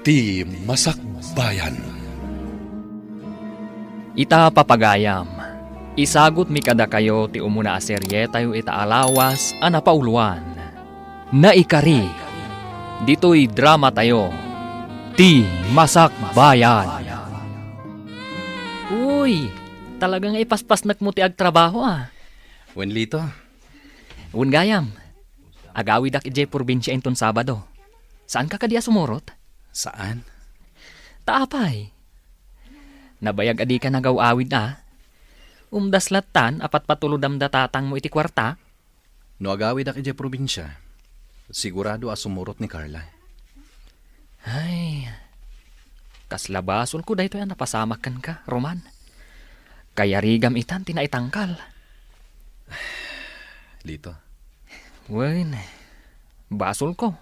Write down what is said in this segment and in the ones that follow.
Ti Masakbayan. Ita papagayam. Isagot mi kada kayo ti umuna a serye tayo itaalawas a napauluan. Naikari. Dito'y drama tayo. Ti Masakbayan. Uy, talagang ipaspas mo ti agtrabaho ah. Wen lito, Un gayam. Agawid ak ije probinsya inton Sabado. Saan ka kadiya sumurot? saan? Taapay. Nabayag adi ka nagaw-awid na. Umdaslatan apat patulodam datatang mo iti kwarta. No agawid ak ije probinsya. Sigurado asumurot ni Carla. Ay, kaslabasol ko dahito yan napasamakan ka, Roman. Kaya rigam itan tinaitangkal. Lito, Wen, basol ko.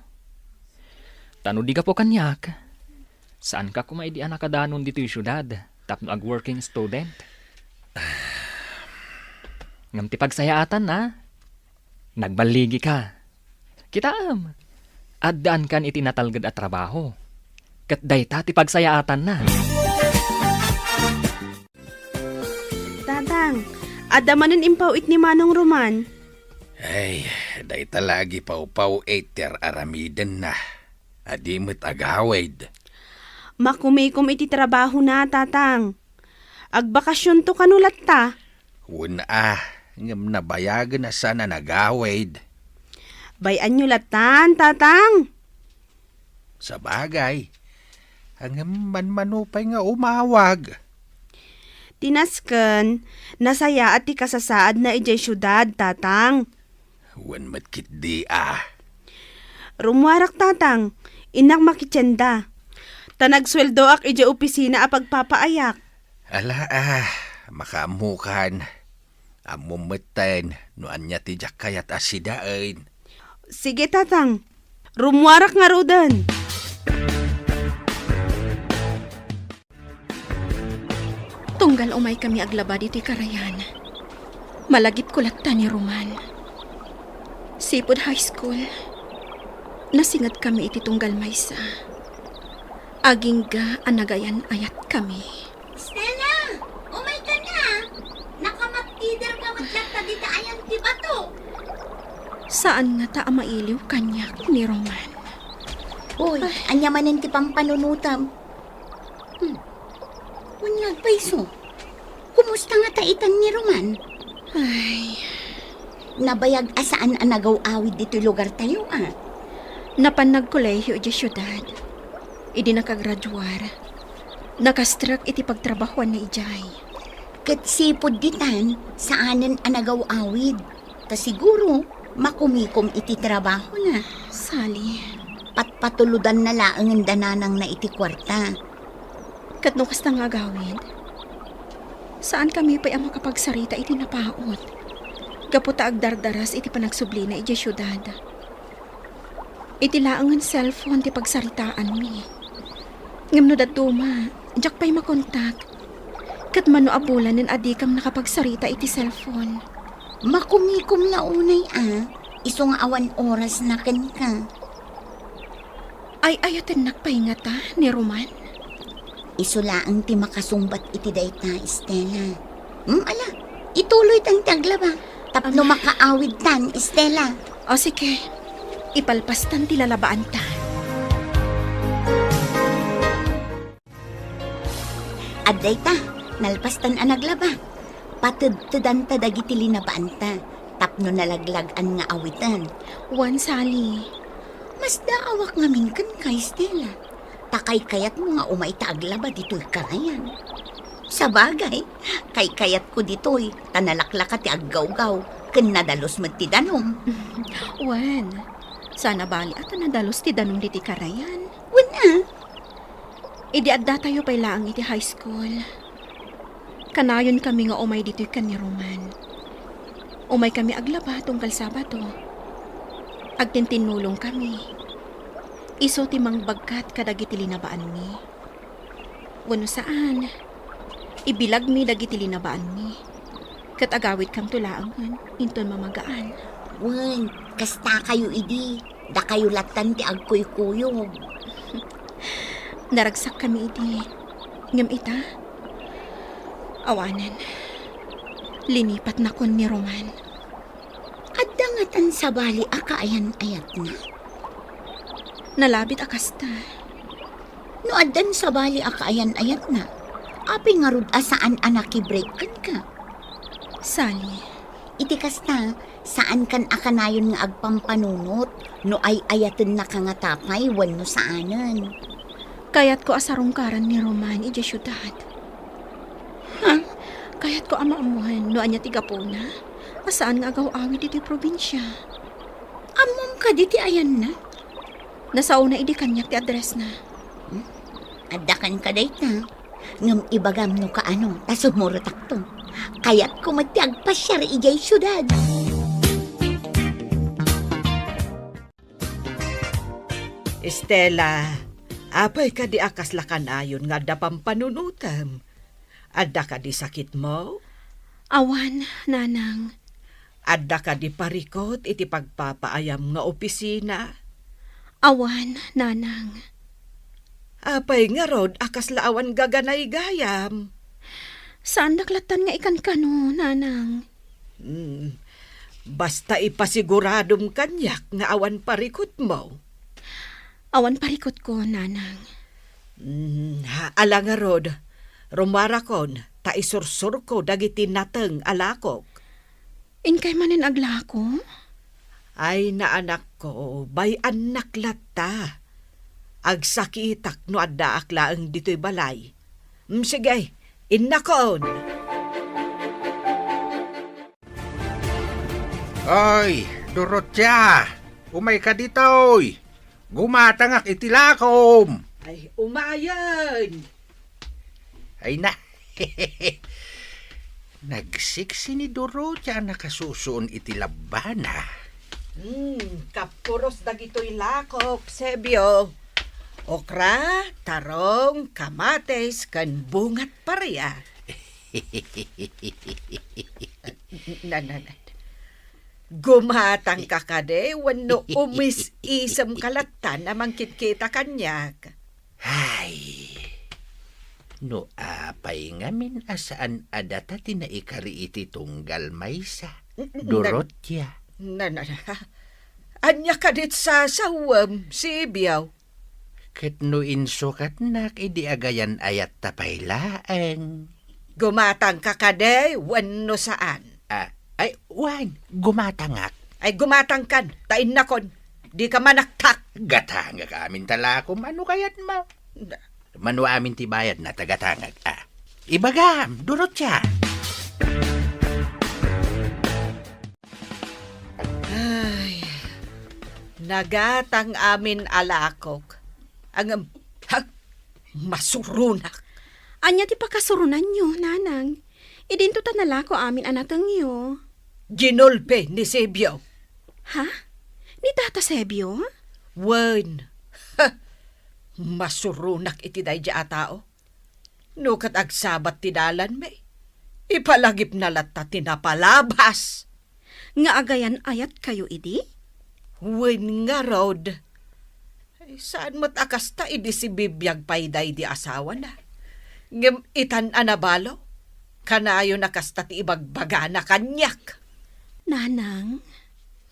Tano di ka po kanyak. Saan ka kumaidi anak kadanon dito yung syudad? Tapno ag working student. Ngam ti pagsayaatan na. Nagbaligi ka. Kitaam. Addaan kan iti natalgad at trabaho. Kat dayta ti pagsayaatan na. Tatang, adamanin impawit ni Manong Roman. Ay, day talagi pau-pau eter aramiden na. Adimot agawid. Makumikom iti trabaho na, tatang. Agbakasyon to kanulat ta. Una ngam nabayagan na sana nagawid. Bayan nyo latan, tatang. Sa bagay, hanggang manmanupay nga umawag. Tinasken, nasaya at ti kasasaad na ijay syudad, tatang. Wan matkit di Rumwarak, tatang. Inak makitsenda. Tanagsweldo ak ijay opisina a pagpapaayak. Ala makamukan. Amumatan, no anya ti jakayat asidain. Sige, tatang. Rumwarak nga rodan. Tunggal umay kami aglaba dito'y karayan. Malagip ko latta ni Roman. Sipod High School. Nasingat kami iti tunggal maysa. Agingga anagayan ayat kami. Stella! Umay ka na! Nakamatider ka matlata dita ayan ti bato. Saan nga ta mailiw kanyak ni Roman? Uy, anyamanin ti pampanunutam. Unyag paiso. Kumusta nga taitan ni Roman? Ay, Nabayag asaan anagaw-awid dito lugar tayo napanag kolehiyo di syudad. Idi nakagraduar. Nakastruck iti pagtrabahuan na ijay. Kat sipod ditan, saanan anagaw-awid. Ta siguro, makumikom iti trabaho na. Sali, Patpatuludan na laang dananang na iti kwarta. kat nukas na nga gawid. Saan kami pa'y ang makapagsarita iti napaot? Gaputa agdardaras iti panagsubli na iti syudad. Iti laangan cellphone ti pagsaritaan mi. Ngam no datuma, jak pa'y makontak. Kat mano abulan nin adikam nakapagsarita iti cellphone. Makumikom na unay Iso nga awan oras na ken ka. Ay ayaten nakpaingata ni Roman. Isulaang ti makasumbat iti dayta, Estela. Ala, ituloy tan taglaba. Tapno makaawid tan, Estela. O sige, ipalpastan ti lalabaan ta. At dayta, nalpastan ang naglaba. Patudtudan ta dagiti linabaan ta. Tapno nalaglagan nga awitan. Wan Sally. Mas daawak nga mingkan kay Estela. Takay kayat mo nga umay taaglaba dito'y karayan. Sa bagay, kay kayat ko dito'y tanalaklaka ti aggaw-gaw, ken nadalos mo ti danom. Wan, sana bali at nadalos ti danong diti karayan. Wala, Idi adda tayo pa'y laang iti high school. Kanayon kami nga umay dito'y kan ni Roman. Umay kami aglaba tungkal Sabado. Agtintinulong kami. Iso ti mang bagkat kadagiti linabaan mi. Wano saan? Ibilag mi dagiti linabaan mi. Kat agawid kam tulaangan, inton mamagaan. wan, kasta kayo idi. Da kayo latan ti agkuy-kuyog. Naragsak kami iti. Ngam ita. Awanan. Linipat na kon ni Roman. Adangatan sa bali akaayan-ayat na. Nalabit akasta. No adan sa bali akaayan-ayat na. Api nga rod saan anaki-break ka. Sally. Iti kasta, saan kan akanayon nga agpampanunot, no ay ayaten na ka nga tapay, wano saanan. Kayat ko asarungkaran ni Roman iti syudad. Ha? Kayat ko amaamuhan no anya tiga po na. Asaan nga agaw-awi diti probinsya. Amom ka diti ayan na. Nasauna idi kanyak ti address na. Adakan ka dayta. Ngam ibagam no ka ano, tasumurutak to. Kayat ko magtiagpasyar ijay syudad. Estela, apay ka di akas lakan ayon nga dapam panunutam. Adda ka di sakit mo? Awan, nanang. Adda ka di parikot iti pagpapaayam nga opisina? Awan, nanang. Apay nga rod akas laawan gaganay gayam. Saan naklatan nga ikan kano, nanang? Basta ipasiguradom kanyak nga awan parikot mo. Awan parikot ko, nanang. Ala nga rod, rumarakon, ta isursur ko dagiti nateng alakok. Inkay manin aglako? Ay naanak ko, bay anak lata. Agsakitak no adda aklaang dito'y balay. Sige, innakon. Oy, Dorothea! Umay ka ditoy! Gumatangak itilakom! Ay, umayan. Ay na! Nagsiksi ni Dorothea nakasusuon itilabana. Kapuros dagito'y lakok, Sebyo. Okra, tarong, kamates, kan bungat pareya. Gumatang ka kade, wano umis-isam kalatan amang kitkita kanyak. Hay! No apay ngamin asaan adata tinaikari iti tunggal maysa. Dorothea. Anya kadit sa sawam, Sebyo. Ket no insukat nak idi agayan ayat tapaylaeng. Gumatang ka kade, wano saan. Ay, wan, gumatangak. Ay gumatang kan, tain na kon. Di ka manaktak. Gatanga ka amin talakom, ano kayat mo? Manu amin tibayad na tagatangag. Ibagam, Dorothea. Ay, nagatang amin alakok. Ang masurunak. Anya ti pakasurunan nyo, nanang. Idinto tanalako amin anatang yo. Ginulpe ni Sebyo. Ha? Ni Tata Sebyo? Wen. Masurunak iti day di atao. Nukat agsabat tidalan me. Ipalagip na lata tinapalabas. Nga agayan ayat kayo idi? Wen nga rod. Ay, saan mo't akasta idi si bibiyag payday di asawa na. Ngem itan anabalo. Kanayo nakasta ti ibagbaga na kanyak. Nanang?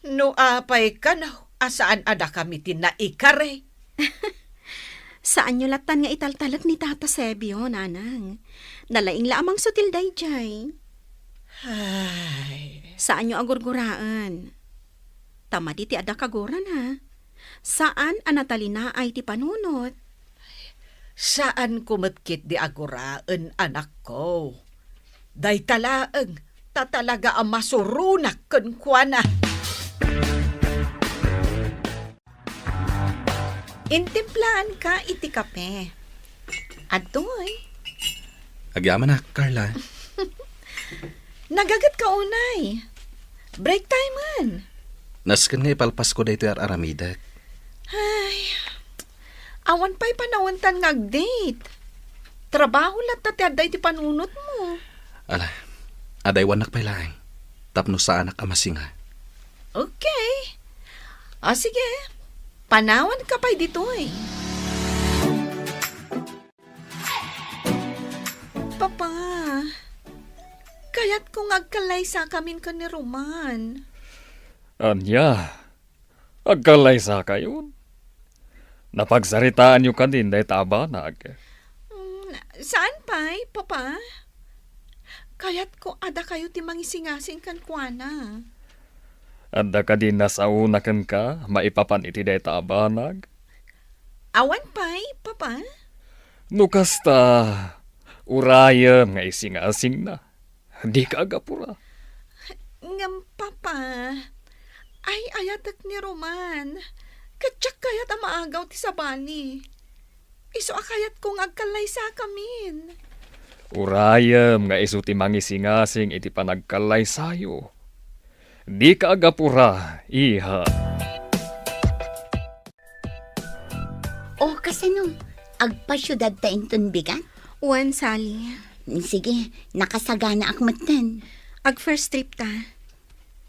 No apay ka na, asaan ada kami tinaikare. Saan nyo latan nga italtalak ni Tata Sebyo, nanang? Nalaing lamang sutil dayjay. Ay, Saan nyo agurguraan? Tama di ti ada kagoran ha. Saan anatalina ay ti panunot? saan kumatkit di aguraan anak ko? Day talaang, tatalaga ang masurunak kunkwana. Intimplaan ka iti kape. Atoy. Agyaman na, Carla. Nagagat ka unay. Break time man. Naskan nga ipalpas ko dito aramida. Ay, awan pa'y panawantan ngag-date. Trabaho lang tatiaday ti panunot mo. Ala, aday wanak pa'y laing. Tapno sa anak amasinga. Okay. O sige, panawan ka pa'y dito eh. kayat kung agkalay sa kamin ka ni Roman. Anya, agkalay sa kayon. Napagsaritaan nyo kanin dahi tabanag. Saan pa'y, papa? Kayat ko ada kayo ti mangisingasing kan kuana. Anda ka din nasaunakan ka, maipapan iti dahi tabanag. Awan pa'y, papa? Nukasta, urayam nga isingasing na. Di ka agapura. Ngam, papa. Ay, ayatak ni Roman. Katsak kayat ang maagaw ti sabani. Iso akayat kong agkalay sa kamin. Urayam nga iso ti mangisingasing iti panagkalay sayo. Di ka agapura, iha. O kasano, agpasyudad ta inton bigat? Wan, Sally. Sige, nakasagana akmatan. Ag first trip ta.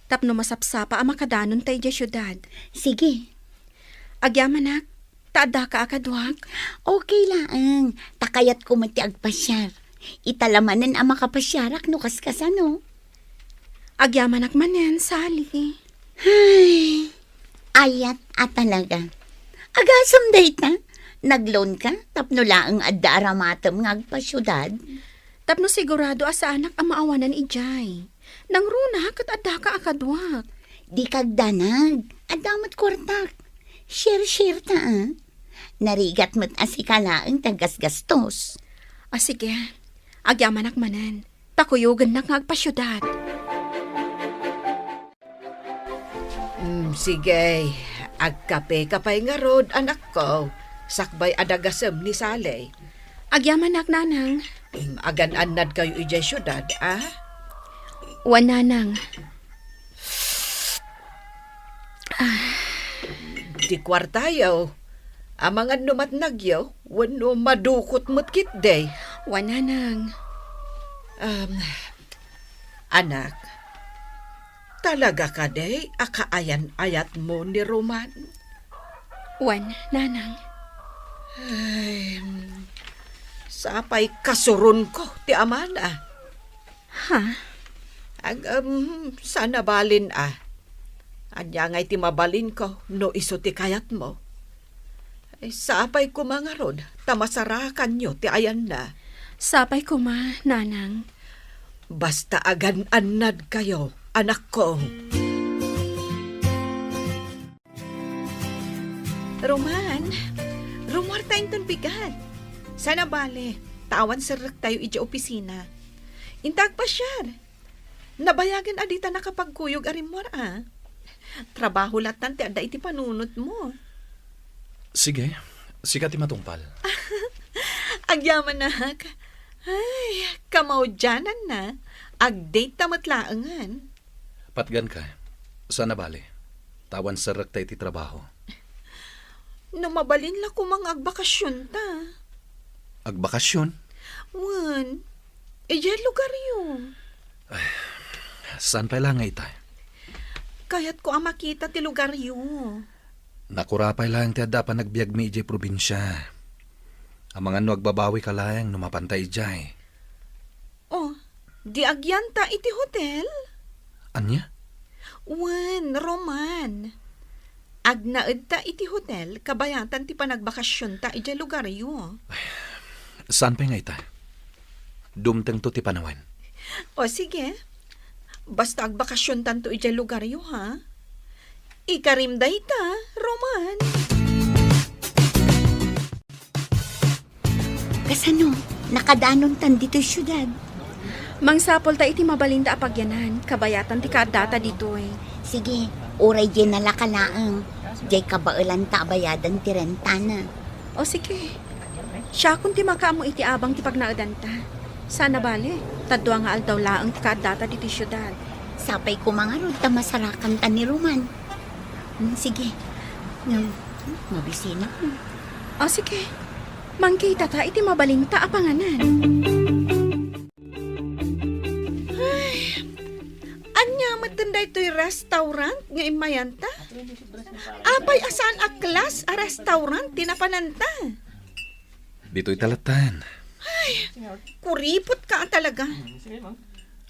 Tapno masapsapa ang makadanon tayo di syudad. Sige, Agyamanak, taada ka akadwag. okay lang. Takayat ko mati agpasyar. Italamanan ang makapasyarak no kaskasano. Agyamanak manen, Sally. Ay, ayat at talaga. Agasam day ta. Nagloan ka, tapno laang adda aramatam ng agpasyudad. Tapno sigurado asa anak ang maawanan ijay. Nang runa kat adda ka akadwag. Di kagdanag, adamat kwartak. Share ta, Narigat mo't asikalaang tagas-gastos. Sige, agyamanak manen. Takuyugan na ngagpasyudad. Sige, agkape ka pa'y nga rod, anak ko. Sakbay adagasem ni Saleh. Agyamanak nanang. Agan-anad kayo ijay syudad, ah? Wan nanang. Di kwartayaw. Amangan numatnagyaw, wano madukot mo't kitday. Wan nanang. Anak, talaga ka day, akaayan-ayat mo ni Roman? Wan nanang. Ay, sapay kasurun ko, ti amana. Ha? Sana balin Anya nga'y ti mabalin ko, no iso ti kayat mo. Ay, sapay ko mga rod, tamasarakan nyo, ti ayan na. Sapay ko ma, nanang. Basta agan-anad kayo, anak ko. Roman, rumor tayong ton bigat. Sana bale, tawan sarak tayo iti opisina. Intag pa siya. Nabayagan adita nakapagkuyog arimor Trabaho latan ti ada iti panunot mo. Sige, sikat matungpal. Agyaman nak. Ay, kamaudyanan na. Ag-date tamatlaangan. Patgan ka. Sana bale. Tawan sarak tayo ti trabaho. Namabalin la ko mga agbakasyon ta. Agbakasyon? Wan, iyan lugar yun. Saan pa lang nga itay? Kaya't ko ang makita ti lugar yun. Nakurapay lang ti adda pa nagbiag mi ijay probinsya. Ang mga nagbabawi ka lang numapantay ijay. Oh, di agyan ta iti hotel? Anya? Wan, Roman. Agnaed ta iti hotel, kabayatan ti panagbakasyon ta iti lugar yun. Saan pa nga itay? Dumteng to ti panawan. O sige, basta agbakasyon tanto iti lugar yun ha. Ikarimday ta, Roman. Kasano, nakadanon tan dito'y syudad. Mangsapol ta iti mabalinda apagyanan. Kabayatan ti kadata ditoy. Sige, oray dyan nalakalaang. Diyay kabailan ta bayadan ti rentana. O sige. Siya kung ti makaamo iti abang ti pagnaadan ta. Sana bale, tadwa nga aldaw laang ti kadata diti syudad. Sapay ko mga rod ta masarakan ta ni Roman. Sige, mabisina ko. O sige. Mangkita ta iti mabalinta apanganan. Anya matanda ito'y restaurant nga imayanta? Apay asaan a klas a restaurant tinapananta? Dito'y talatan. Kuripot ka talaga.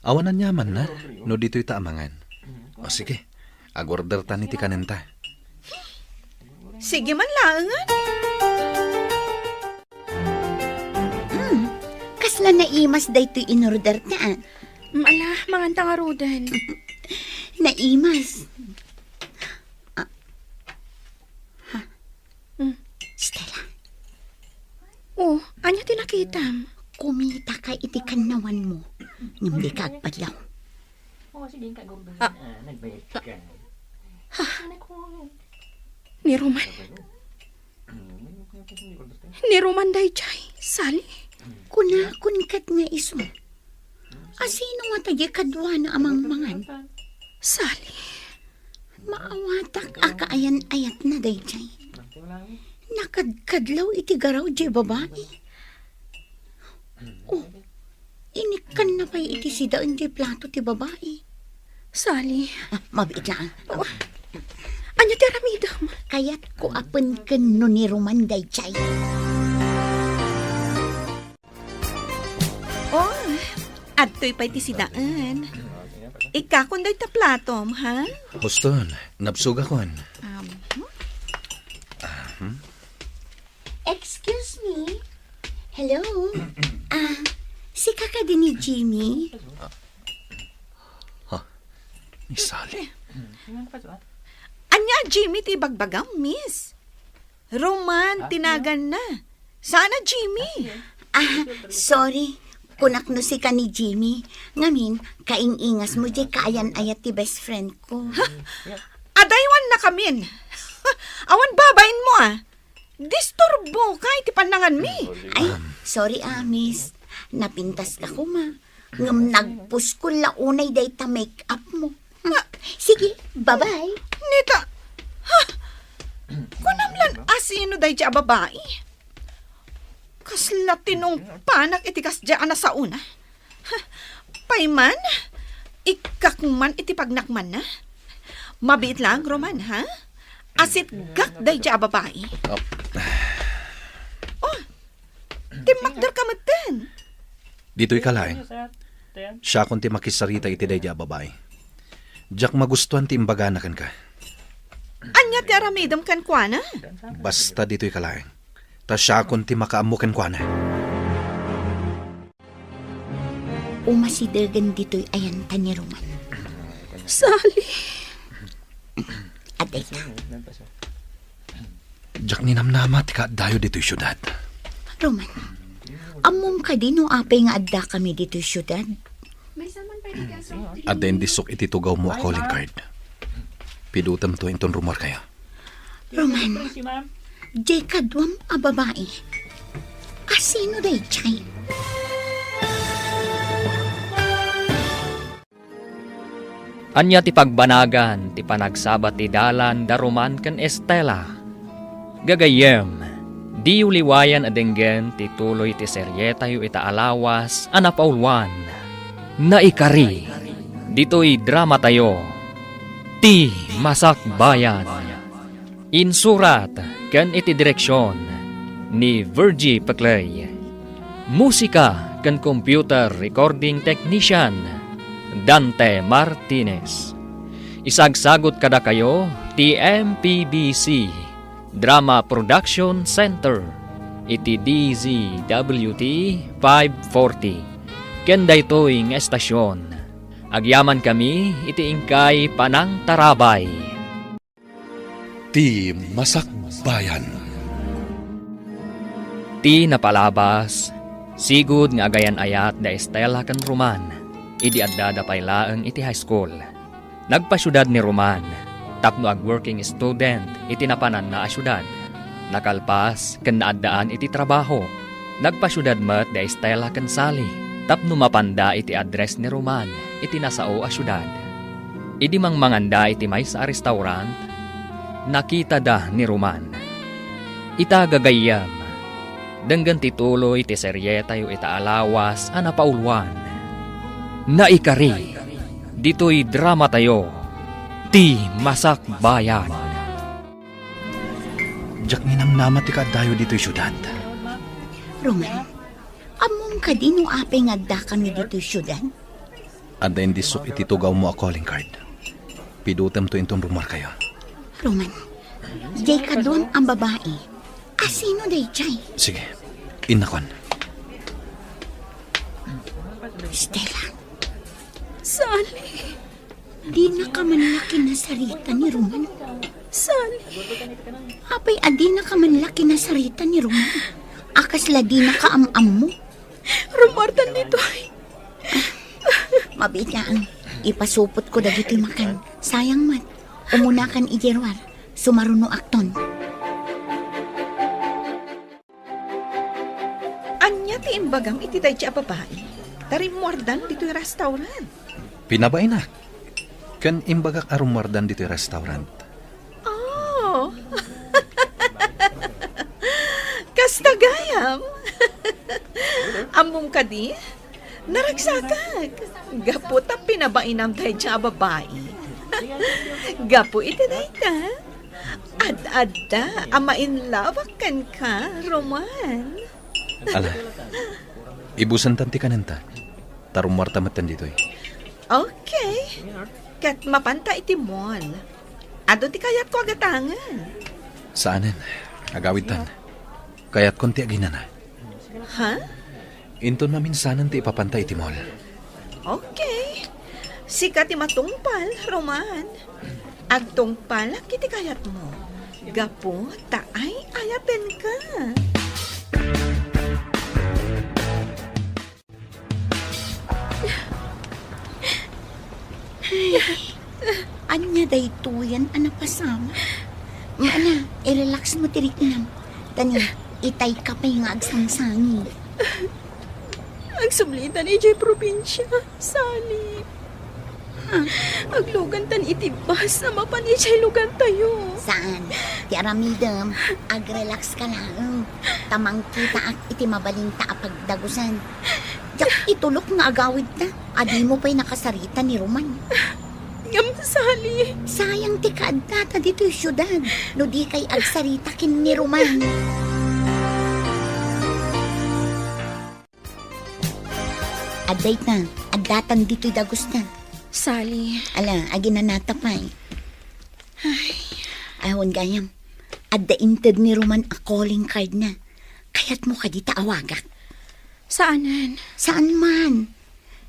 Awanan nyaman na, no dito'y taamangan. O sige, agorder ta niti kanenta. Sige man laangan. Kasla naimas daytoy inorder ta. Ala, manganta nga rodan. Naimas. Stella, Oh, anya tinakitam. kumita ka iti kanawan mo. Ngam di ka agpadlaw. Ni Roman. Ni Roman day chay. Sali. Kunakun kat nga iso. Asino nga tagi kadwa na amang mangan? Sali. Maawatak akaayan-ayat na dayjay. Nakadkadlaw iti garaw di babae. Oh, inikan na pa'y iti sidaan di plato ti babae. Sali. Mabit lang. Anya ti aramidam. Kaya't ko apen ken no ni Roman dayjay. Oh, adto'y pa'y ti sidaan. Ikakunday ta platom, ha? Huston, nabsuga kon. Excuse me? Hello? Si kaka din ni Jimmy? Ni Sally. Anya, Jimmy, ti bagbagam, miss. Roman, tinagan na. Sana, Jimmy. Sorry. Kunak no si ka ni Jimmy. Ngamin, kaing-ingas mo di kaayan-ayat ti best friend ko. Adaywan na kamin. Awan babain mo, ah. Disturbo ka, iti panangan mi. Ay, sorry miss. Napintas ka ko ma. Ngam nagpus ko launay day ta make-up mo. Sige, bye-bye. Nita, ha? Kunamlan asino day dya babae. Kasla tinong panak itikas dya na sa una. Ha, payman, ikakman iti pagnakman na. Mabit lang, Roman, ha? Asit gak day dya babae. Oh, timakdar ka maten. Dito'y kalaeng. Siya kung ti makisarita iti day babae. Diyak magustuhan ti imbaganakan ka. Anya ti aramidam kan kwa na? Basta dito'y kalaeng. Ta siya kung ti makaamukan kwa na. Umasidagan dito'y ayan ta ni Roman. Sali. Aday ta. Diyak ninamnama ti kaadayo dito'y syudad. Roman, amom ka din no apay nga adda kami dito'y syudad. At then disok iti tugaw mo a calling card. Pidutam to inton rumor kaya. Roman, di kadwam a babae. Asino day chay? Anya ti pagbanagan, ti panagsabat ti dalan, daruman ken Estela. Gagayem, di uliwayan adenggen ti tuloy ti seryeta yu ita alawas, anapaulwan. Naikari, dito'y drama tayo, ti Masak Bayan. Insurat ken iti direksyon ni Virgie Paclay. Musika ken computer recording technician Dante Martinez. Isagsagot kada kayo ti MPBC Drama Production Center iti DZWT 540. Ken daytoy nga estasyon. Agyaman kami iti ingkay Panang Tarabay. Ti Masak Bayan. Ti napalabas, sigud nga agayan ayat da Estela ken Roman. Idi adda pay laeng iti high school. Nagpasyudad ni Roman, tapno ag working student iti napanan na asyudad. Nakalpas ken naaddaan iti trabaho. Nagpasyudad met da Estela ken Sally, tapno mapanda iti address ni Roman iti nasao asyudad. Idi mangmanganda iti may sa restaurant, nakita da ni Roman. Ita gagayam, denggan tituloy ti seryeta yu ita alawas anapaulwan. Naikari, dito'y drama tayo, ti Masak Bayan. Diyak ninamnama ti kaadayo dito'y syudad. Roman, amom ka din no apay nga adda kami dito'y syudad. At then disok ititugaw mo a calling card. Pidutam to intong rumor kayo. Roman, jay ka doon ang babae. Sino day jay? Sige, inakon. Stella, Sally. di na ka manlaki na sarita ni Roman. Sally. Apay, adi na ka manlaki na sarita ni Roman. Akasla di na ka am mo. Rumardan dito ay. Mabit lang. Ipasupot ko dagito'y makan. Sayang mat. Umunakan ijerwar. Sumaruno akton. Anya ti imbagam iti day a babae. Tarimwardan dito'y restaurant. Pinabay na. Kan imbagak arumardan dito yung restaurant. Oh. Kastagayam. Among kadi, naragsagag. Gapo ta pinabainam tayo siya babae. Gapo iti day ta. Ad-adda, amain lawakan ka, Roman. Ala, ibusan tanti ka nanta. Tarumarta matan dito eh. Okay. Kat mapanta iti mall. Ado ti kayat ko agatangan. Saanin? Agawid tan. Kaya't konti aginana. Ha? Inton maminsanan ti ipapantay ti mall. Okay. Sika ti matungpal, Roman. Agtungpal, kiti kayat mo. Gapo, taay ayaten ka. Anya day tuyan anapasama. Mana, i-relax mo tiritinam. Tani, itay ka pa yung agsangsangi. Ang sublitan ijay probinsya. Sally. Aglugan tan itibas na mapan ijay lugan tayo. Saan? Ti aramidam, ag-relax ka lang. Tamang kita ak iti mabalinta apagdagusan. Jak itulok nga agawid na. Adi mo pa'y nakasarita ni Roman. Ngam, Sally. Sayang ti kaadta dito yung syudad. No di kay agsarita kin ni Roman. Aday na, adatan dito'y dagos na. Sally. Ala, agi na natapay. Ay, ahon gayam. Adda inted ni Roman a calling card na. Kaya't mo ka dita awagak. Saanan? Saan man?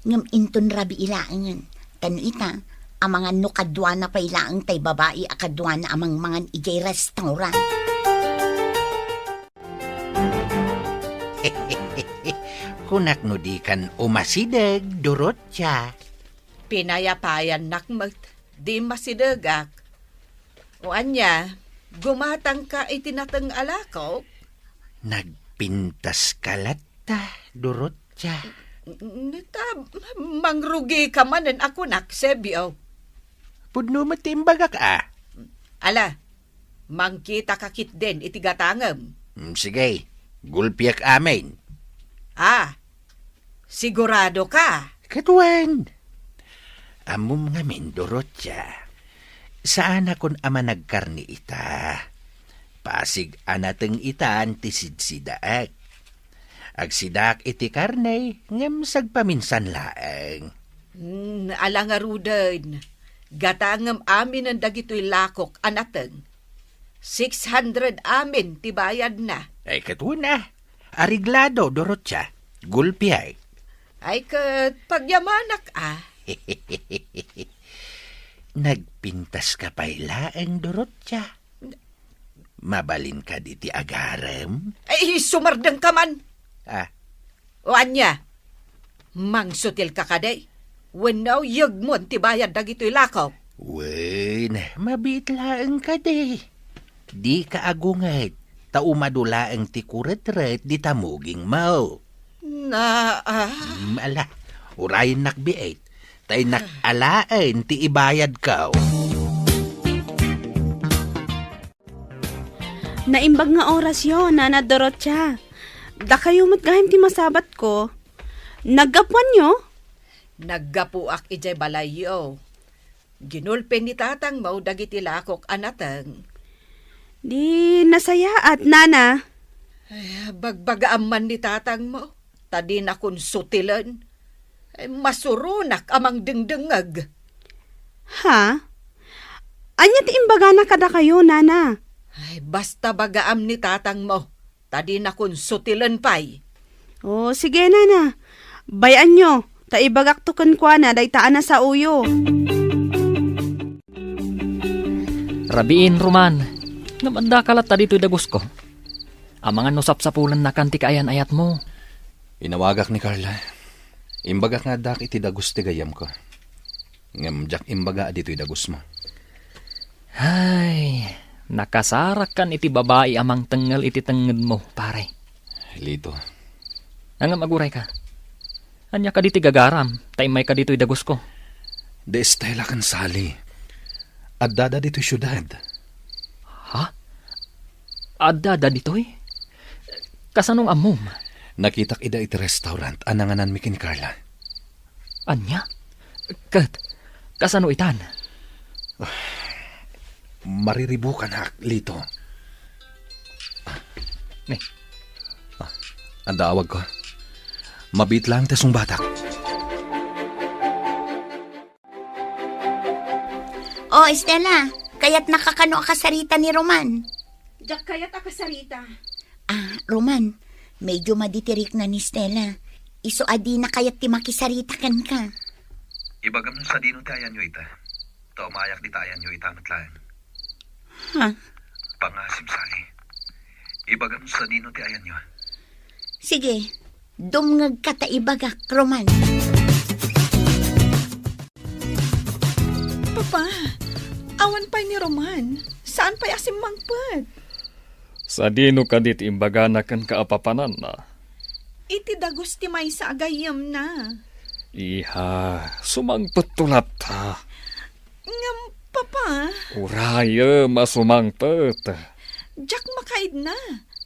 Ngam inton rabi ilaangan. Tano ita, ang mga nukadwa na pa ilaang tay babae akadwa na amang mga ijay restaurant. Kunak no di kan umasidag, durot siya. Pinayapayan nakmat, di masidagak. O anya, gumatang ka itinatang alakaw, Nagpintas kalata, durot siya. nita, mangrugi ka manan ako naksebiyaw. Pudno matimbagak Ala, mangkita kakit din itigatangam. Sige, gulpiak amin. Sigurado ka. Katuan. Amom nga min, durot siya. Saan akon ama nagkarni ita? Pasig anateng ita antisidsidaak. Agsidak iti karne, ngam sagpaminsan laeng. Ala nga rudan, gatangam amin ang dagito'y lakok anateng. 600 amin tibayad na. Ay katuna, ariglado, durot siya. Gulpiay. Ay kat pagyamanak Nagpintas ka pa'y laeng, durot siya. Mabalin ka diti agarem? Ay, sumardang ka man. O anya, mangsutil ka kaday. Wanaw yagmon tibayad dagito'y lakaw. Wen, mabit laeng ka de. Di ka agungat. Taumadulaeng ti kuret-ret di tamuging mau. Ala, urayin nakbiit. Tay nakalain ti ibayad ka. Naimbag nga oras yun, Nana Dorotya. Da kayo matgahim ti masabat ko. Naggapuan nyo? Naggapuak ijay balayo. Ginulpen ni tatang mau dagiti lakok anatang. Di nasaya at Nana. Ay, bagbagaam man ni tatang mo. Tadi na kun sutilan. Masurunak amang dingdingag. Ha? Anya ti imbaga na kada kayo, nana. Ay, basta bagaam ni tatang mo. Tadi na kun sutilan pay. O, sige, nana. Bayan nyo. Taibagak to kwa na, daytaan na sa uyo. Rabiin, Roman. Namanda kalat ta dito'y dagos ko. Ang mga nusap-sapulan na kanti kaayan ayat mo. Inawagak ni Carla. Imbagak nga dak iti dagos ti gayam ko. Ngam jak imbaga dito'y dagos mo. Ay, nakasarak kan iti babae amang tengal iti tenged mo, pare. Lito, Ang maguray ka. Anya ka diti gagaram, taimay ka dito'y dagos ko. de Estela kan sali. At dada dito'y syudad. Ha? Adda dito'y? Kasanong amom? Nakitak ida iti restaurant, ananganan mi kin Carla. Anya? Kasano itan? Mariribukan hak, Lito. Ne, Ang daawag ko. Mabit lang tasong batak. Oh, Estela, kaya't nakakano ka sarita ni Roman. Diyak kaya't akasarita. Ah, Roman, medyo maditirik na ni Stella. Iso adi na kaya't ti makisarita kan ka. Ibagam nun sa dino tayan nyo ita. Taumayak di tayan nyo ita matlaan. Ha? Pangasim sali. Ibagam nun sa dino tayan nyo. Sige, dumngag ka ta ibagak, Roman. Papa, awan pa ni Roman. Saan pa asim mangpad? sa dino ka dit imbaga na kan kaapapanan na. Iti dagos ti may sa agayam na. Iha, sumangpet tulat ha. Ngam, Papa, Uraya, masumangpet. Jack makaid na.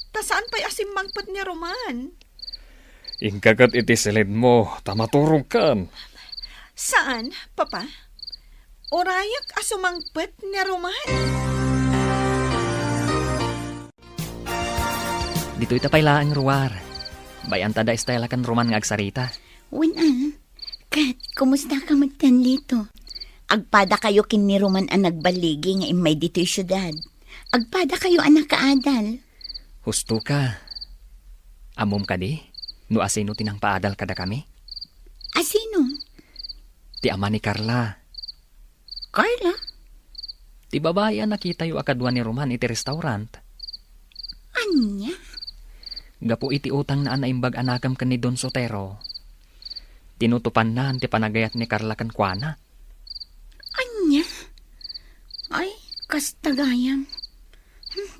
Ta saan pa asim mangpad ni Roman? Ingkagat iti silid mo, tamaturong kan. Saan, Papa? Orayak asumangpad ni Roman. Dito'y tapaylaang ruwar. Bayan tada Estela kan Roman nga agsarita. Wala. Kat, kumusta ka magtan dito? Agpada kayo kin ni Roman ang nagbaligi nga imay dito yung syudad. Agpada kayo anak kaadal. Husto ka. Amom ka di? No asino tinang paadal kada kami? Asino? Ti ama ni Carla. Carla? Ti babae ang nakita yu akadwa ni Roman iti restaurant. Anya? Gapo iti utang na anaimbag anakam kan ni Don Sotero. Tinutupan na ti panagayat ni Carla kan kuana. Anya? Ay, kastagayam.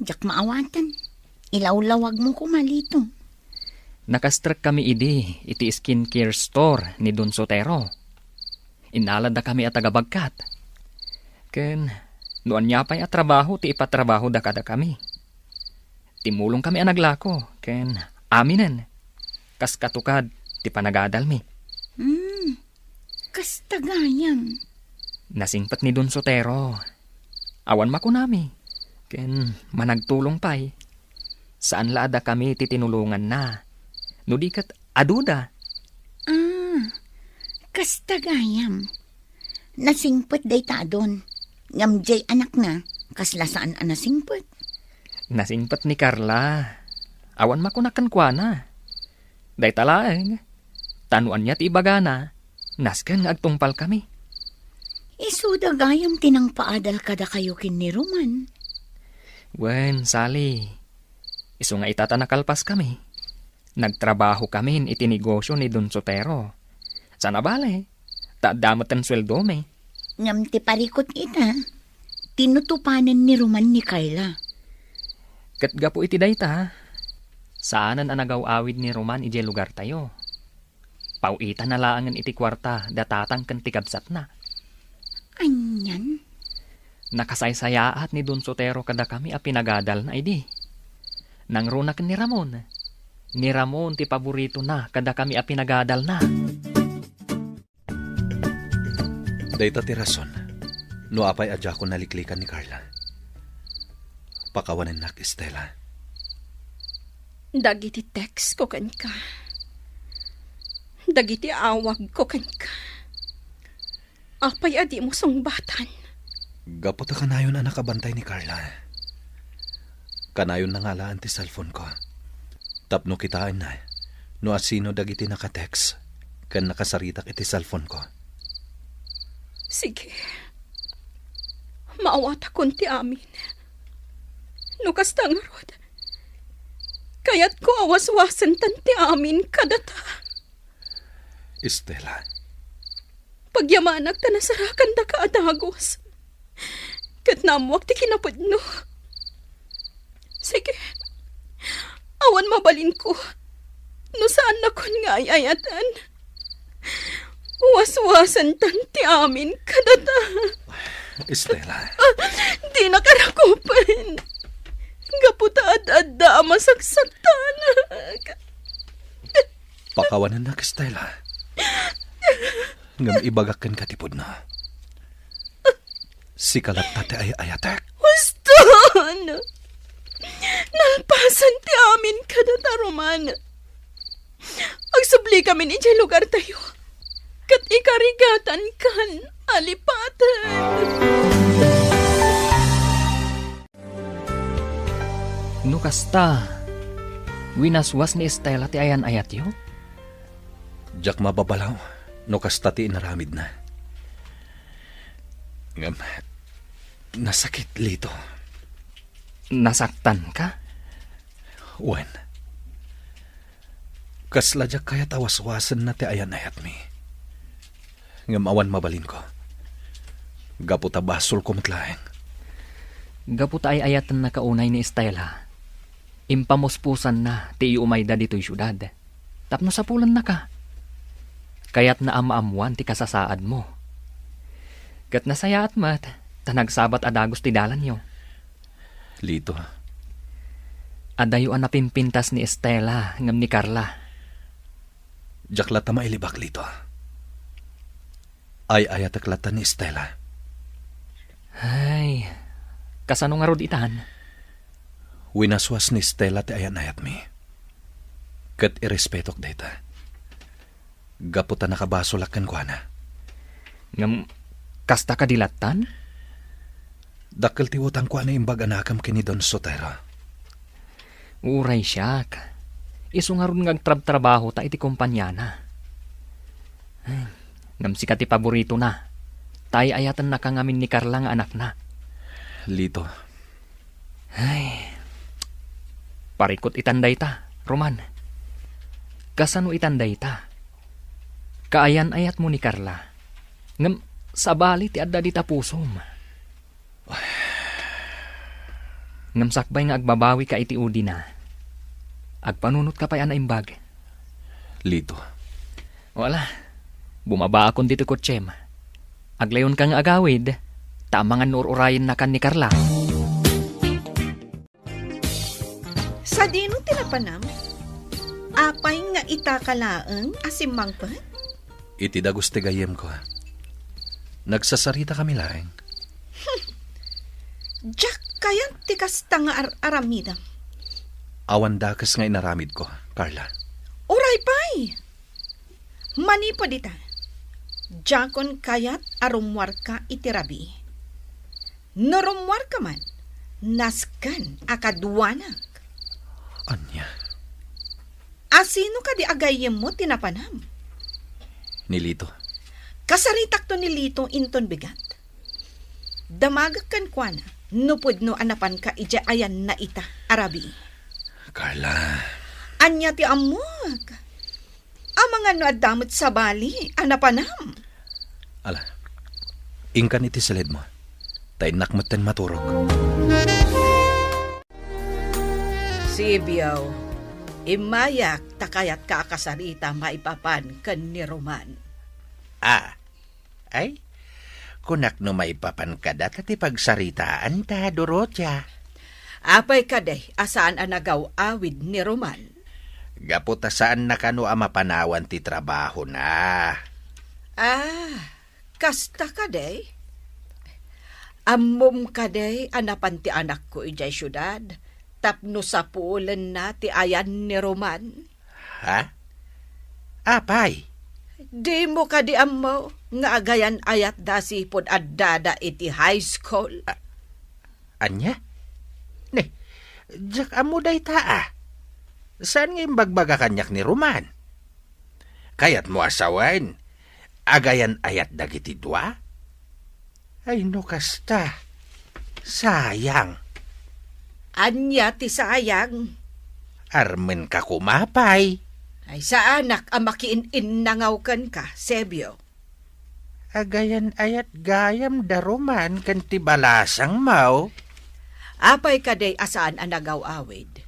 Jak maawatan. Ilawlawag mo ko malito. Nakastrek kami idi iti skincare store ni Don Sotero. Inalad na kami at tagabagkat. Ken, noan niya pa'y at trabaho ti ipatrabaho da kada kami. Timulong kami ang naglako, ken aminen. Kas katukad ti panagadal mi. Kastagayam. Nasingpat ni Don Sotero. Awan makunami. Ken managtulong pa'y. Saan laada kami titinulungan na. No di kat aduda. Kastagayam. Nasingput day ta doon. Ngamjay anak na. Kaslasaan ang nasingput. Nasingpat ni Carla. Awan makunakan kwa na. Day talaeng. Tanuan niya ti ibagana. Nasken nga agtungpal kami. Isudagayam tinang paadal kada kayo kin ni Roman. Wen, Sally. Iso nga itatanakalpas kami. Nagtrabaho kami iti negosyo ni Don Sotero. Sana bale. Taadamat ang sweldo me. Ngam ti parikot ita. Tinutupanan ni Roman ni Carla. Katgapo iti dayta. Saanan ang nagaw-awid ni Roman iti lugar tayo. Pauita na laangan iti kwarta datatang kan tigabsat na. Anyan? Nakasaysayaat ni Don Sotero kada kami a pinagadal na idi. Nangrunak ni Ramon. Ni Ramon ti paborito na kada kami a pinagadal na. Dayta ti rason. No apay adya ko naliklikan ni Carla. Pakawanan nak Estela. Dagiti text ko kan ka. Dagiti awag ko ken ka. Apay adi mo sungbatan. Gapot ka kanayon na nakabantay ni Carla. Kanayon na nga laan ti cellphone ko. Tapno kitaan na. No asino dagiti nakatext. Kan nakasaritak iti cellphone ko. Sige. Maawat akon ti amin. Nukas nga rod. Kaya't ko awas-wasan tan ti amin kadata. Estela, Pagyamanag ta nasarakan da ka adagos. Kat namuak ti kinapudno. Sige. Awan mabalin ko. No saan na kon nga ayayatan. Was-wasan tan ti amin kadata. Estela, Di nakarakupan. Gaputa at masaksaktan. pakawanan na Estela. Ngam ibagakan katipod na. Si kalat tate ay ayatek. Waston! Nalpasan ti amin kadata Roman. Agsubli kami ni dyan lugar tayo. Kat ikarigatan kan alipatan. No kasta, winaswas ni Estela ti ayan ayat yo? Jak mababalaw, no kastati inaramid na. Ngam, nasakit lito. Nasaktan ka? Wen. Kasla jak kaya tawas-wasan na ti ayan ayat mi. Ngam awan mabalin ko. Gaputa basol ko matlaeng. Gaputa ay ayatan na kaunay ni Estela. Impamuspusan na ti umayda dito'y syudad. Tapno sa pulan na ka. Kaya't naamaamuan ti kasasaad mo. Kat nasaya at mat, tanagsabat adagos ti dalan yo. Lito, Adayo ang napimpintas ni Estela ngam ni Carla. jak lata mailibak lito. Ay ayatek lata ni Estela. Ay, kasano nga rod itan? Winaswas ni Estela ti ayan ayat mi. Kat irespetok data. Gaputa nakabasolakan ko na. Ngam, kasta ka dilatan? Dakkel ti utang ko na imbag anakam kini Don Sotero. Uray siyak. Isu nga ron ngagtrab-trabaho ta iti kumpanyana. Ay, ngam sikat ti paborito na. Tay ayatan na kangamin ni Carla nga anak na. Lito, Ay, parikot itanday ta, Roman. Kasano itanday ta? Kaayan ayat mo ni Carla. Ngam, sabali ti adda di tapusom. Ngam sakbay nga agbabawi ka iti udi na. Agpanunot ka pa yan na imbag. lito. Wala, bumaba akong dito kotsem. Aglayon kang agawid, tamangan nururayin na kan ni Carla. Sa dino tinapanam, apay nga itakalaang asimangpan? Iti dagos ti gayem ko. Nagsasarita kami laeng. Jack kayan tikas tanga aramidam. Awan dakas nga inaramid ko, Carla. Uray pay! Manipo dita. Jakon kayat arumwar ka itirabi. Norumwar ka man, naskan akadwanak. Anya, Asino ka di agayem mo tinapanam? nilito. Kasaritak to ni Lito inton bigat. Damagak kan kwa na, nupod no anapan ka ija ayan na ita, arabi. Carla, Anya ti amog. Ang mga no adamot sa bali, anapanam. ala, ingkan iti salid mo. Tay nakmatan maturog. Sibiyaw, imayak takayat kakasarita maipapan kan ni Roman. Ay, kunak no may papan kada ti pagsaritaan ta, Dorotia. Apay kaday, asaan anagaw awid ni Roman? Gaputa saan na kano mapanawan ti trabaho na. Kasta kaday? Ammom kaday anapan ti anak ko ijay syudad, tapno sa puulan na ti ayan ni Roman. Ha? Apay, Di mo ka di mo nga agayan ayat da sipod addada iti high school. Anya? Ne, jak amo day taa. Saan nga bagbaga kanyak ni Roman? Kayat mo asawan, agayan ayat dagiti dua? Ay no kasta, sayang. Anya ti sayang. Armen ka kumapay. Ay sa anak ang makiin-innangaw ka, Sebio. Agayan ayat gayam da Roman kan ti balasang mau. Apay ka day asaan ang nagaw-awid.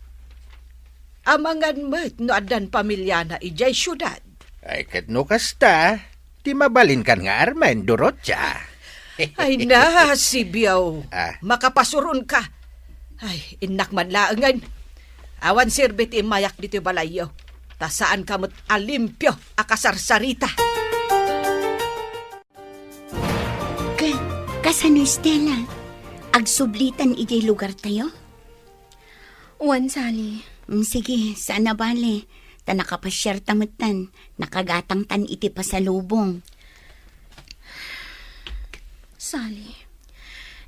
Amangan mo't no adan pamilya na ijay syudad. Ay kat no kasta, ti mabalin kan nga Armen Dorotya. Ay na, Sibiyaw. Ah. Makapasurun ka. Ay, inak man laangan. Awan sirbit imayak dito balayo. Ta saan kamot alimpyo akasarsarita. Kasano Stella? Agsublitan ijay lugar tayo? Wan, Sally. Sige, sana bale. Ta nakapasyar tamutan, nakagatang tan iti pasalubong. Sally.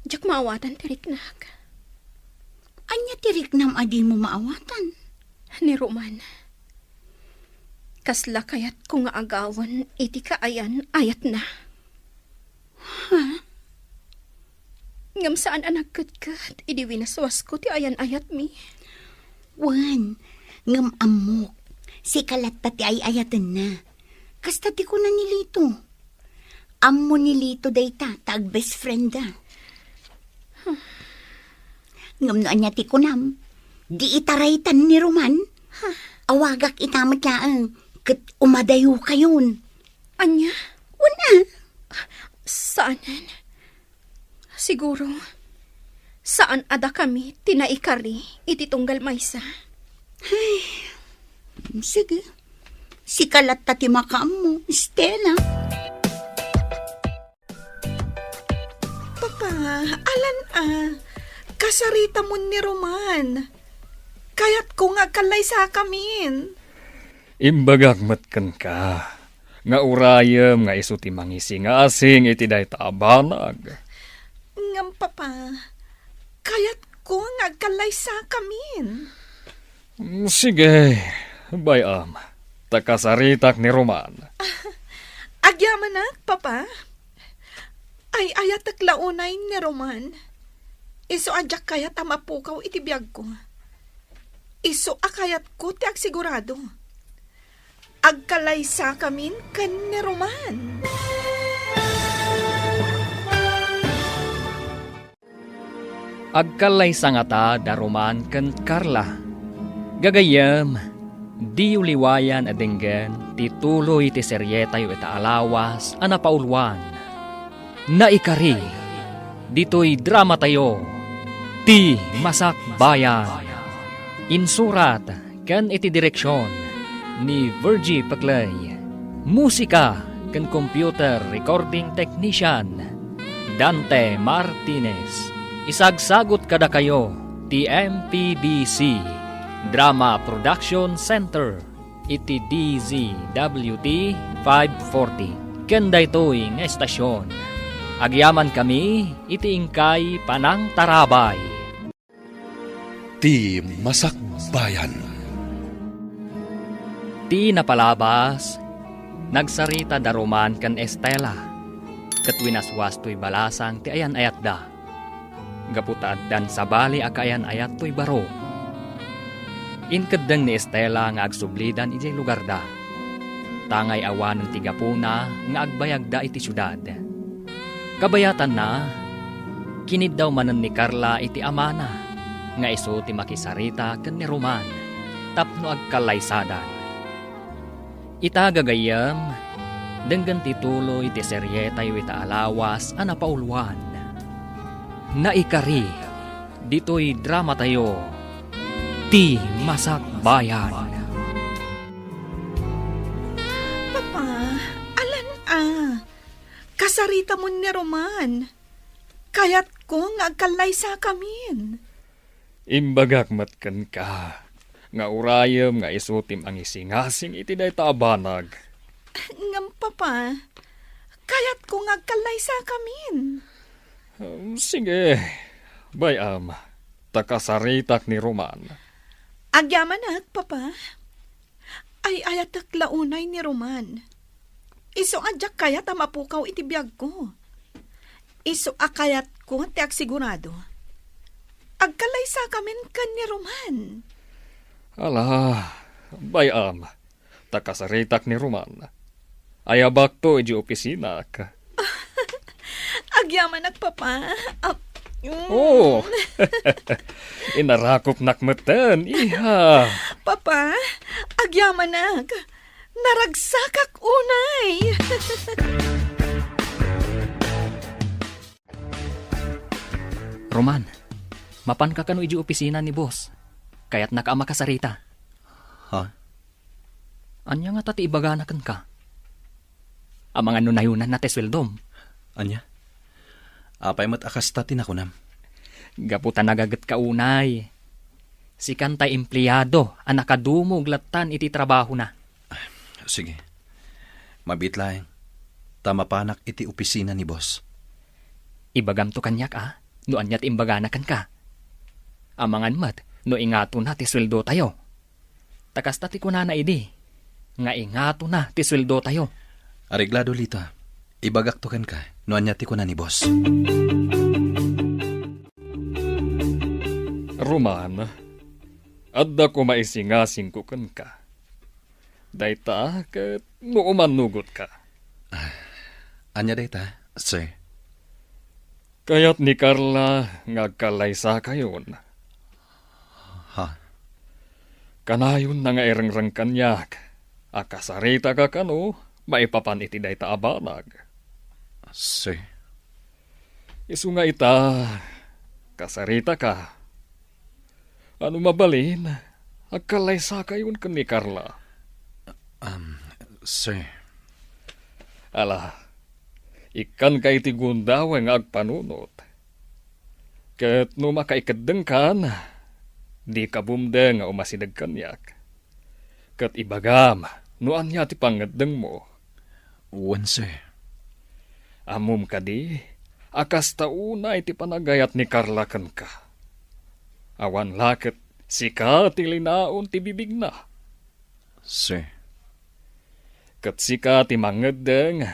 Diyak maawatan tiriknak. Anya tiriknam adi mo maawatan? Ni Roman. Kasla kayat ko nga agawan, iti kaayan, ayat na. Ngam saan ang nagkatkat, idi winaswas ko ti ayan ayat mi. Wan, ngam amok. Si kalat ti ay ayatan na. Kasta ti ko na nilito. Ammo nilito dayta, tag best friend da. Ngam no anya ti kunam. Di itaraytan ni Roman. Awagak itamat laang. Kat umadayo kayon. Anya? Wala. Saanan? Siguro, saan ada kami tinaikari iti tunggal maysa? Sige. Si kalat ti makaam mo, Stella. Papa, alan kasarita mo ni Roman. Kaya't ko nga kalay sa kamin. Imbagak matkan ka. Nga urayem nga iso ti mangisi nga asing iti day taabanag. Ngam, Papa, kaya't ko nga kalay sa kamin. Sige, bayam. Takasaritak ni Roman. Agyaman na, Papa. Ay ayatak launay ni Roman. Iso adyak kayat amapukaw iti biyag ko. Iso akayat ko ti agsigurado. Agkalay sa kamin kan ni Roman. Agkalay sa nga ta da Roman ken Carla. Gagayam, di uliwayan adenggen tituloy ti seryeta yu ita alawas anapaulwan. Naikari, dito'y drama tayo, ti Masak Bayan. Insurat ken iti direksyon ni Virgie Paclay. Musika ken computer recording technician Dante Martinez. Isagsagot kada kayo ti MPBC Drama Production Center iti DZWT 540. Ken daytoy nga estasyon. Agyaman kami iti ingkay Panang Tarabay. Ti Masak Bayan. Ti napalabas, nagsarita da Roman kan Estela. Katwinaswas to'y balasang ti ayan ayat da. Gaputad dan sabali akayan ayat to'y baro. Inkadeng ni Estela nga agsublidan iti lugar da. Tangay awan ng tigapuna nga agbayag da iti syudad. Kabayatan na, kinid daw manan ni Carla iti amana, nga iso ti makisarita ken ni Roman, tapno agkalaysadan. Itagagayam, denggan tituloy ti seryeta yu ita alawas anapaulwan. Naikari, dito'y drama tayo, ti Masak Bayan. Papa, alan kasarita mo ni Roman. Kaya't ko nga agkalay sa kamin. Imbagak matkan ka, nga urayam nga isutim ang isingasing iti day taabanag. Ngam, Papa. Kayat ko ngagkalay sa kamin. Sige, bayam, takasaritak ni Roman. Agyaman Papa. Ay ayatak launay ni Roman. Iso adyak kayat mapukaw iti biyag ko. Iso akayat ko tiyak sigurado. Agkalay sa kamin kan ni Roman. Ala, bayam, takasaritak ni Roman. Ayabak to iji opisinak. Agyaman Papa. Oh, inarakop nakmatan, iha. Papa, agyaman naragsakak unay. Roman, mapan ka kano iji opisina ni boss. Kaya't nakaama ka sarita. Ha? Anya nga tati ibaganakan ka. Ang mga nunayunan na tesweldom. Anya? Apay mat akasta tinakunam. Gaputan nagagat ka unay. Si kantay empleyado ang nakadumog latan iti trabaho na. Sige. Mabit lang. Tama panak iti opisina ni boss. Ibagam to kanyak no anyat imbaganakan ka. Amangan mat, no ingato na ti sweldo tayo. Takas tati ko na idi. Nga ingato na ti sweldo tayo. Areglado lita. Ibagaktokan ka. No anyati ko na ni boss. Roman, adda ko maisingasing ko kan ka. Dayta kat no umanugot ka. Anya dayta, sir. Kaya't ni Carla ngagkalaysa kayon. Ha? Kanayon na nga erengrang kanyak. Akasarita ka kano, maipapan iti dayta abanag. Sir. Isu nga ita, kasarita ka. Ano mabalin, agkalaysa kayon kan ni Carla. Sir. Ala, ikan kay ti gundaw nga agpanunot. Ket no makaikadeng kan, di ka bumde nga umasidag kanyak. Ket ibagam, no anya ti pangadeng mo. Wan, sir. Amum ka di, akas tauna iti panagayat ni Carla kan ka. Awan laket, sika ti linaon ti bibig na. Sir. Ket sika ti mangadeng,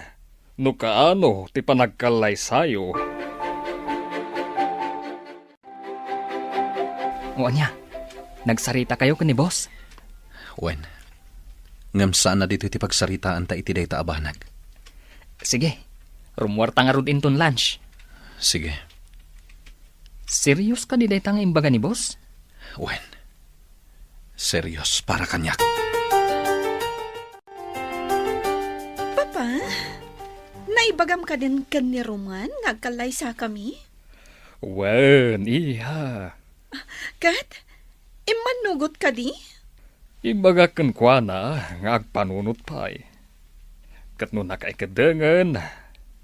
no kaano ti panagkalay sayo. O anya, nagsarita kayo kan ni boss? Wan. Ngam saan na dito iti pagsaritaan ta iti dayta abanag. Sige, rumuarta nga rod inton lunch. Sige. Serious ka di day tanga imbaga ni boss? Wan. Serious para kanyak. Papa, naibagam ka din kan ni Roman ngagkalay sa kami? Wen, iha. Kat, imanugot ka di? Imbaga kan kwa na, nga agpanunot pa eh. Kat no nakaikadengan,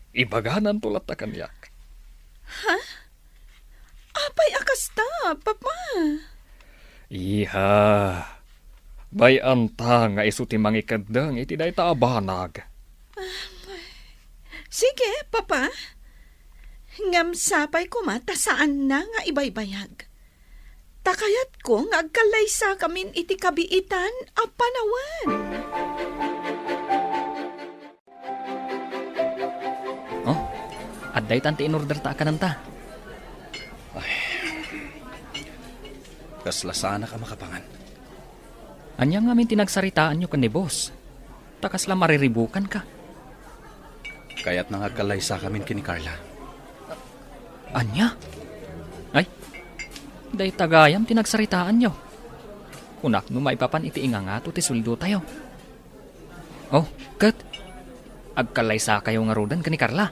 ibaganan tulat na kanyak. Apay akasta, Papa. Iha. Bayan ta nga isu ti mangikadeng iti day ta abanag. Sige, Papa. Ngam sapay ko mata saan na nga ibaybayag. Takayat ko nga agkalay sa kamin iti kabiitan a panawan. Oh, adday tanti in-order ta kananta. Kasla sana ka makapangan. Anya nga min tinagsaritaan nyo kan ni boss. Takasla mariribukan ka. Kaya't nangagkalay sa kamin kini Carla. Anya? Ay, day tagayam tinagsaritaan nyo. Kunak no maipapan iti ingangato ti suldo tayo. Oh, kat. Agkalay sa kayo nga rodan ka ni Carla.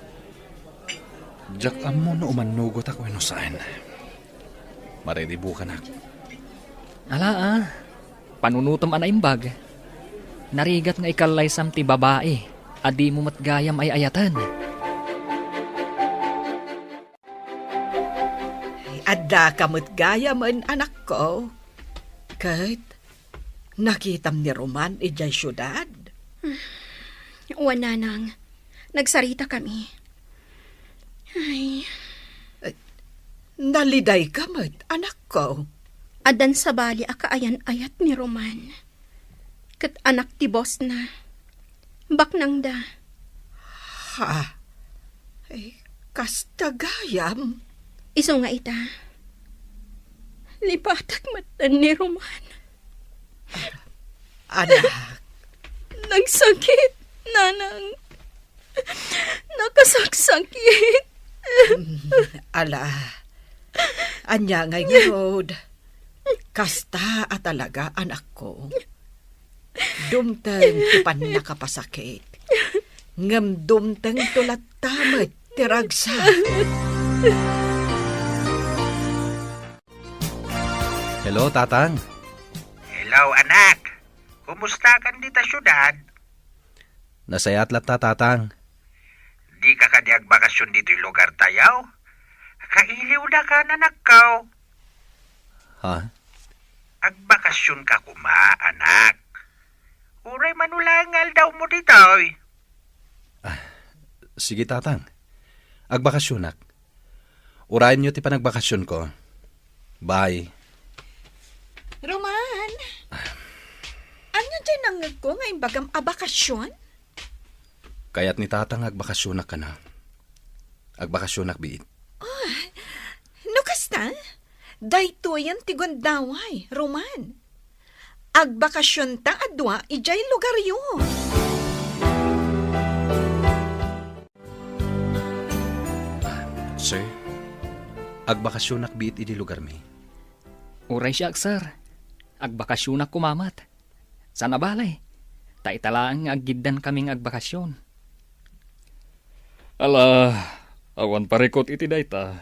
Jack amo no umanugot ako ino saan. Mariribukan ako. Ala panunutom ana imbag. Narigat nga ikalay sam ti babae. Adi mo matgayam ay ayatan. Adda kamot gaya man anak ko. Kahit nakitam ni Roman ijay syudad. Uwan nanang, nagsarita kami. Ay, Naliday ka mat, anak ko. adan sa bali akaayan-ayat ni Roman. Kat anak ti boss na. Baknang da. Ha? Ay, kastagayam. Iso nga ita. Lipatak matan ni Roman. Anak, Nagsakit, nanang. Nakasaksakit. ala. Anya ngay ngod. Kasta at talaga, anak ko. Dumteng tipan nakapasakit. Ngam dumteng tulat tamat tiragsa. Hello, Tatang. Hello, anak. Kumusta kan dita syudad? Nasayatlat ta, Tatang. Di ka kadiag bakasyon dito yung lugar tayaw? Kailiw na ka na nakaw. Ha? Agbakasyon ka kuma, anak. Uray manulangal daw mo dito. Sige, Tatang. Agbakasyonak. Urayan nyo ti panagbakasyon ko. Bye. Roman, ano dyan ang ko ngayong bagam abakasyon? Kaya't ni Tatang agbakasyonak ka na. Agbakasyonak biit. No kasta? Dayto yan tigondaway, Roman. Agbakasyon ta adwa, ijay lugar yun. Sir, agbakasyonak biit idi lugar mi. Uray siya, sir. Agbakasyon ako kumamat. Sana balay. Taitalaang aggidan kaming agbakasyon. Ala, awan parikot iti dayta.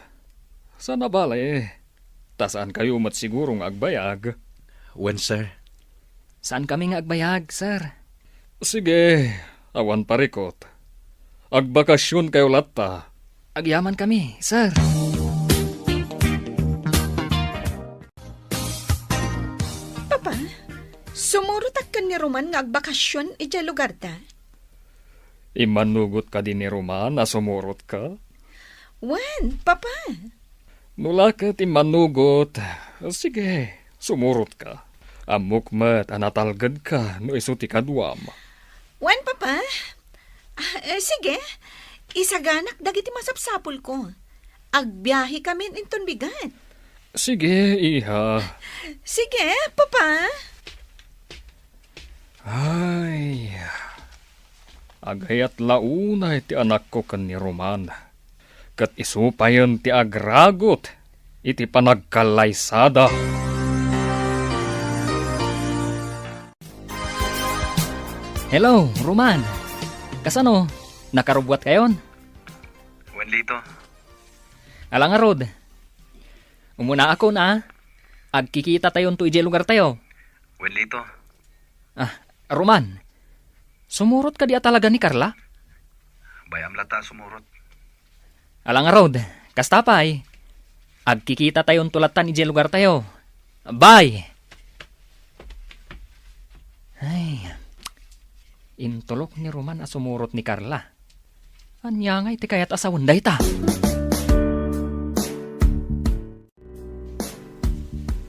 Sana balay. Tasaan kayo mat sigurong agbayag. When, sir? Saan kaming agbayag, sir? Sige, awan parikot. Agbakasyon kayo latta. Agyaman kami, sir. Papa, sumurutak ka ni Roman nga agbakasyon ijay lugar ta? Imanugot ka din ni Roman na sumurot ka. Wan, Papa. Nulakat imanugot. Sige, sumurot ka. Amukmat anatalgad ka no iso ti kadwam. Wan, Papa. Sige, isaganak dagiti masapsapul ko. Agbiyahe kami inton bigat. Sige, iha. Sige, Papa. Ay, agayat launa iti anak ko kan ni Roman. Kat isupayon ti agragot iti panagkalaysada. Hello, Roman. Kasano? Nakarubwat kayon? Wanlito. Alang nga, Rod. Umuna ako na. Agkikita tayon to ije lugar tayo. Wanlito. Roman. Sumurot ka di talaga ni Carla? Bayam lata sumurot. Alang nga, Rod. Kastapay. Agkikita tayon tulatan ije lugar tayo. Bye! Ay, intulok ni Roman sumurot ni Carla. Anya nga iti kayat asawan day ta.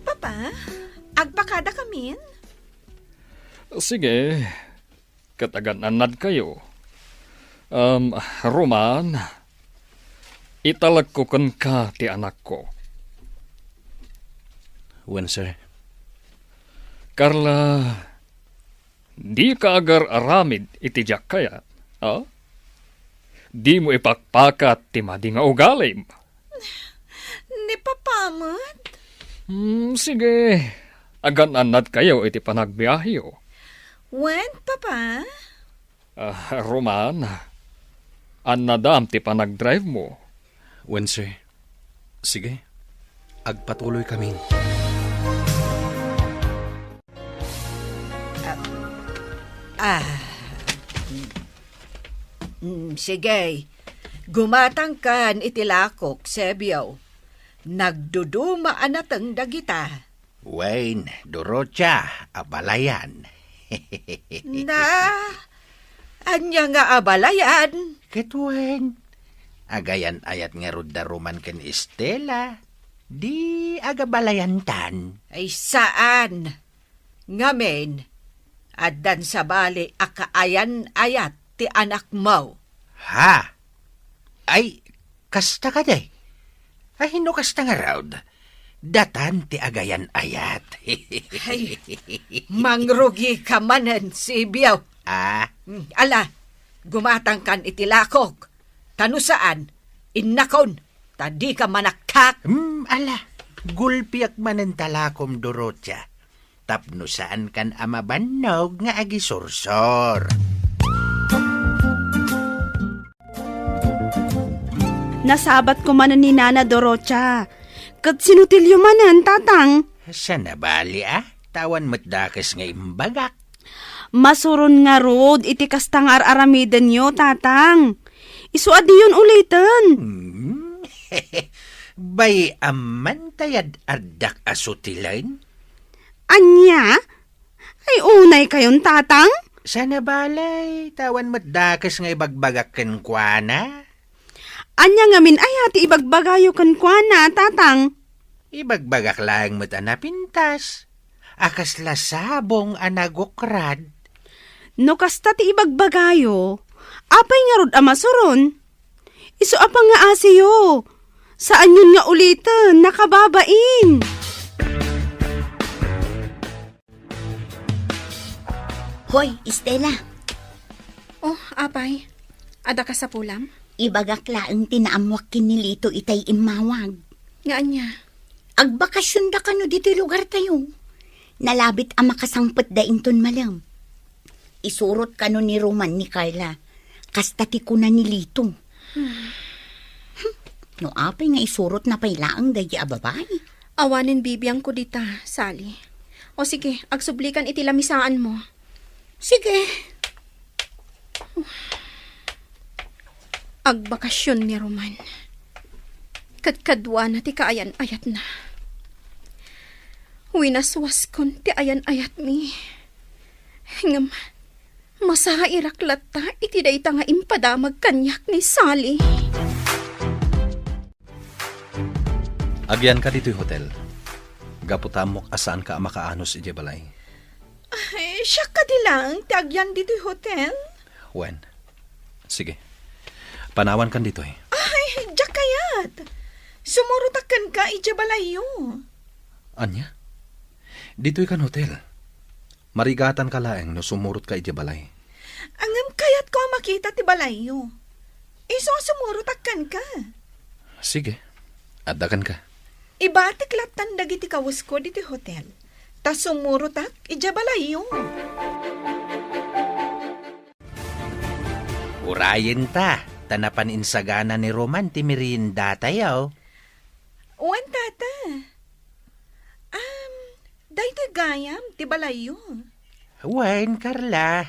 Papa, agpakada kamin? Sige, katagan-anad kayo. Roman, italag ko kan ka ti anak ko. When, sir? Carla, di ka agar aramid iti jak kaya, ha? Di mo ipakpakat ti madi nga ugalim. Ni Papamat? Sige, agan-anad kayo iti panagbiyahiyo. Wan, Papa? Roman, anadam ti panagdrive mo. When, sir? Sige. Agpatuloy kami. Sige, gumatang kan itilakok, Sebyaw. Nagduduma anatang dagita. Wayne, Dorocha, abalayan. Na, Anya nga abalayan. Ketuen. Agayan ayat nga rudaruman ken Estela. Di agabalayantan. Ay saan? Ngamen, addan sa bali akaayan ayat ti anak mo. Ha? Ay, kasta ka day. Ay, hino kasta nga raud. Datan ti agayan ayat. Ay, mangrugi ka manen si Biyaw. Ah, Ala, gumatang kan itilakok. Tano saan? Innakon, tadi ka manakak. ala. Gulpiak manen talakom Dorotya. Tapno saan kan amabannog nga agisursor. Nasabat ko man ni Nana Dorocha. Kat sinutilyo manan, tatang. Sana bali tawan matdakas nga imbagak. Masuron nga rod, iti kastang aramiden nyo, tatang. Isuadi yun ulitin. Bay aman tayad ardak asutilain? Anya? Ay unay kayon, tatang? Sana balay, tawan matdakas nga ibagbagak ken kuana. Anya nga min ay hati ibagbagayo kan kuana, tatang. Ibagbagak lang mat anapintas. Akas lasabong anagokrad. No kasta ti ibagbagayo, apay nga rod amasuron. Iso apang nga asiyo. Saan yun nga ulitin, nakababain. Hoy, Estela, Oh, apay. Ada ka sa pulam? ibagak laeng tinaamwak kinilito itay imawag. Nga anya. Agbakasyon da kano dito lugar tayo. Nalabit ang makasangpet da inton malam. Isurot kano ni Roman ni Carla. Kastati ko na ni Lito. No apay nga isurot na pailaang dahi ababay. Awanin bibiyang ko dita, Sally. O sige, agsublikan iti lamisaan mo. Sige. Agbakasyon ni Roman. Kadkadwa na ti kaayan-ayat na. Winaswas kon ti ayan-ayat mi. Ngam, masairak latta iti dayta nga impadamag kanyak ni Sally. Agyan ka dito'y hotel. Gaputamok asaan ka makaanos iti balay. Ay, siya ka di lang, tagyan dito hotel. Wen. Sige. Panawan kan dito'y. Ay, diyak kayat. Sumurutakan ka, ijabalayo. Anya? Dito'y kan hotel. Marigatan ka laeng no sumurot ka iti balay. Angam kayat ko makita ti balayo. Iso sumurutakan ka. Sige. Addakan ka. Ibatik latan dagiti kawus ko dito hotel. Ta sumurutak, ijabalayo. Urayin ta. Tanapan insagana ni Roman ti merienda tayo. Uwan tata. Dayto gayam, ti balayo. Wen, Carla.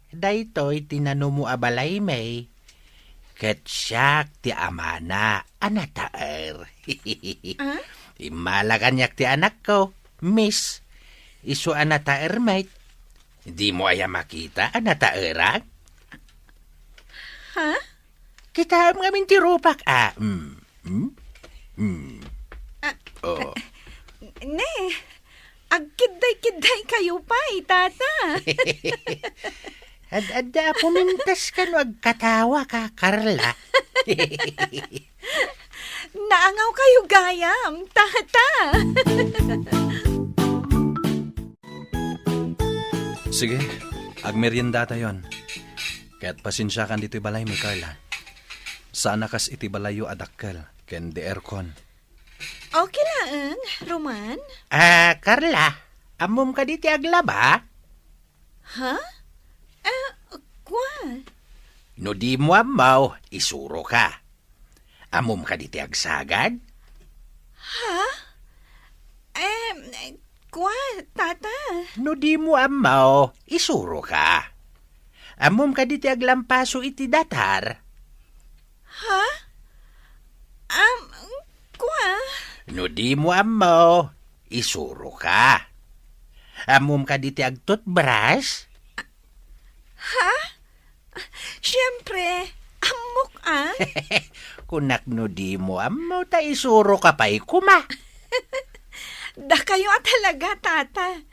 Daytoy tinano mo abalay may. Ketsak ti amana anataer. Ah? Imalaganyak ti anak ko, miss. Isu anataer mate. Di mo aya makita anataerak? Ha? Kita ngamin ti rupak Oh. Ne, agkiday-kiday kayo pa, tata. Ad-ada pumintas ka no agkatawa ka, Carla. Naangaw kayo gayam, tata. Sige. Agmerienda tayon. Kaya't pasensya kan dito'y balay mi, Carla. Sana kas iti balayo adakkel. Ken de aircon. Okay lang, Roman. Carla, amom ka diti aglaba? Ha? Kwa? No di mo amaw, isuro ka. Amom ka diti agsagad? Ha? Kwa, tata? No di mo amaw, isuro ka. Amom ka diti aglampaso iti datar? Ha? Kwa? No di mo amaw, isuro ka. Amom ka diti agtutbrush? Ha? Siyempre, amok Kunak no di mo, amo ta isuro ka pa'y kuma. Da kayo talaga, tata.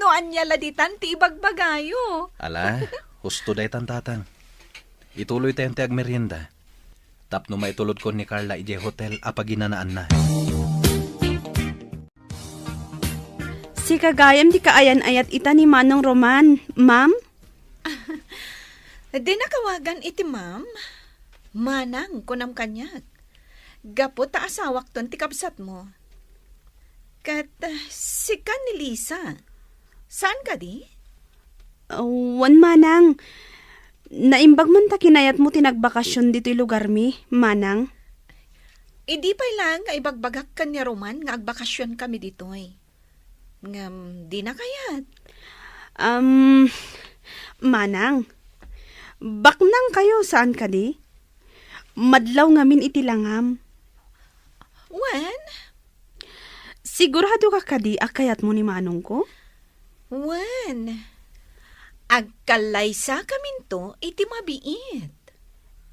Noan niya laditan ti ibagbagayo. Ala, husto day tatang. Ituloy tayong ti agmerienda. Tapno maitulod ko ni Carla ije hotel apaginanaan na. Si kagayam di kaayan-ayat ita ni Manong Roman, ma'am? Di nakawagan iti ma'am. Manang kunam kanyag. Gapo ta asawak ton ti kabsat mo. Kat si ka ni Lisa. Saan ka di? Wan manang. Naimbag man ta kinayat mo tinagbakasyon dito'y lugar mi, manang. Idi pa lang nga ibagbagak ka ni Roman nga agbakasyon kami ditoy. Ngam, di na kayat. Manang. Baknang kayo saan ka di? Madlaw ngamin iti langam. Wan? Sigurado ka kadi akayat mo ni manong ko? Wan? Agkalaysa kaminto iti mabiit.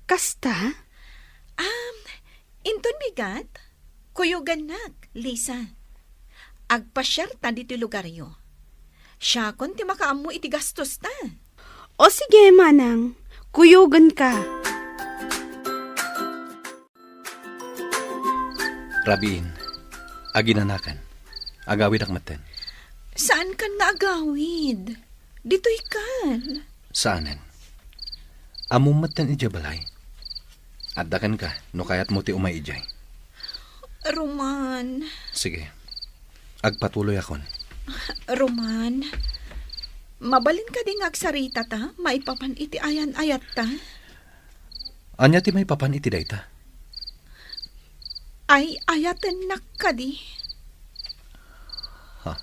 Kasta? Inton bigat? Kuyugan nak, Lisa. Agpasyar ta dito lugar yo. Siya kon ti makaamu iti gastos ta. O sige, manang. Kuyugan ka. Rabiin, aginanakan. Agawid akmaten. Saan kan nga agawid? Dito'y kan. Saanen? Amumatan ija balay. Addakan ka, no kayat mo ti umay ijay. Roman. Sige, agpatuloy akon. Roman. Mabalin ka ding agsarita ta, maipapan iti ayan-ayat ta. Anya ti may papan iti dayta? Ay ayaten nak ka di. Ha?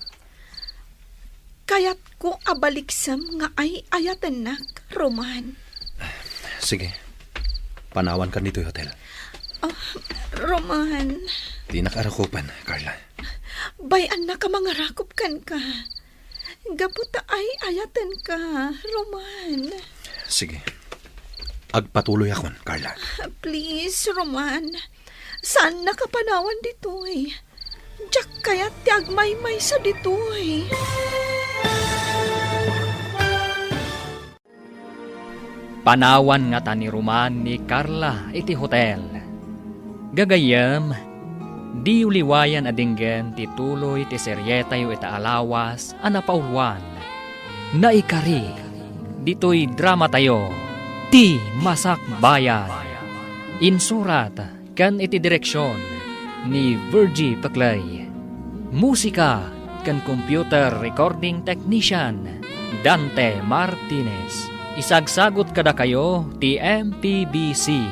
Kayat ko abaliksam nga ay ayaten nak, Roman. Sige, panawan ka dito'y hotel. Roman. Di nakarakupan, Carla. Bayan na ka mga rakop kan ka. Gaputa ay ayaten ka, Roman. Sige, agpatuloy akon, Carla. Please, Roman. Saan nakapanawan ditoy? Diyak kaya tiagmay-may sa ditoy. Panawan nga ta ni Roman ni Carla iti hotel. Gagayam, di uliwayan adinggen ti tuloy ti seryeta yu ita alawas anapauluan. Naikari, dito'y drama tayo, ti Masak Bayan. Insurat kan iti direksyon ni Virgie Paclay. Musika kan computer recording technician Dante Martinez. Isagsagot kada kayo ti MPBC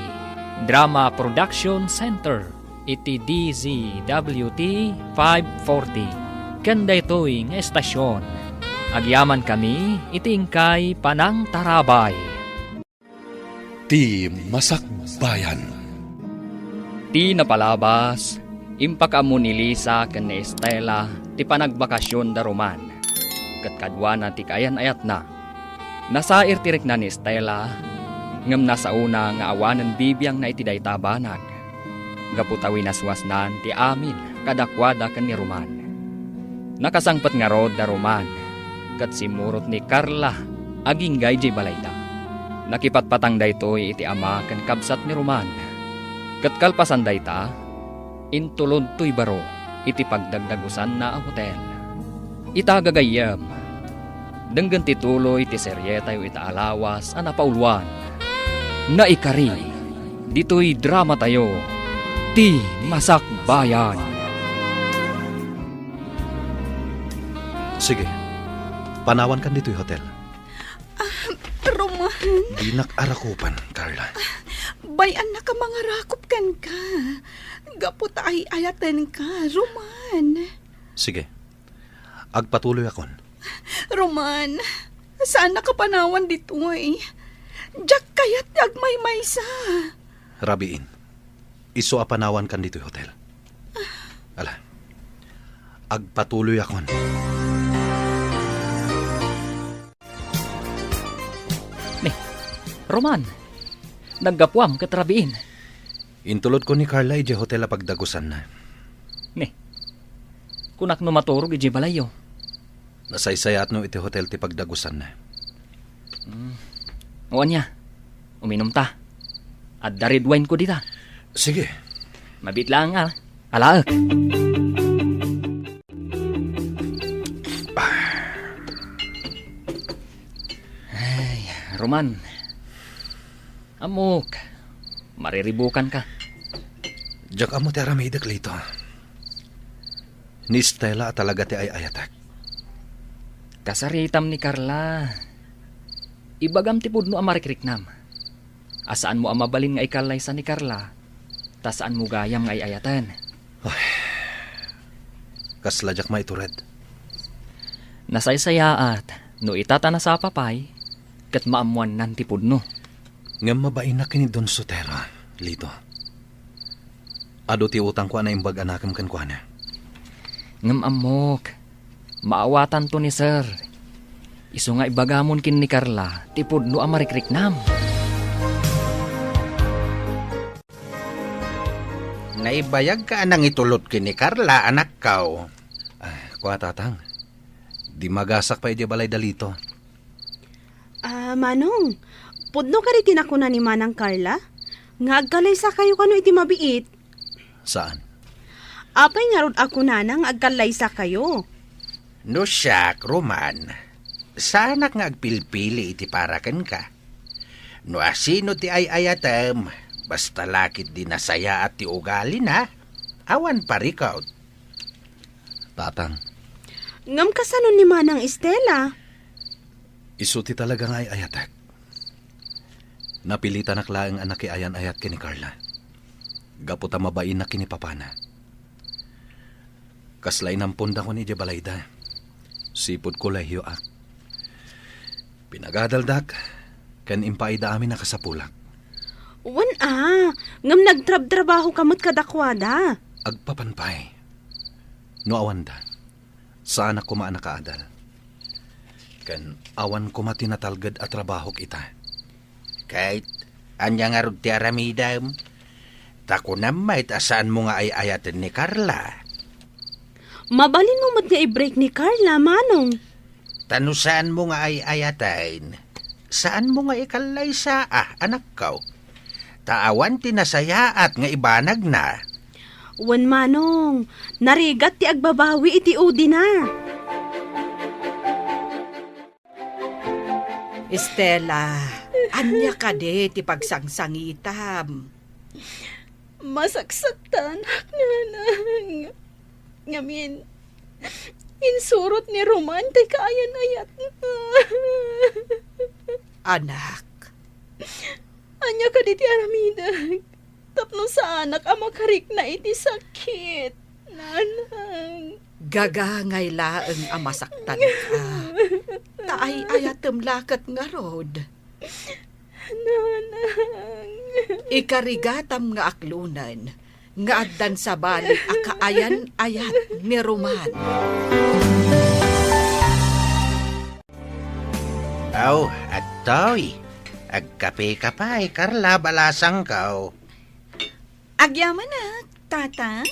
Drama Production Center iti DZWT 540 kanda ito'y nga estasyon. Agyaman kami iti ingkay Panang Tarabay. Ti Masak Bayan. Ti napalabas, impakamu ni Lisa ken ni Estela ti panagbakasyon da Roman. Ket kadwa na ti kayan-ayat na. Nasair tirik na ni Estela, ngem nasa una nga awanan bibiyang na iti daytabanag. Gaputawi naswasnan ti amin kadakwada ken ni Roman. Nakasangpet nga rod da Roman, ket simurot ni Carla aging gayjay balayda. Nakipatpatang daytoy iti ama ken kabsat ni Roman. Ket kalpasan dayta, intulod to'y baro iti pagdagdagusan na ang hotel. Itagagayam, denggan tituloy ti seryeta yu ita alawas anapauluan. Naikari, dito'y drama tayo, ti Masak Bayan. Sige, panawan kan dito'y hotel. Roman. Di nakarakupan, Carla. Bayan na ka mga rakop kan ka. Gaputa ay ayaten ka, Roman. Sige, agpatuloy akon. Roman, saan nakapanawan ditoy? Diyak kaya't agmay-may sa. Rabiin, iso apanawan kan dito'y hotel. Ala, agpatuloy akon. Roman, Naggapuam katrabiin. Intulod ko ni Carla ije hotel pagdagusan na. Ni, kunak no maturog iji balayo. Nasaysayat no iti hotel ti pagdagusan na. Uwan niya, uminom ta. At darid wine ko dita. Sige. Mabit lang alaak. Ay, Roman. Amok. Mariribukan ka. Diyak amo ti aramidak lito. Ni Stella talaga ti ay ayatak. Kasaritam ni Carla. Ibagam ti pudno amarikriknam. Asaan mo amabalin nga ikalaysa ni Carla? Tasaan mo gayam nga ayatan? Kasladyak maitured. Nasaysayaat, no itata na sa papay, kat maamuan nan ti pudno. Ngam mabain na kini Don Sotera, lito. Ado ti utang ko na imbag anakam kan kwa na. Ngam amok, maawatan to ni sir. Iso nga ibagamon kin ni Carla, ti pudno amarikriknam. Naibayag ka anang itulot kini Carla, anak kaw. Kwa tatang. Di magasak pa iti balay dalito. Manong, pudno ka rin tinakuna ni Manang Carla? Nga agkalaysa kayo kano iti mabiit. Saan? Apay nga rod ako nanang agkalaysa kayo. No siyak, Roman. Sanak nga agpilpili iti parakan ka. No asino ti ay ayatem, basta lakit di nasaya at ti ugali na, awan parikaw. Tatang. Ngam kasanon ni Manang Estela. Isuti talaga nga ay ayatak. Napilitan nakla ang anak ayan ayat kini Carla. Gaputa mabain na kini papana. Kaslay ng punda ko ni Jabalayda. Sipod ko lahyo ak. Pinagadaldak, kan impaida amin nakasapulak. Ngam nagtrab-trabaho kamot kadakwada. Agpapanpay. No awanda, saan ako maanakaadal. Kan awan ko matinatalgad at trabaho kita. Kahit anya nga rod ti aramidam, tako namay asaan mo nga ay ayaten ni Carla. Mabalin mo mat nga i-break ni Carla, Manong. Tanusaan mo nga ay ayatain, saan mo nga ikalay sa anak kaw? Taawan tinasayaat nga ibanag na. Wan Manong, narigat ti agbabawi iti udi na. Estela, anya ka de ti pagsangsangitam. Masaksaktan, nanang. Ngamin, insurot ni Roman tay kaayan-ayat. Anak, Anya ka di ti aramidag. Tapno sa anak ang makarik na iti sakit. Nanang. gagangay laeng amasaktan ka. Taay ayatem lakat nga rod. Nanang. Ikarigatam nga aklunan, nga addan sa balik akaayan-ayat ni Roman. Aw, at toy. Agkape ka pa Carla, balasang kaw. Agyaman na, tata.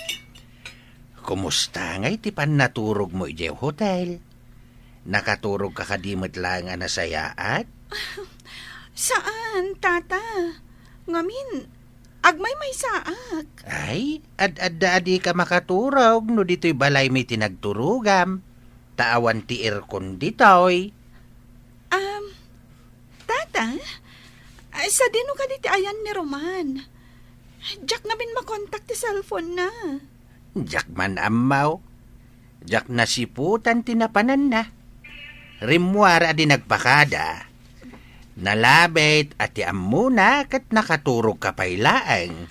Kumusta nga iti naturog mo iti hotel? Nakaturog ka kadimot lang nga nasayaat? Saan, tata? Ngamin, agmay may saak. Ay, ad-adi ka makaturog no dito'y balay may tinagturugam. Taawan ti irkon ditoy. Tata, sa dino ka diti ayan ni Roman. Jack namin makontak ti cellphone na. Jak man amaw. Jak nasiputan tinapanan na. Rimwar adi nagpakada. Nalabit at ti amuna kat nakaturog ka pailaang.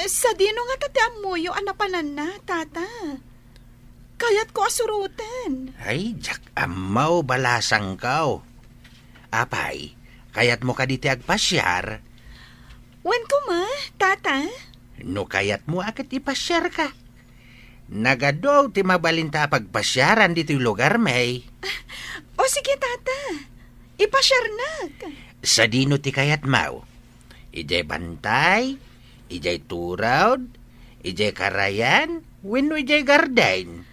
Sa dino nga tati amuyo anapanan na, tata. Kayat ko asurutan. Ay, jak amaw balasang kaw. Apay, kayat mo ka diti agpasyar. Wen ko ma, tata? No kayat mo akat ipasyar ka. Nagadaw ti mabalinta pagpasyaran dito'y lugar may. O sige, tata. Ipasyar na. Sa dino ti kayat mau. Ijay bantay, ijay turawd, ijay karayan, wenno ijay gardain.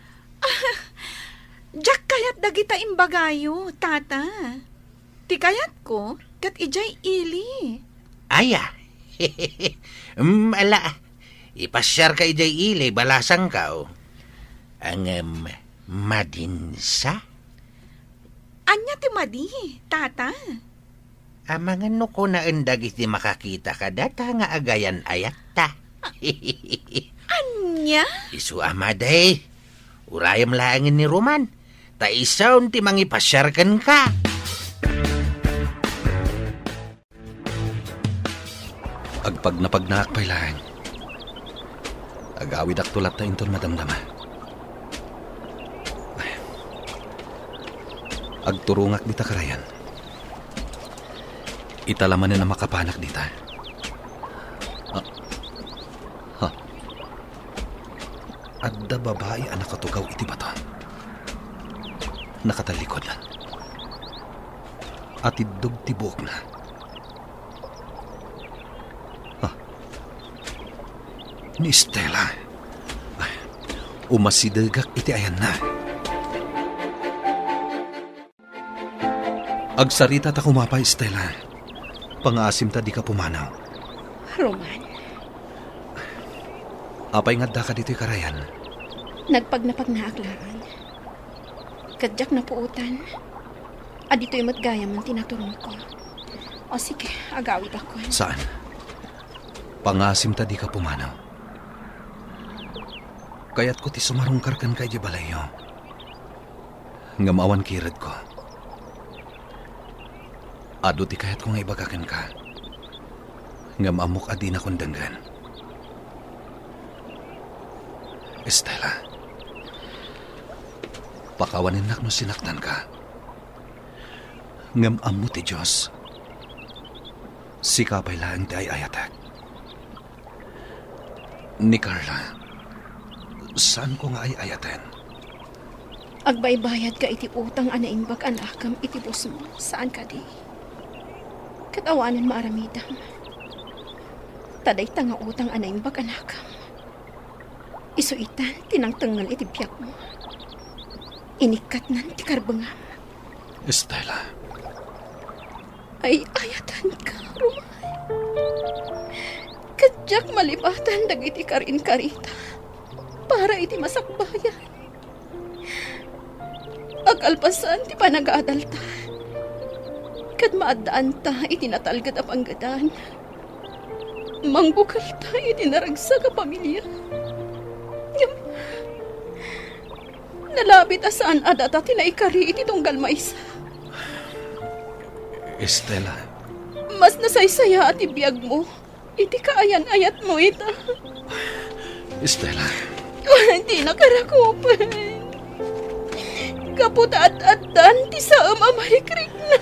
Jack kayat dagita imbagayo, tata. Ti kayat ko, kat ijay ili. Aya. Ala. Ipasyar ka ijay ili, balasang kao. Ang madinsa? Anya ti madi, tata. Amangan no ko na endag iti makakita ka data nga agayan ayat ta. Anya? Isu amaday. Urayam laangin ni Roman. Ta isaw ti mangipasyarkan ka. Agpag napagnaak pa'y lang. Agawid ak tulat ta inton madamdama. Ay. Agturungak dita karayan. Italaman na makapanak dita. Ha? Adda babae anak katugaw iti bato. Nakatalikod na. At idog tibuok na. Ni Stella. Ay, umasidagak iti ayan na. Agsarita ta kumapay, Stella. Pangasim ta di ka pumanaw. Roman, Apay nga da ka dito'y karayan. nagpagnapag na aklaan. Kadyak na puutan. Adito'y matgaya man tinaturong ko. O sige, agawid ako. Saan? Pangasim ta di ka pumanaw. Kaya't ko ti sumarungkarkan kay di balayo. Ngamawan kirad ko. Ado ti kayat ko nga ibagakan ka. Ngamamok adi na kondanggan. Estela, pakawanin nak no sinaktan ka. Ngamamo ti Diyos. Sikapay lang ti ay ayatak. Ni Carla, saan ko nga ay ayaten? Agbaybayad ka iti utang anaimbag anakam iti bus mo. Saan ka di? Katawanan maaramidam. Taday tanga utang anaimbag anakam. Isuitan tinangtangal iti biyak mo. Inikat nan ti karbangam. Estela, Ay ayatan ka, Roman. Kadyak malipatan dagiti karin karita. Para iti masakbayan. Agalpasan ti panag-aadalta. Kad maadaan ta iti natalgad a panggadan. Mangbukal ta iti naragsa ka pamilya. Nalabit asaan adata tinaikari iti tunggal maisa. Estela, Mas nasaysaya at ibiyag mo. Iti kaayan-ayat mo ita. Estela, Hindi nakarakupan. Kaputa at ti sa amamayikrik na.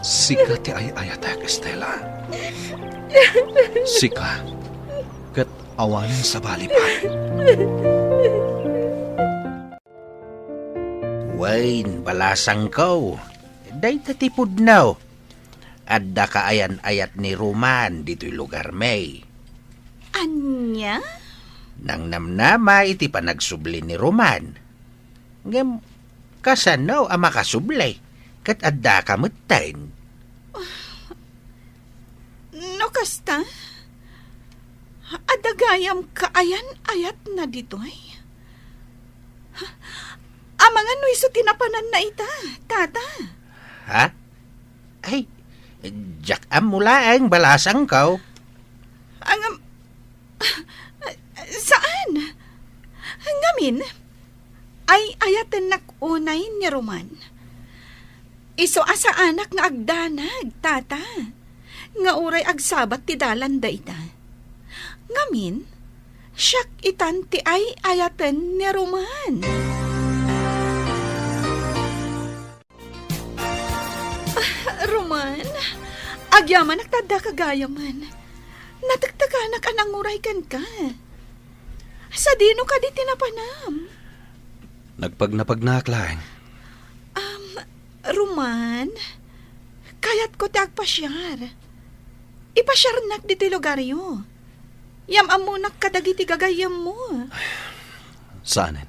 sika ti ay ayatak, Estela. Sika, kat awanin sa balipay. Wain, balasang ko. Day tatipod now. Adda ka ayan-ayat ni Roman dito'y lugar may. Anya? Nang namnama iti panagsubli ni Roman. Ngem, kasanaw ang makasublay. Kat adda ka mutain. No kasta? Adagayam kaayan-ayat na ditoy. Amangan no iso tinapanan na ita, tata. Ha? Ay, jak am mula ang balasang kaw. Ang... saan? Ngamin? Ay ayatan nakunay ni Roman. Iso asa anak nga agdanag, tata. Nga uray agsabat ti dalan da ita. Ngamin, siyak itan ti ay ayatan ni Roman. Roman, agyaman nagtada kagayaman. Natagtaganak anang uray kan ka. Sa dino ka di tinapanam. Nagpagnapagnak lang. Roman, kayat ko ti agpasyar. Ipasyar nak dito lugaryo. Yam amunak kadagiti gagayam mo. Saanin?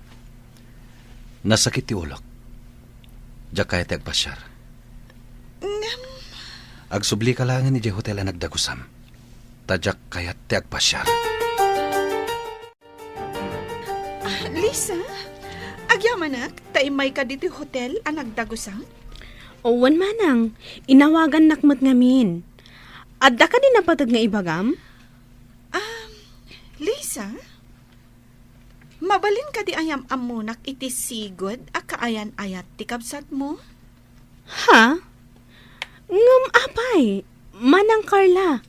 Nasakit ti ulok. Diyak kaya ti agpasyar. Agsubli ka lang ni di hotel ang nagdagusam. Tadyak kaya ti agpasyar. Lisa, agyamanak, taimay ka dito hotel ang nagdagusang? Owan manang, inawagan nakmat ngamin. Adda ka din napatag nga ibagam? Lisa, mabalin ka di ayam amunak iti sigod a kaayan ayat ti kabsat mo? Ha? Ngam apay, manang Carla.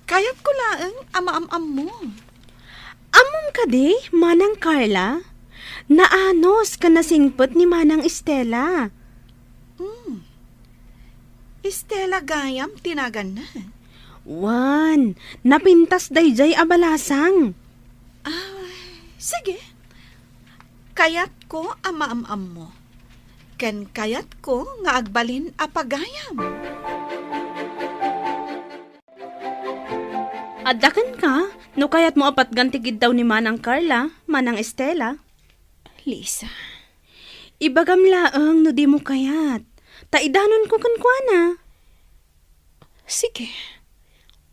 Kayat ko laeng ama-am mo. Amom ka di, manang Carla? Naanos ka nasingpot ni manang Estela. Estela Gayam, tinagan na. Wan, napintas dayjay abalasang. Sige. Kayat ko ama-am mo. Ken kayat ko nga agbalin apagayam. Addakan ka, no kayat mo apat gantigid daw ni manang Carla, manang Estela. Lisa, ibagam laeng no di mo kayat. Taidanon ko kankwana. Sige,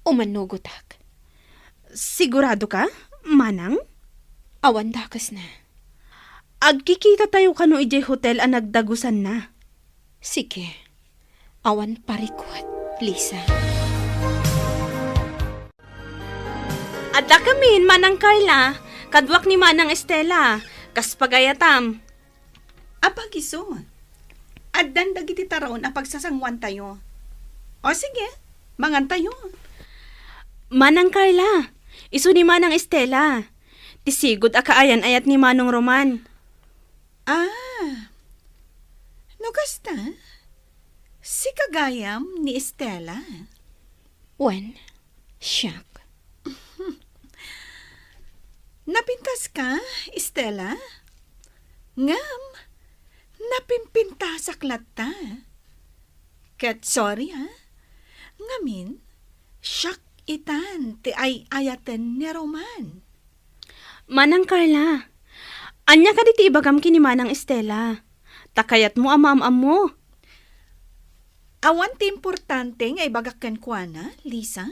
umanugotak. Sigurado ka, manang? Awan dakas na. Agkikita tayo kano ijay hotel ang nagdagusan na. Sige, awan parikot, Lisa. Adda kamin, manang Carla. Kadwak ni manang Estela. Kas pagayatam. Apagiso. Addan dagiti taraon a pagsasangwan tayo. O sige, mangan tayo. Manang Carla, iso ni manang Estela. Tisigod a kaayan ayat ni manong Roman. No kasta? Si kagayam ni Estela. Wen, siyak. Napintas ka, Estela? Ngam, napimpintasak lata. Ket sorry ha, ngamin, siyak itan ti ay ayaten ni Roman. Manang Carla, anya ka diti ibagam kini manang Estela. Takayat mo ama-am mo. Awan ti importante nga ibagakan kwa na, Lisa?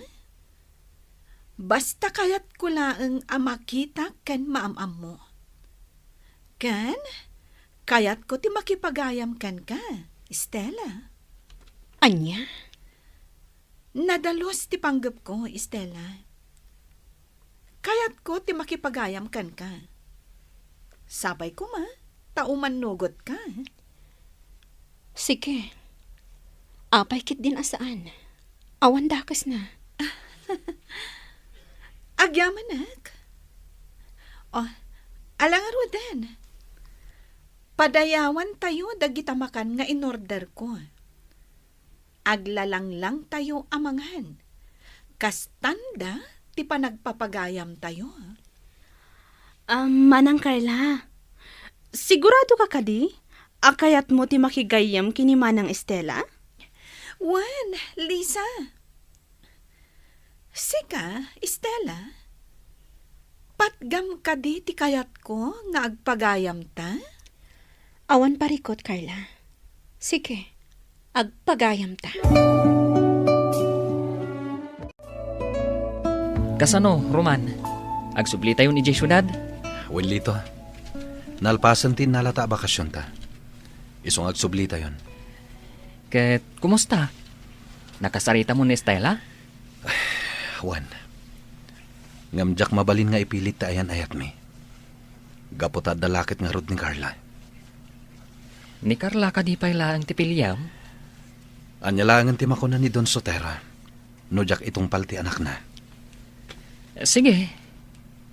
Basta kayat ko laeng amakita ken maam-am mo. Ken, kayat ko ti makipagayam ken ka, Estela. Anya? Nadalos ti panggap ko, Estela. Kayat ko ti makipagayam ken ka. Sabay ko ma, tauman nugot ka. Sige. Apay kit din asaan. Awan dakas na. Agyamanak. Oh, alangan din. Padayawan tayo dagitamakan nga inorder ko. Aglalang lang tayo amangan. Kastanda, ti panagpapagayam tayo. Manang Carla, sigurado ka kadi? Akayat mo ti makigayam kini manang Estela? Wan, Lisa. Sika, Estela. Patgam ka di ti kayat ko nga agpagayam ta? Awan parikot, Carla. Sige, agpagayam ta. Kasano, Roman? Agsubli tayo ni syudad? Lito. Nalpasan tin nalata bakasyon ta. Isong agsubli tayon. Ket, kumusta? Nakasarita mo ni Estela? Juan. Ngamjak mabalin nga ipilit ta ayan ayat mi. Gapot at dalakit nga rod ni Carla. Ni Carla ka di pala ang tipilyaw? Anyalangan ti makuna ni Don Sotera. Nojak itong palti anak na. Sige.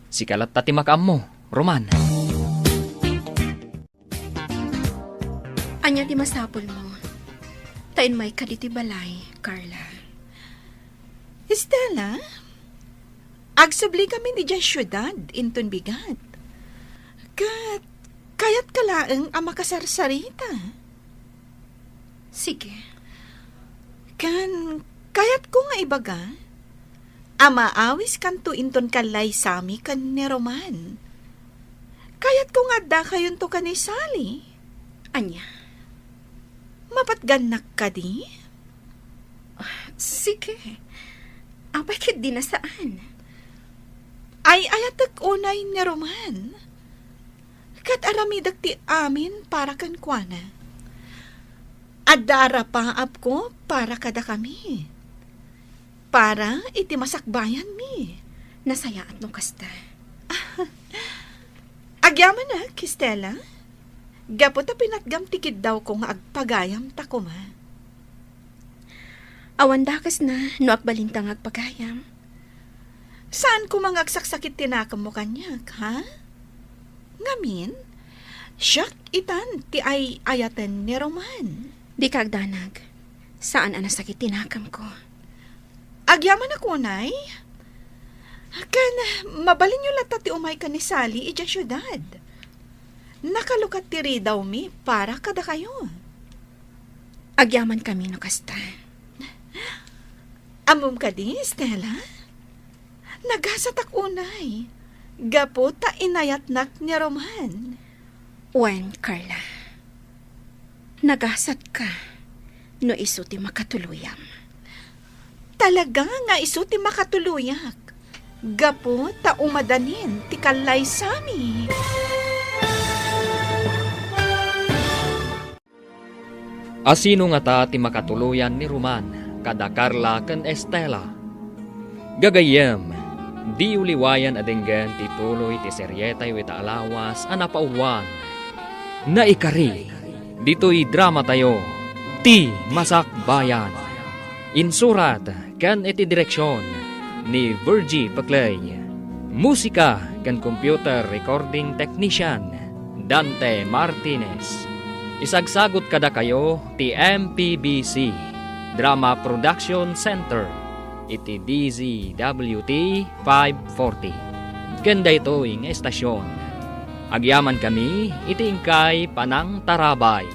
Sikalat tati makam mo, Roman. Anya ti masapol mo. Tayin may kaditi balay, Carla. Estela, agsubli kami ni dyan syudad, inton bigat. Kat, Kayat kalaeng ang makasarsarita. Sige. Kayat ko nga ibaga, ama awis kan tuinton kalay sami kan ni Roman. Kayat ko nga da kayon to kan ni Sally. Anya? Mapatganak ka di? Sige. Abay kit di na saan. Ay ayatak unay ni Roman. Kat aramidak ti amin para kan kuana. Adara paap ko para kada kami. Para iti masakbayan mi. Nasayaan no kasta. Agyaman na, Kistela. Gapot na pinatgam tikid daw kung agpagayam ta ko ma. Awan dakas na no akbalintang agpagayam. Saan ko mga agsaksakit tinakam mo kanya, ha? Ngamin, siyak itan ti ay ayaten ni Roman. Di ka agdanag. Saan ang nasakit tinakam ko? Agyaman ako, nay. Kan, mabalin nyo lata ti umay ka ni Sally ija syudad. Nakalukat ti daw mi para kada kayo. Agyaman kami no kasta. Amom ka di, Stella? Nagasatak unay. Gapo ta inayatnak ni Roman. Wen, Carla. Nagasat ka no iso ti makatuluyam. Talaga nga iso ti makatuluyak. Gapo ta umadanin ti kalay sami. Asino nga ta ti makatuluyan ni Roman kada Carla ken Estela. Gagayem, di uliwayan adenggan ti tuloy ti seryetay wita alawas a napauluan. Naikari, dito'y drama tayo, ti Masakbayan. Insurat ken iti direksyon ni Virgie Paclay. Musika ken computer recording technician Dante Martinez. Isagsagot kada kayo ti MPBC Drama Production Center iti DZWT 540. Kenda ito ing estasyon. Agyaman kami iti ingkay Panang Tarabay.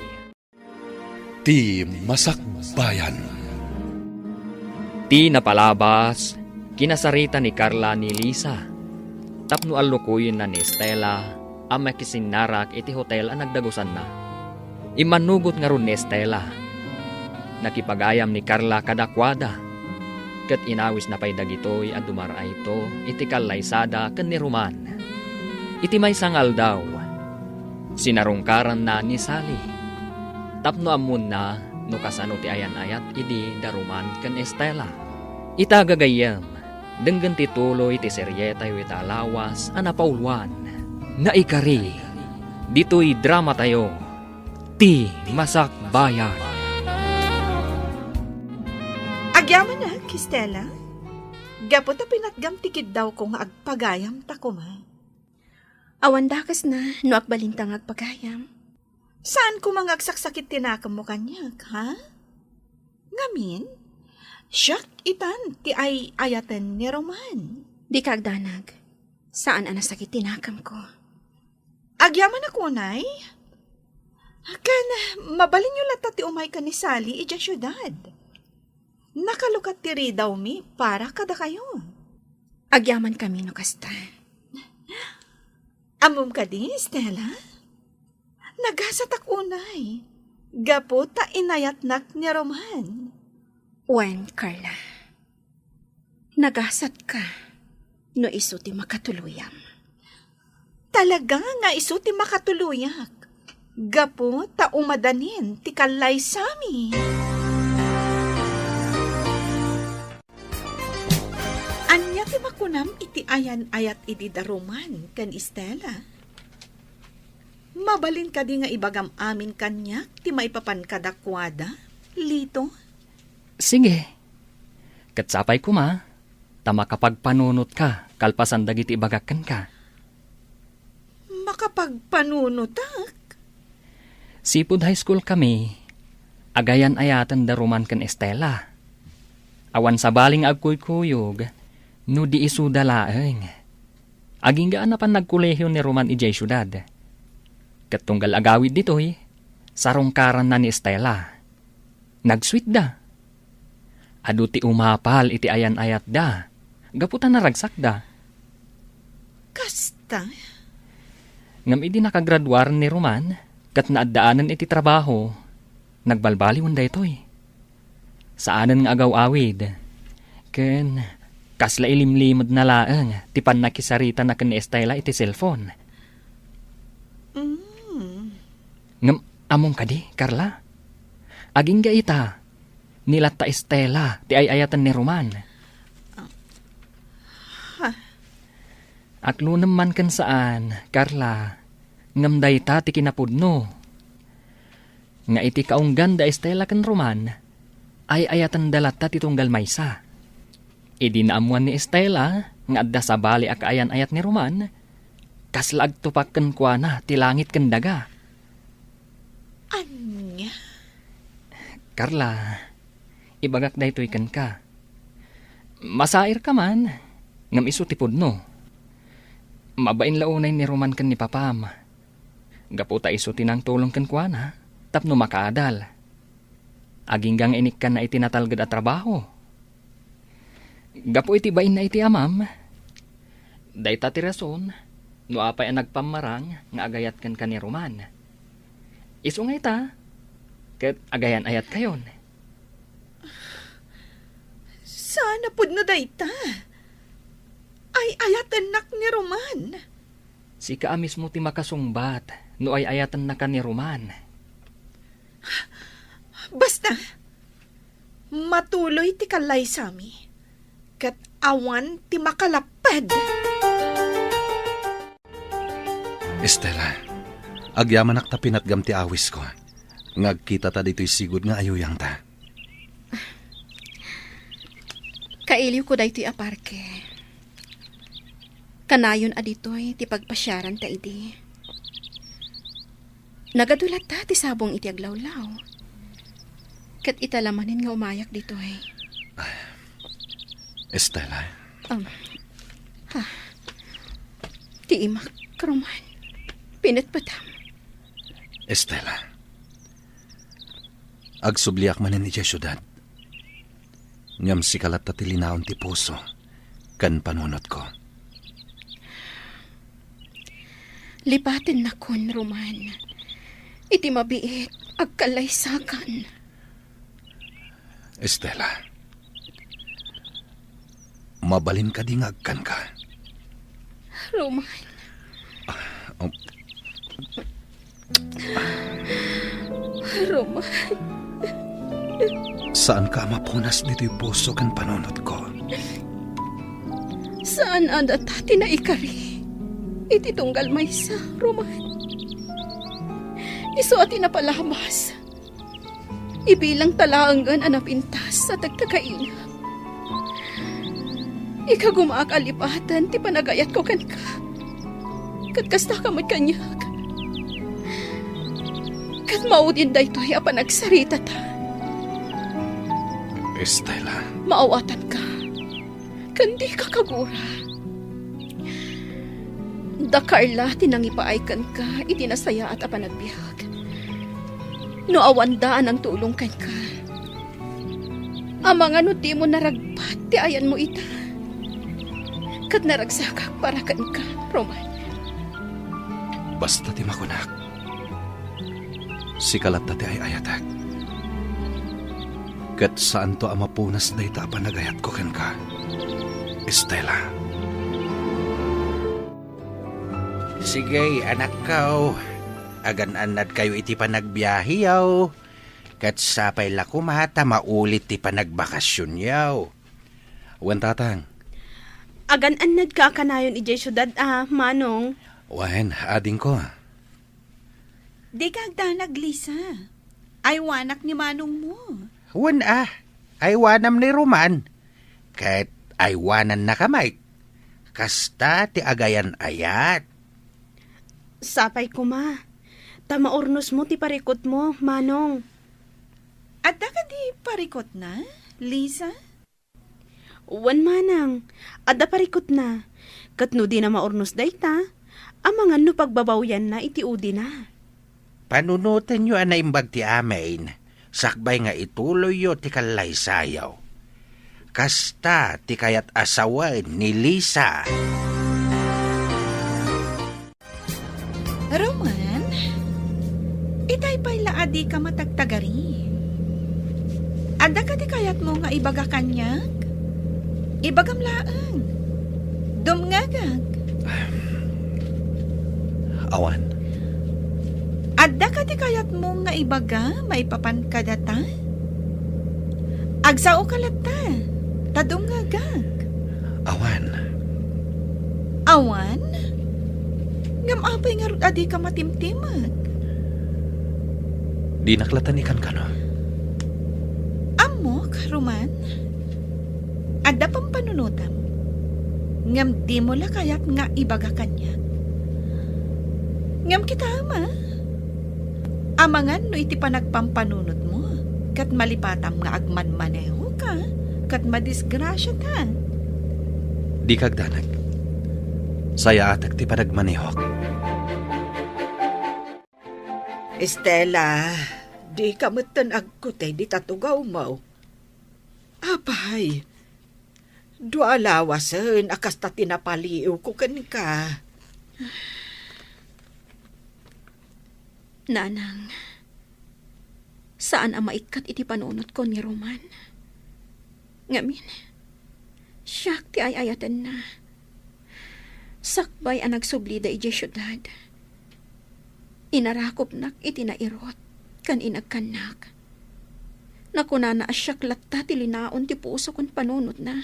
Ti Masakbayan. Ti napalabas, kinasarita ni Carla ni Lisa. Tapno alukuyin na ni Estela, ang makisinarak iti hotel ang nagdagusan na. Imanugot nga ron ni Estela. Nakipagayam ni Carla kadakwada. Kat inawis na pay dagitoy at dumara ito, iti kalaysada ken ni Roman. Iti may sangal daw. Sinarungkaran na ni Sally. Tapno amun na, no kasano ti ayan-ayat, idi daruman ken Estela. Itagagayam, denggan ti tuloy ti seryeta yu italawas, anapauluan. Naikari, dito'y drama tayo, ti Masakbayan. Agyaman na, Kistela. Gapot na pinatgam tikid daw kung agpagayam ta ko ma. Awan dakas na no akbalintang agpagayam. Saan ko mga agsaksakit tinakam mo kanya, ha? Ngamin, siyak itan ti ay ayaten ni Roman. Di ka agdanag. Saan ang nasakit tinakam ko? Agyaman ako, nay. Kan, mabalin nyo lata ti umay ka ni Sally ija syudad. Nakalukat ti daw mi para kada kayo. Agyaman kami no kasta. Amom ka di, Stella? Nagasatak unay. Gapo ta inayatnak ni Roman. Wen, Carla. Nagasat ka no iso ti makatuluyam. Talaga nga iso ti makatuluyak. Gapo ta umadanin ti kalay sami. Anya ti makunam iti ayan-ayat iti daruman kan Estela. Mabalin ka di nga ibagam amin kanyak ti maipapan kadakwada, Lito. Sige. Katsapay ko ma, tama kapag panunot ka, kalpasan dagiti ibagakan ka. Makapagpanunutak. Sipud high school kami, agayan ayatan daruman kan Estela. Awan sa baling agkuy-kuyog, no di isu dalaeng. Aging gaan na pan nagkulehiyo ni Roman ijay syudad. Katunggal agawid ditoy, sarongkaran na ni Estela. Nagsweet da. Adu ti umapal iti ayan-ayat da. Gaputan na ragsak da. Kasta? Ngam idi nakagraduar ni Roman, kat naadaanan iti trabaho, nagbalbaliwan da itoy. Saanan nga agaw-awid. Ken, kasla ilimlimod na laang, tipan nakisarita na ken ni Estela iti cellphone. Ngam, among kadi, Carla. Aging gaita, nilata Estela, ti ayayatan ni Roman. Aklo naman kan saan, Carla, ngam dayta ti kinapudno. Nga iti kaunggan da Estela kan Roman, ay ayatan dalata ti tunggal maysa. Idi naamuan ni Estela, nga adda sa bali akaayan ayat ni Roman, kaslag tupak ken kuana ti langit ken daga. Anya? Carla, ibagak daytoy ken ka. Masair ka man, ngam isu ti pudno. Mabain launay ni Roman ken ni Papam. Gaputa isu tinang tulong ken kuana, tapno makaadal. Aginggang inik kan na itinatalgad at trabaho. Gapu iti bain na iti amam. Dayta ti rason, no apay ang nagpamarang nga agayat kan ni Roman. Isu nga ita, ket agayan ayat kayon. Sana pud no dayta. Ay ayatan nak ni Roman. Si ka mismo ti makasungbat, no ay ayatan na ka ni Roman. Basta, matuloy ti kalay sami. Kat awan ti makalapad. Estela, agyaman ak tapinat gam ti awis ko. Ngagkita ta dito'y sigud nga ayuyang ta. Kailiw ko daytoy aparke. Kanayon aditoy ti pagpasyaran ta idi. Nagadulat ta ti sabong iti aglawlaw. Kat italamanin nga umayak ditoy. Estela, Ti imak, Roman. Pinatpatam. Estela. Agsubliak manin iti syudad. Ngam sikalat ta tilinaon ti puso, kan panunot ko. Lipatin na kon, Roman. Iti mabiit, agkalaysakan. Estela, mabalin ka di ngagkan ka. Roman. Roman. Saan ka mapunas dito'y puso kan panunot ko? Saan anda tati na ikari? Iti tunggal maysa, Roman. Isu ati na palabas. Ibilang talaangan anapintas sa tagtagaina. Ika gumakalipatan ti panagayat ko kan ka. Katkasta ka magkanyak. Kat maudin da ito'y apanagsarita ta. Estela. Maawatan ka. Kandi ka kagura. Da Carla, tinangipaaykan ka, itinasaya at apanagbiag. No awandaan ang tulong kan ka. Amang ano di mo naragpat, ti ayan mo ita. Kat naragsakak para kan ka, Roman. Basta ti makunak. Sikalat ta ti ay ayatak. Kat saan to amapunas na ita panagayat ko kan ka. Estela. Sige, anak ko. Agan-anad kayo iti panagbiyahe yaw. Kat sapay la kumata maulit ti panagbakasyon yaw. Wan tatang. Agan-anad ka kanayon ijay syudad manong. Wan, ading ko. Di ka agdanag, Lisa. Ay wanak ni manong mo. Wan ay wanam ni Roman. Kat ay wanan na kamay. Kasta ti agayan ayat. Sapay ko ma. Tamaurnos mo ti parikot mo, manong. At ka di parikot na, Lisa? Wan manang. Adda parikot na. Katno di na maurnos dayta. Amangan no pagbabawyan na iti udi na. panunutan nyo ana imbag ti amin. Sakbay nga ituloy yo ti kalay sayaw. Kasta ti kayat asawan ni Lisa. Roman, itay pa'y laadi ka matagtagari. Ada ka ti kayat mo nga ibaga kanyag? Ibagam laang. Dumngagag. Awan, Ada ka ti kayat mo nga ibaga may papan kadata? Agsao kalata. Tadungagag. awan. Awan? Ngamapay nga rod adi ka matimtimag. Di naklatan ikan ka no? Amok, Roman. Ada pang panunutam. Ngam di mo la kayat nga ibaga kanya. Ngam kita ama. Amangan no iti panagpampanunot mo. Kat malipatam nga agmanmaneho ka. Kat madisgrasya ta. Di kagdanag. Saya atak ti panagmanihok. Estela, di ka matan agkutay di tatugaw mo. Apay, dua lawasan akas ta tinapaliw ko kan ka. Nanang, saan ang maikat iti panunot ko ni Roman? Ngamin, siyak ti ayayatan na. Sakbay ang nagsublida iti syudad. Inarakop nak iti nairot, kan inagkanak. Nakunana asyak latta ti linaon ti puso kon panunot na.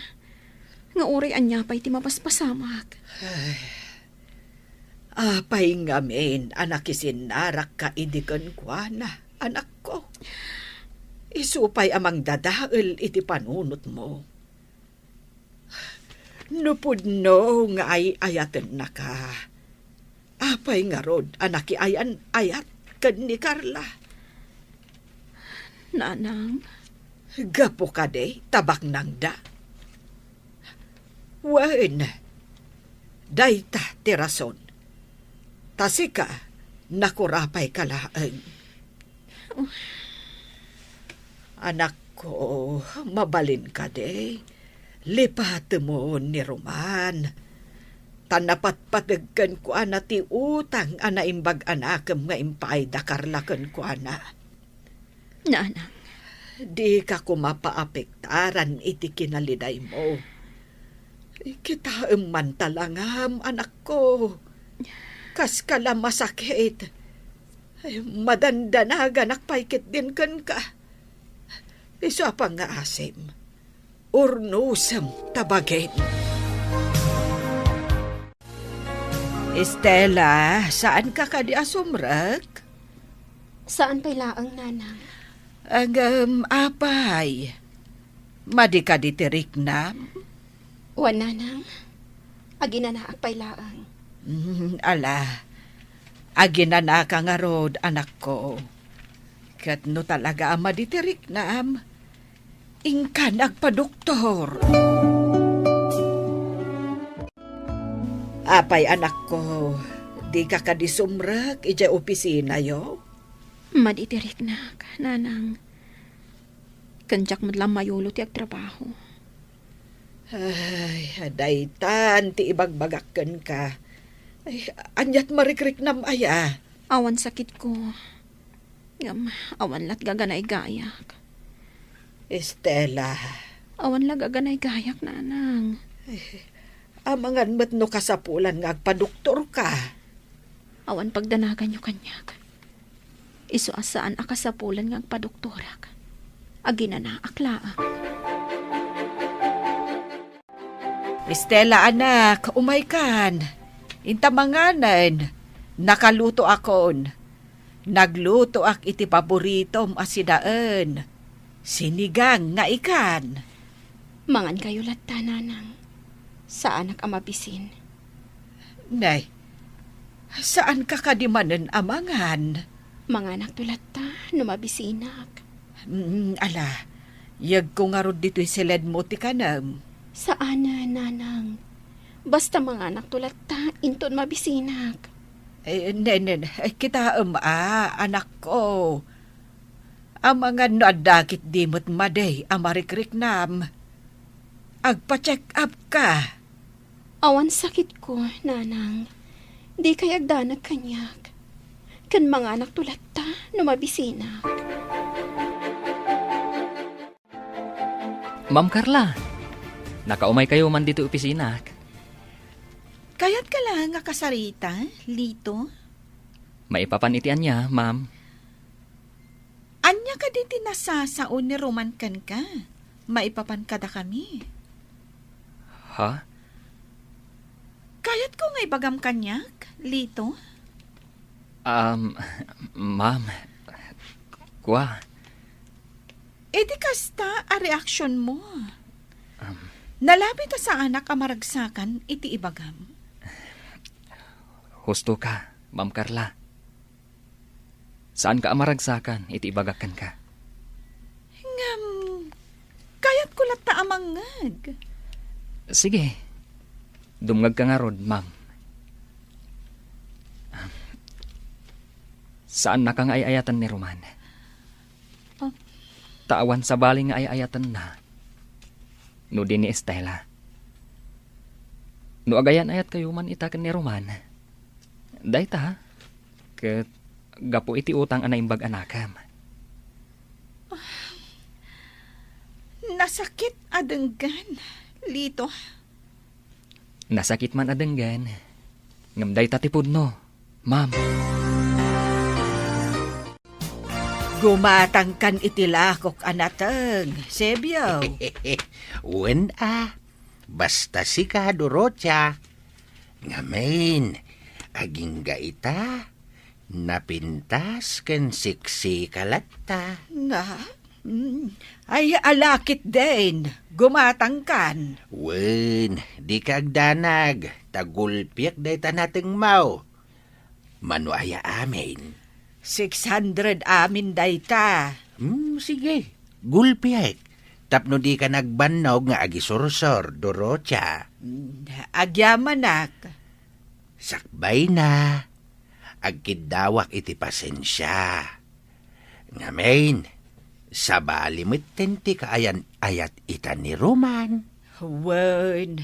Nga oray anyapay ti mapaspasamak. Apay ngamin, anak isinarak ka idikan kwa na, anak ko. Isupay amang dadael iti panunot mo. Nupudno nga ay ayatan na ka. Apay nga rod, anak ayan ayat kan ni Carla. Nanang, Gapo ka de, tabak nang da. Wen, dayta tirason. Tasika, nakurapay kalaan. Anak ko, mabalin ka de. Lipat mo ni Roman. Tanapat-patagkan ko ana ti utang ana imbag anakam nga impay da karlakan ko ana. nanang, Di ka kumapaapektaran iti kinaliday mo. Kita man talangam, anak ko. Kas kala masakit. Madandanagan nakpaikit din kan ka. Iso pa nga asim. Urnusam tabagin. Estela, saan ka di asumrag? saan pa'y laang nanang? Apay. Madi ka di tirik na? Wan nanang, aginanaak pa'y laang. Ala, aginana ka nga rod, anak ko. Kat no talaga ama di tirik na ingka nagpa-doktor. Apay anak ko, di ka kadisumrag, ija opisina yo? Maditirik na, nanang. Kanjak madlang mayulo ti agtrabaho. Ay, daytan, ti ibagbagakan ka. Ay, anyat marikrik nam aya. Awan sakit ko. Ngam, awan lat gaganay gayak. Estela, Awan la gaganay gayak, nanang. amangan met no kasapulan nga agpa-doktor ka. Awan pagdanagan nyo kanyak. Isu asaan akasapulan nga agpa-doktorak. Aginana aklaang. Estela anak, umay kan. Intamanganan, nakaluto akon. Nagluto ak iti paboritom asidaan. Sinigang nga ikan. Mangan kayo latta, nanang. Saan ak amabisin? Nay, saan ka kadimanan amangan? Manganak tulatta, numabisinak. Ala, yag ko nga rod dito'y siled mo ti kanam. Saan na, nanang? Basta manganak tulatta, inton mabisinak. Nenen, kita anak ko. Ang mga nadakit dimot maday, amarikrik-nam. Agpa-check up ka. Awan sakit ko, nanang. Di kay agdanag kanyak. Kan mga anak tulad ta, numabisina. Ma'am Carla, nakaumay kayo man dito opisina. Kayat ka lang nga kasarita, Lito. Maipapanitian niya, ma'am. Anya ka di tinasasaon ni Roman kan ka. Maipapan kada kami. Ha? Kayat ko nga ibagam kanyak, Lito. Ma'am. Kwa. Di kasta a reaksyon mo. Nalabi ta sa anak amaragsakan iti ibagam. Husto ka, Ma'am Carla. Saan ka amaragsakan, iti ibagakan ka? Ngam, kayat ko lata amangag. Sige. Dumngag ka nga rod, ma'am. Saan na kang ayayatan ni Roman? Oh. Tawan sa baling nga ayayatan na. No din ni Estela. No agayan ayat kayo man itakan ni Roman. Dayta, ket gapo iti utang anaimbag anakam. Nasakit adenggan, Lito. Nasakit man adenggan. Ngamday tatipod no, ma'am. Gumatang kan itilakok anateng, Sebyaw. Wen basta si ka, Dorocha. Ngamen, aging gaita, napintas ken siksi kalatta. Ay alakit din, gumatang kan. Wen, di ka agdanag, tagulpiak day tanateng mau. Mano aya amin. 600 amin dayta. Sige, gulpiak. Tapno di ka nagbannog nga agisursor, Dorocha. Agyamanak. Sakbay na. Agkidawak iti pasensya. Ngamen, sa balimit tenti kaayan ayat ita ni Roman. Wen,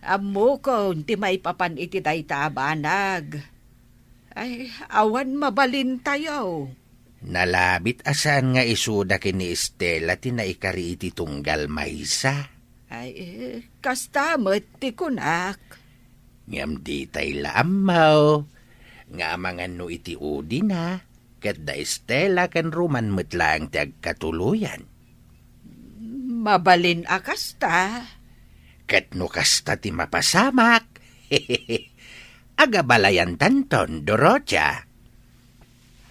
amo ko ti may papan iti dayta abanag. Ay, awan mabalin tayo. Nalabit asan nga isuda kini Estela tinaikari iti tunggal maysa. Ay, kastamot ti kunak. Ngam di tay laamaw. Nga amangan no iti udi na. Kat da Estela kan Roman metlang ti agkatuluyan. Mabalin akasta. Kat no kasta ti mapasamak. Agabalayan tanton, Dorocha.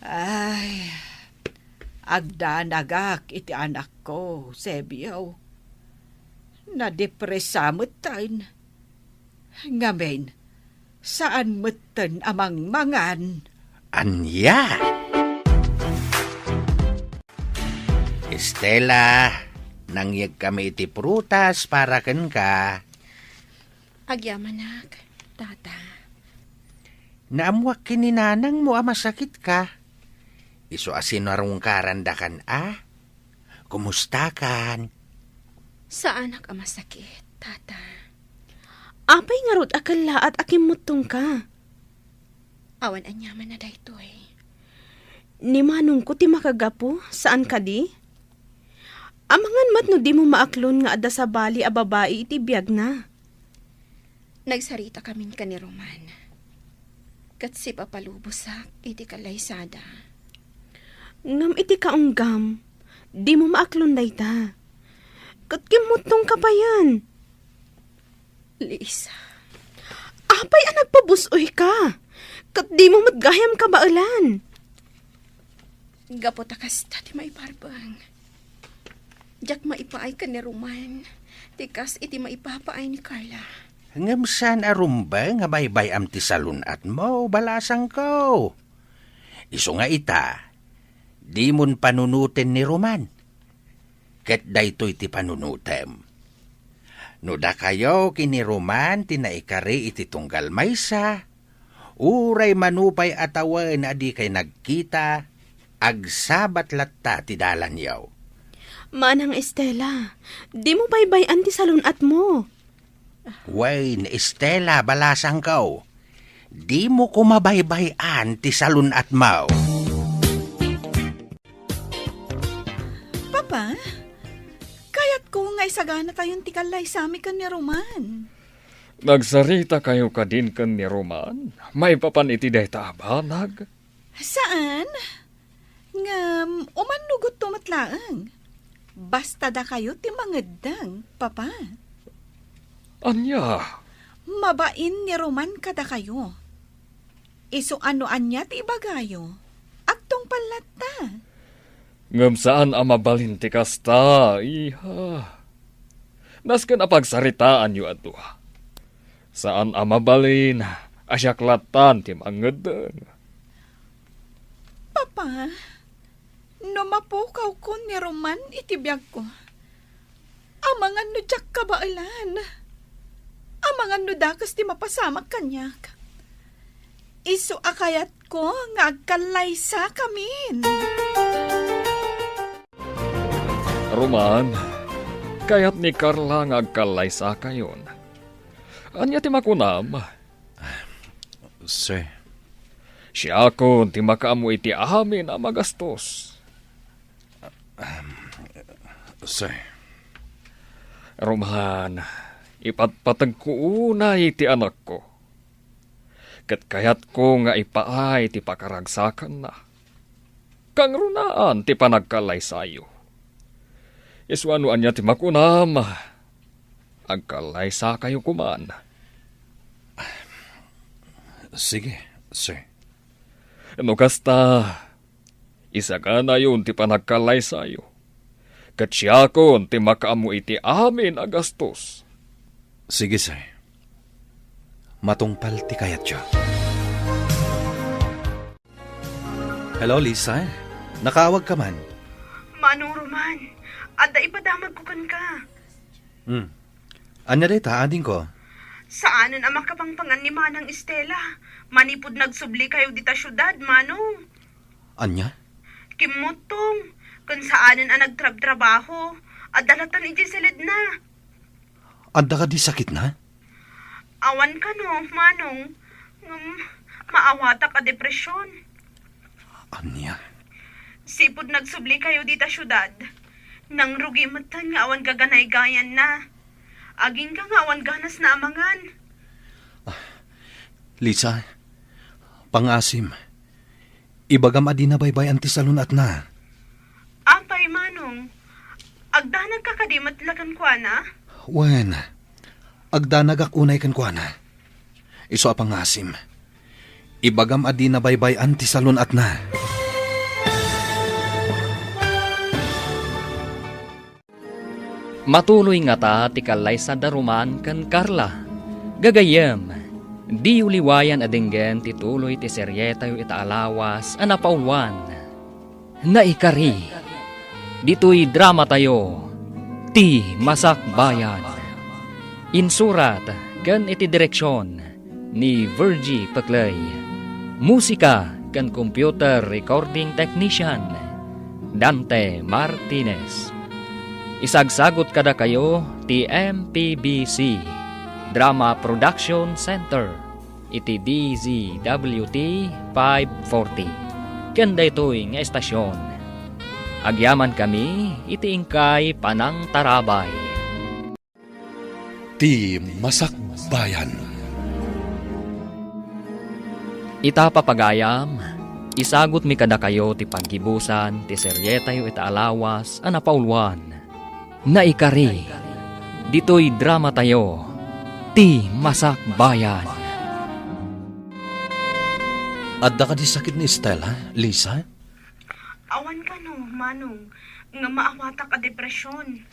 Ay, agdanagak iti anak ko, Sebyaw. Nadepresamot tayo. Ngamen, saan mutten amang mangan? Anya? Estela, nangyag kami iti prutas para ken ka. Agyamanak, tata. Naamwak kininanang mo masakit ka. Iso asinarong karandakan Kumusta kan? Sa anak masakit, tata. Apay nga rod akala at akimutong ka. Awan anyaman na daytoy. Ni manong ko ti makagapo, saan ka di? Amangan mat no di mo maaklon nga adda sa bali a babae iti biyag na. Nagsarita kamin ka ni Roman. Kat si papalubusak iti kalaysada. Ngam iti kaunggam, di mo maaklon dayta. Kat kimutong ka pa yan. Lisa, apay ang nagpabusoy ka. Kat di mo matgayam ka baalan. Gapotakas tati may barbang. Jak maipaay ka ni Roman. Tikas iti maipapaay ni Carla. Ngam saan arumba nga baybay am ti salunat mo, balasang ko. Iso nga ita, di mon panunutin ni Roman. Ket daytoy ti panunutem. No da kayo kini Roman tinaikari iti tunggal maysa, Uray manupay atawan adi kay nagkita, agsabat latta ti dalan yaw. Manang Estela, di mo baybayan ti salunat mo. Way, ni Estela, balasang kaw. Di mo ko mabaybayan ti salun at mau. Papa, kayat ko nga isagana tayong tikalay sami kan ni Roman. Nagsarita kayo ka din kan ni Roman. May papan iti day tabanag. Saan? Umanugot tumatlaang. Basta da kayo ti mangedang, Papa. Anya, Mabain ni Roman kada kayo. Iso ano anya ti ibagayo. Agtong palata. ngam saan amabalin ti kasta, iha. Nasken apagsaritaan yu ato. Saan amabalin, asyaklatan ti mangedeng. Papa, no mapukaw ko ni Roman itibiyag ko. Amangan no jak kabailan. Amangan no dakas ti mapasamak kanyak. Isu akayat ko nga agkalaysa kamin. Roman, kayat ni Carla nga agkalaysa kayon. Anya ti makunam? Sir, Siya kon ti makaamu iti amin a magastos. sir. Roman, ipatpatag ko una iti anak ko. Kat kayat ko nga ipaay ti pakaragsakan na. Kang runaan ti panagkalay sayo. Iswano anya ti makunam. Agkalay sa kayo kuman. Sige, sir. No kasta, isa ka na yun ti panagkalay sayo. Kat siya kon ti makaamu iti amin agastos. Sige, sir. Matungpal ti kayat siya. Hello, Lisa. Nakawag ka man. Manong Roman, adda ipadamag ko kan ka. Anya dita, ading ko. Saanan ang makapangpangan ni Manang Estela? Manipod nagsubli kayo dita syudad, Manong. Anya? Kimutong, kung saanan ang nagtrab-trabaho, at dalatan ijisilid na. Anda ka di sakit na? Awan ka no, Manong. Maawata ka depresyon. Anya? Sipod nagsubli kayo dita syudad. Nang rugi matan nga awan gaganay-gayan na. Aging ka nga awan ganas na amangan. Lisa, pangasim. Ibagam adi na baybay anti salunat na. Apay, Manong. Agdanag ka kadimat lakan kwa na? Wen, agdanagak unay kan kwa na. Iso a pangasim. Ibagam adi na baybay anti salunat na. Matuloy nga ta ti kalay sa daruman kan Carla. Gagayem, di uliwayan adenggen ti tuloy ti seryeta yu itaalawas a napaulwan. Naikari, dito'y drama tayo, ti Masakbayan. Insurat kan iti direksyon ni Virgie Paclay. Musika kan computer recording technician Dante Martinez. Isagsagot kada kayo ti MPBC Drama Production Center iti DZWT 540. Kanda ito'y nga estasyon. Agyaman kami iti ingkay Panang Tarabay. Ti Masakbayan. Ita papagayam, isagot mi kada kayo ti paggibusan ti seryeta yu itaalawas a napaulwan. Naikari, dito'y drama tayo, ti Masakbayan. Adda ka di sakit ni Estela, Lisa? Awan ka no, Manong. Nga maawata ka depresyon.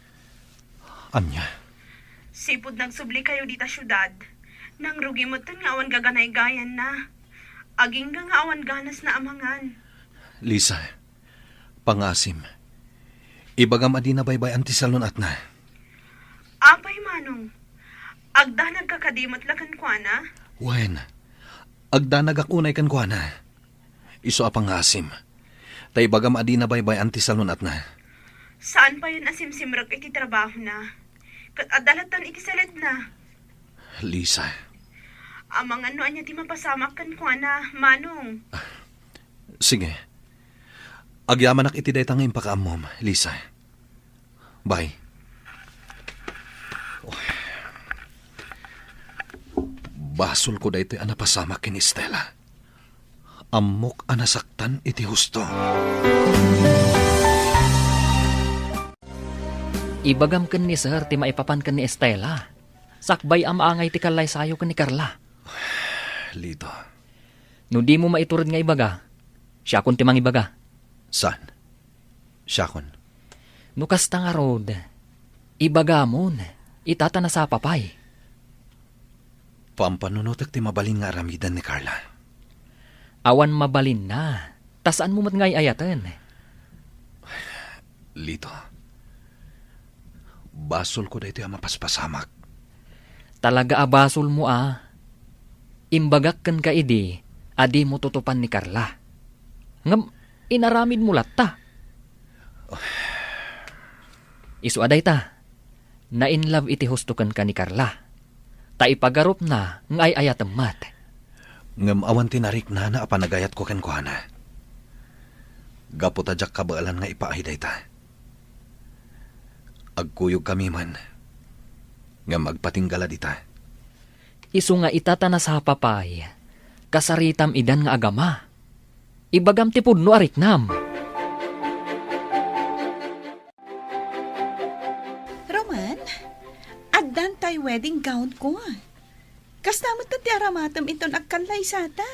Anya? Sipod nagsubli kayo dita syudad. Nang rugi mo tan nga awan gaganay-gayan na. Aging nga awan ganas na amangan. Lisa, pangasim. Ibagam adi na baybay anti salunat na. Apay, Manong. Agdanag ka kadimat lakan kwa na? Wen, Agdanag akunay kan kuana. Iso apang asim. Tay bagam adi na baybay anti salon at na. Saan pa yun asimsimrag iti trabaho na? Kat adalatan iti salad na. Lisa, Amang ano anya ti mapasamak kan ko na, manong. sige. Agyamanak iti day tanging pakaamom, Lisa. Bye. Basol ko daytoy anapasamak kin Estela. Amok anasaktan iti husto. Ibagam ken ni Sir ti maipapan ken ni Estela. Sakbay amaangay ti kalay sayo ken ni Carla. Lito, No di mo maiturod nga ibaga, siya kun ti mangibaga. saan? Siyakon. No kasta nga rod, ibagamon, itata na sa papay. Pampanunutak ti mabalin nga aramidan ni Carla. Awan mabalin na, tasaan mo mat ngay ayatan. Lito, basol ko daytoy mapaspasamak. Talaga abasol mo Imbagak ken ka idi, adi mo tutupan ni Carla. Ngam, inaramid mo latta. Isu aday ta, na in love iti hustukan ka ni Carla. Ta ipagarup na ngay ayatem mat. Ngam awan tinarik na apanagayat ko ken kuana. Gapo tadyak kabaalan nga ipaahiday ta. Agkuyog kami man. Ngam agpatinggala dita. Isu nga itata na sa papay, kasaritam idan nga agama. Ibagam ti pudno ariknam. Roman, agdan tay wedding gown ko. Kastamot na ti aramatam iton agkanlay sata.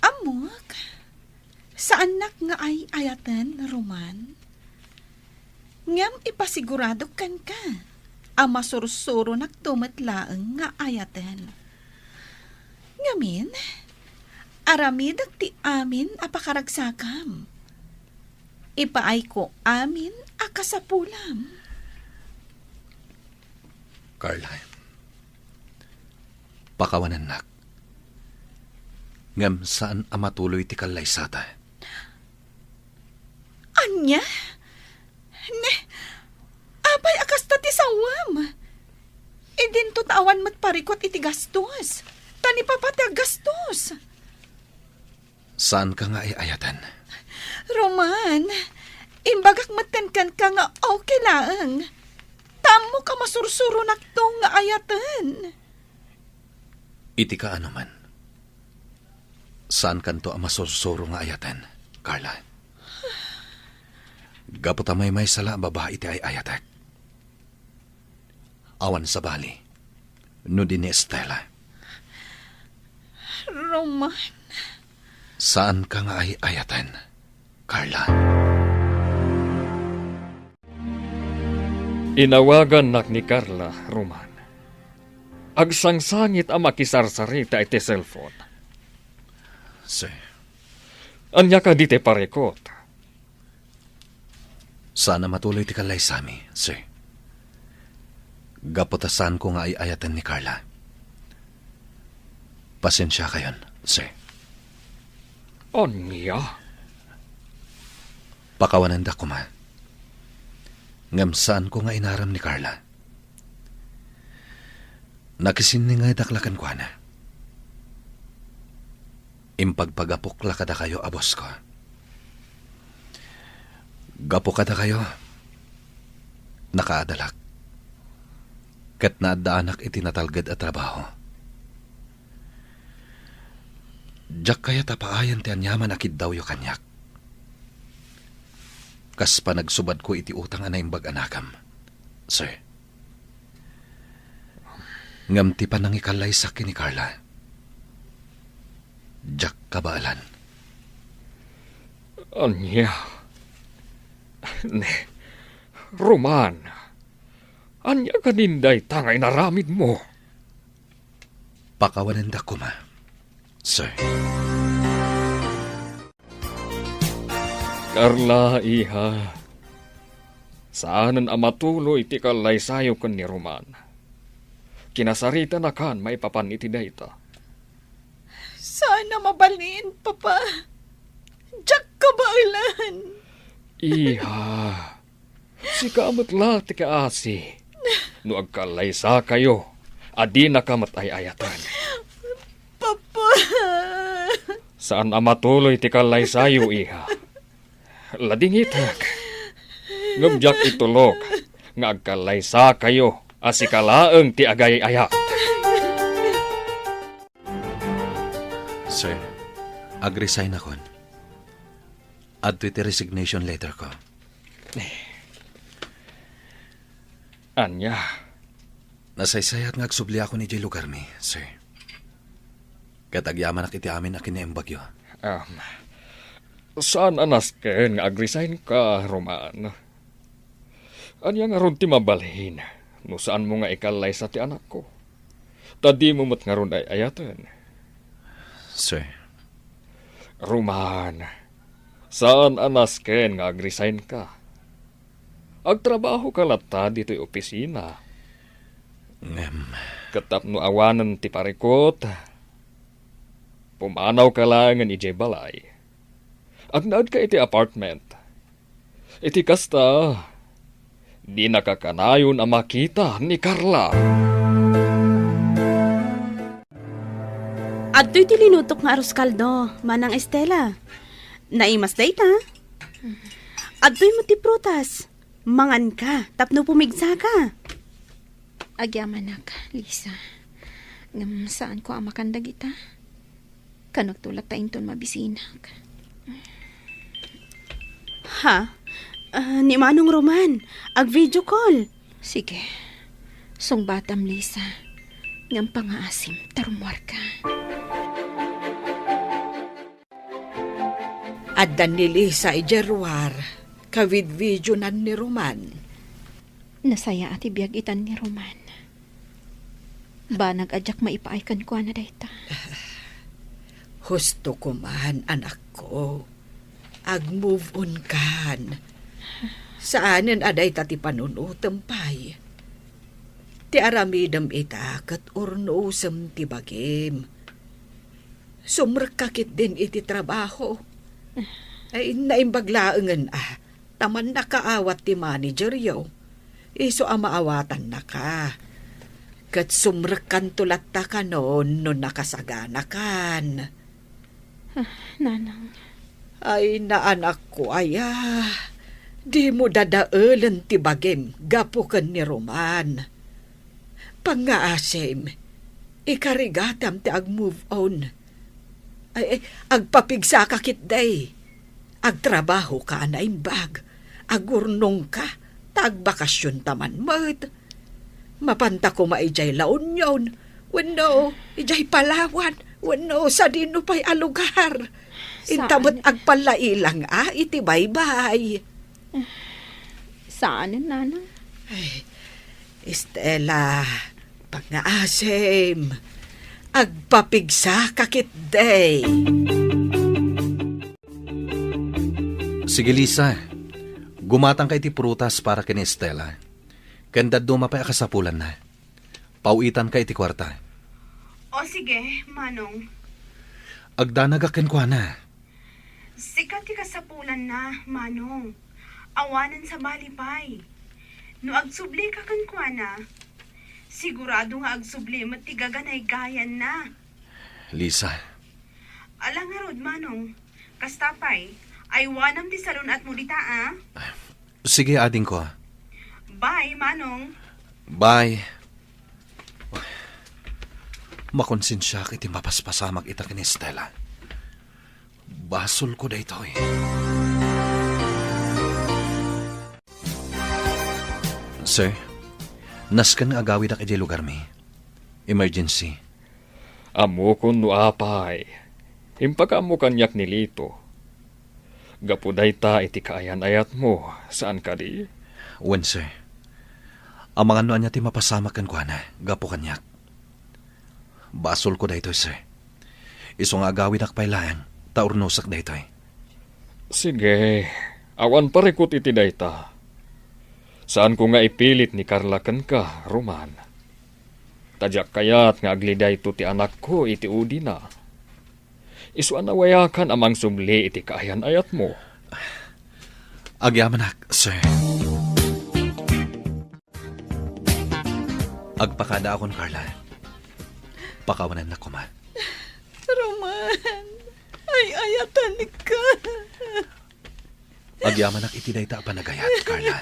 Amok, saan nak nga ay ayatan, Roman? Ngam ipasigurado kan ka. Ama sursuro nagtumatlaang nga ayatan. Ngamin, aramidag ti amin apakaragsakam. Ipaay ko amin akasapulam. Carla, pakawanan nak. Ngam saan amatuloy ti kalay sata? Anya? Ne, abay akasta ti sawam. Idin to tawan matparikot iti gastos. Tani papati gastos. Saan ka nga ay ayatan? Roman, imbagak matenkan ka nga okay laang. Tamo ka masursuro nakto nga ayatan. Iti ka ano man. Saan kanto ang masursuro nga ayatan, Carla? Gaputamay may sala babae iti ay ayatek. Awan sa bali. No din ni Estela. Roman. Saan ka nga ay ayatan, Carla? Inawagan nak ni Carla, Roman. Agsangsangit ang makisarsarita iti cellphone. Sir, Anya ka dite parekot. sana matuloy ti kalay sami, sir. Gaputasan ko nga ay ayatan ni Carla. Pasensya kayon, sir. Anya? Pakawanan da ko ma. Ngam saan ko nga inaram ni Carla. Nakisin ni nga daklakan ko na. Impagpagapok la kada kayo abos ko. Gapo kada kayo. Nakaadalak. Kat naadaanak itinatalgad at trabaho. Diyak kaya tapaayan ti anyaman akid daw yo kanyak. Kas pa nagsubad ko iti utang anay imbag anakam. Sir. Ngam ti pa nangikalay sa ni Carla. Diyak kabaalan. Anya? Ne, Roman. Anya ka ninday tangay naramid mo. Pakawanan da ko ma. Sir. Carla, iha. Saanan amatuloy ti kalay sayo kan ni Roman. kinasarita na kan maipapan iti dayta. Sana mabalin, Papa. Jack kabailan. Iha, si kaamot la ti kaasi. No agkalaysa kayo, adi na kamatay ayatan. Papa. Saan amatuloy ti kalaysayo, iha? Lading itak. Ngumjak itulog, nga agkalaysa kayo, asikalaeng ti agay ayat. Sir, ag-resign ako. Adto iti resignation letter ko. Anya, Nasaysayat nga agsubli ako ni Jay lugar mi, sir. Katagyaman ak iti amin akin na bagyo. saan anas ken nga agresign ka, Roman? Anya nga ron ti mabalhin, no saan mo nga ikalay sa ti anak ko? Tadi mo mat nga ron ay ayatan. Sir, Roman, saan anas ken nga agresign ka? Agtrabaho ka lata dito'y opisina. Katap no awanan ti parikot. Pumanaw ka lang nga ijay balay. Agnaad ka iti apartment. Iti kasta, di nakakanayon ang makita ni Carla. Adto'y ti linutok nga arroz kaldo, manang Estela. Naimas day ta. Adto'y mo ti prutas. Mangan ka, tapno pumigsa ka. Agyaman ka, Lisa. Ngam saan ko amakandag ita? Kanagtulak ta inton mabisinak. Ha? Ni Manong Roman, ag video call. Sige. Sungbatam, Lisa. Ngam pangaasim, tarumwar ka. Addan ni Lisa ijerwar, kawid video nan ni Roman. Nasaya ati biyag itan ni Roman. Ba nag-adyak maipaaykan ko na dayta. Husto ko man, anak ko. Ag-move on kan. Saanin aday tati panunutempay. Ti aramidam ita kat ornosem ti bagim. Sumrekakit din iti trabaho. Ay naimbaglaengan taman nakaawat ti manager yaw. Iso amaawatan na ka. Kat sumrekan tulat ta ka noon no nakasagana kan. Nanang. Ay naanak ko di mo dadaelan ti bagim gapukan ni Roman. Pangaasim, ikarigatam ti ag-move on. Ay, agpapigsa ka kitday. Agtrabaho ka na imbag. Agurnong ka, tagbakasyon taman mat. Mapanta ko maijay laon yon. Wano, ijay Palawan. Wano, sa dino pa'y alugar. Intamot agpalailang iti baybay. Saan, Nanang? Ay, Estela, pangaasim. Agpapigsa kakit day. sige Lisa, gumatang ka iti prutas para kini Estela. Kandad dumapay akasapulan na. Pauitan ka iti kwarta. O sige, Manong. Agdanagakin ko na. Sikat ti kasapulan na, Manong. Awanan sa malipay. No agsubli ka kan kuana, sigurado nga agsubli matigaganay gayan na. Lisa, Alang nga rod, Manong. Kastapay, ay wanam ti salon at mulita, sige ading ko. Bye, Manong. Bye. Makonsensya ka iti mapaspasamag ita kini Estela. Basol ko da ito eh. Sir, naskan nga agawid ak iti lugar mi. Emergency. Amo kun no apay. Himpaka mo kanyak ni Lito. Gapuday ta iti kaayan ayat mo. Saan ka di? Wen, sir. Ang mga noan niya ti mapasamakan ko na. Gapo kanyak. Basol ko da ito, sir. Iso nga agawid ak pailayang. Taurnosak da ito eh. Sige. Awan parikot iti dayta. Saan ko nga ipilit ni Carla kan ka, Roman? Tadyak kayat nga agliday to ti anak ko iti udi na. Isu anawayakan amang subli iti kaayan ayat mo. Agyamanak, sir. Agpakada akon, Carla. Pakawanan na ko, ma. Roman, ay ayatan ka. Agyamanak iti dayta panagayat, Carla.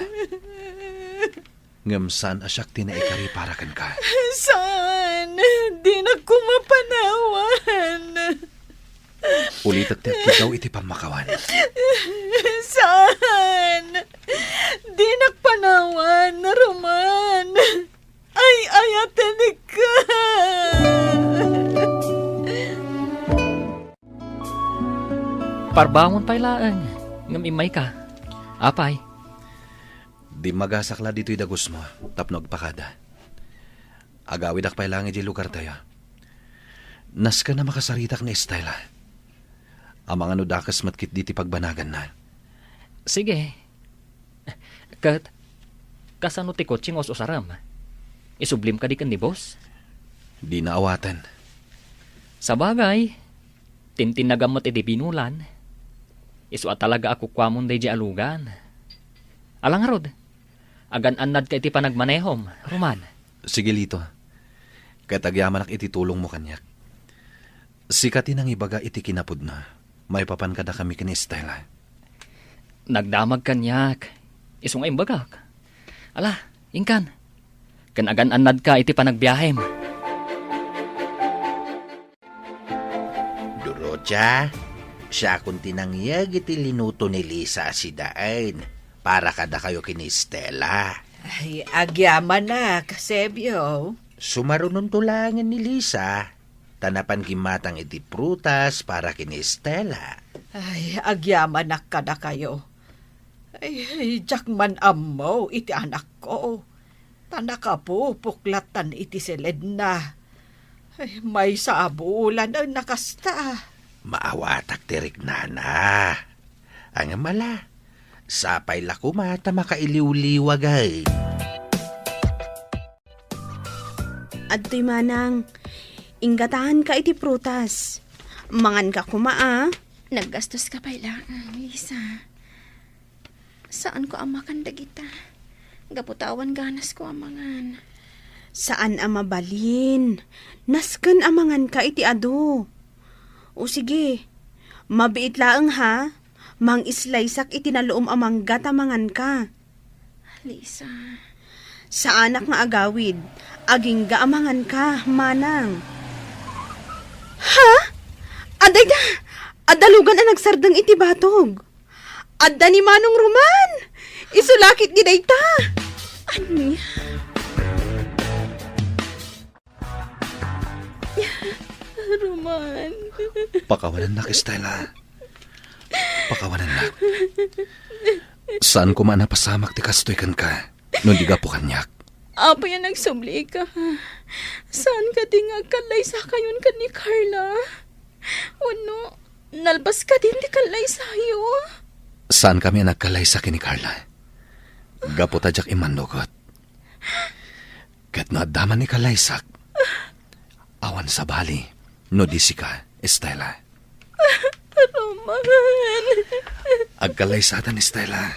Ngamsan asyak tinaikari para kan ka. Saan? Di na ko mapanawan. Ulit at kitaw iti pamakawan. Saan? Di nakpanawan, Roman. Ay ayatan ka. Parbangon pa'y laang. Ngam imay ka. Apay. Di magasakla dito'y dagos mo, tapno agpakada. Agawid akpay lang iti lugar tayo. Nas ka na makasaritak na estayla. Amang ano dakas matkit diti pagbanagan na. Sige. Kasano ti kotsing os usaram? Isublim ka di kan ni boss? Di naawatan. Sa bagay, tintinagamat iti binulan. Isu at talaga ako kwamon day di alugan. Alang rod, agan-anad ka iti panagmanehom, Roman. Sige, Lito. Katagyaman ak iti tulong mo kanyak. Sikatin ang ibaga iti kinapod na. May papan kada kami kini Estela. Nagdamag kanyak. Isong imbagak. Ala, ingkan. Kan agan-anad ka iti panagbiyahem. Doroja, siya kung tinangyag iti linuto ni Lisa si Daan para kada kayo kini Stella. Ay, agyaman na, kasebyo. Sumarunong tulangan ni Lisa. Tanapan gimatang iti prutas para kini Stella. Ay, agyaman na kada kayo. Ay, jakman ammo, iti anak ko. Tanaka po, puklatan iti silid na. Ay, may saabulan ang nakasta. Maawatak tirik nana. Ang mala, sapay la kumata makailiw-liwagay. Adto'y manang, ingatahan ka iti prutas. Mangan ka kumaa. Naggastos ka pa lang, Lisa. Saan ko amakan dagita? Gaputawan ganas ko amangan. Saan amabalin? Nasken amangan ka iti ado. O sige, mabiit laeng ha. Mang islaysak iti naluom amang gatamangan ka. Lisa. Sa anak nga agawid, aging gaamangan ka, manang. Ha? Aday da! Adalugan ang nagsardang iti batog. Adda ni Manong Roman! Isulakit di dayta! Anya? Roman. Pakawanan na, Estela. Pakawanan na. Saan ko man napasamak ti kastoy kan ka? Nung di ka po kanyak. Apa yan nagsubli ka? Saan ka di nga kalay sa kayon ka ni Carla? Ano, nalbas ka din di kalay sa'yo? Saan kami nagkalay sa kini Carla? Gaputa jak imandugot. Kat naadaman ni kalaysak. Awan sa bali, no disi ka, Estela. Roman. Agkalaysatan, Estela.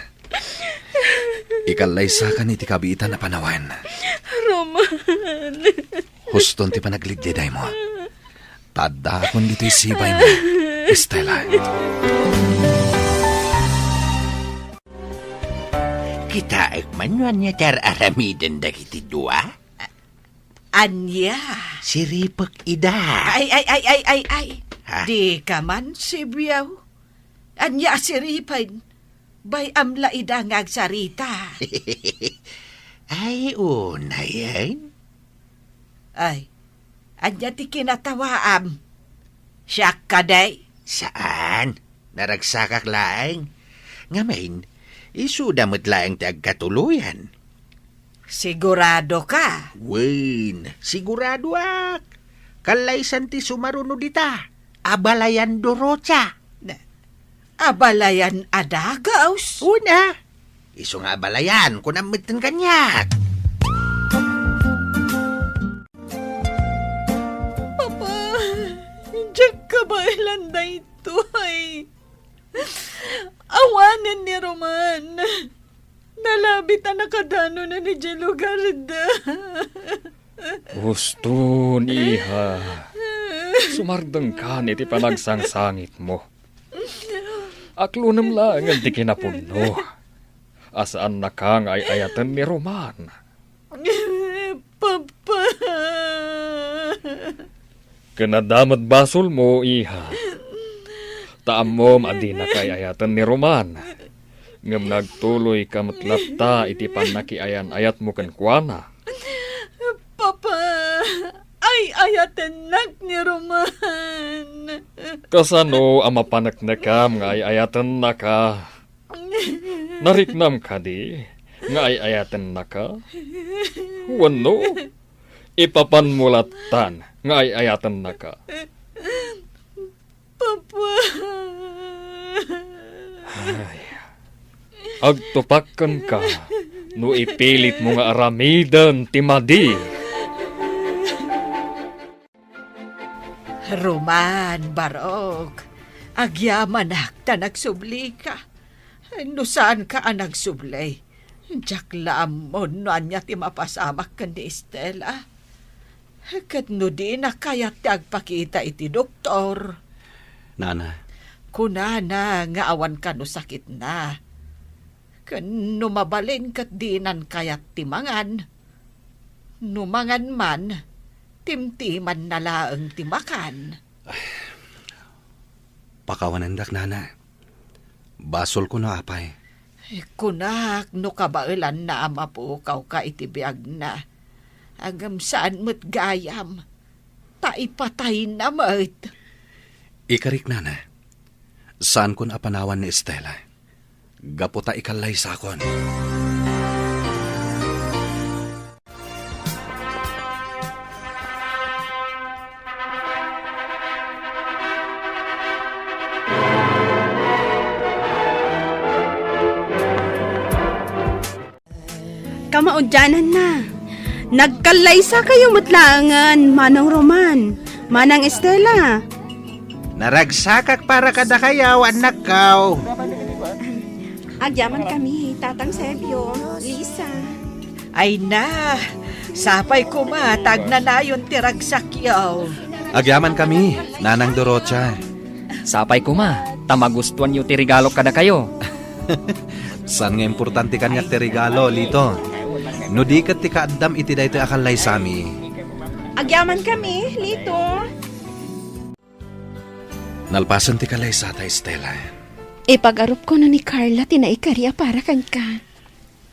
Ikalaysakan iti kabiitan na panawan. Roman. Huston ti panagligliday mo. Tada akong dito'y sibay mo, Estela. Kita ekmanuan niya tar aramiden dagiti dua. Anya. Si Ripak ida. Ay. Ha? Di ka man, sibyaw. Anya siripay. Bay amla ida ngagsarita. Ay, una yan. Ay, anya ti kinatawaam. Siya ka day. Saan? Naragsakak laeng. Ngamin, isudamot laeng ti agkatuluyan. Sigurado ka. Wen, sigurado ak. Kalaysan ti sumaruno dita. Abalayan Dorocha. Abalayan adagaws. Una, iso nga abalayan kung namitin kanyak. Awanan na ito'y. Awanan ni Roman. Nalabit na nakadano na ni Jelugarda. Gusto iha. Sumardang ka iti panagsangsangit mo. Aklunam lang ang di kinapuno. Asaan na kang ay ayatan ni Roman? Papa. Kanadamad basol mo, iha. Taam mo adi na kay ayatan ni Roman. Ngam nagtuloy ka matlapta iti panakiayan ayat mo kan kuana. Papa. Ay ayatan nak ni Roman. Kasano ang mapanaknakam nga ay ayatan na ka? Nariknam ka di? Nga ay ayatan na ka? Wano? Ipapanmulatan nga ay ayatan na ka? Papa. Ay, agtupakan ka no ipilit mo nga aramidan timadi. Roman, Barok. Agyamanak ta nagsubli ka. No saan ka ang nagsublay? Diyak laamon no anya ti mapasamak kan di Estela. Kat no di na kayat ti agpakita iti doktor. Nana, Kunana nga awan ka no sakit na. Kan no mabalin kat di nan kayat ti mangan. No mangan man, timtiman na laeng timakan. pakawanandak, Nana. Basol ko na apay. Kunak, no kabailan na mapukaw ka itibiyag na. Agam saan mo't gayam. Taipatay na mo't. Ikarik, Nana. Saan kun apanawan ni Estela? Gaputa ikalay sakon. Kamaudyanan na. Nagkalaysa kayo mutlaangan, Manang Roman, Manang Estela. Naragsakak para kada kayaw, anak kaw. Agyaman kami, Tatang Sebio, Lisa. Ay na, sapay kumatag na nayon tiragsakyaw. Agyaman kami, Nanang Dorocha. Sapay kuma, tamagustuhan yu ti regalo kada kayo. San nga importante kanya ti regalo, Lito? No di kat ti kaadam iti daytoy akalay sami. Agyaman kami, Lito. Nalpasan ti kalay sa ta, Estela. Ipag-arup ko na ni Carla, tinaikariya para kan ka.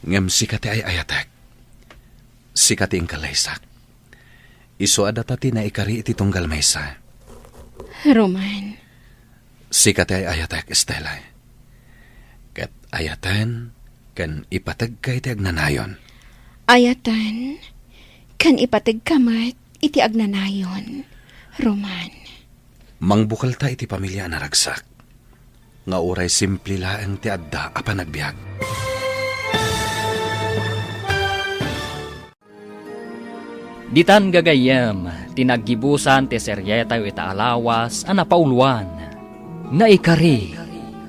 Ngem sikati ay ayatek. Sikati ang kalaysak. Iso adata ti naikari iti tunggal maysa. Roman. Sikati ay ayatek, Estela. Kat ayatan, kan ipatag ka iti agnanayon. Ayatan, kan ipatag kamat, iti agnanayon. Roman. Mangbukal ta iti pamilya na ragsak. Nga uray simple laeng ti adda apa nagbiag. Ditan gagayam, tinaggibusan ti seryeta yu itaalawas a napauluan. Naikari,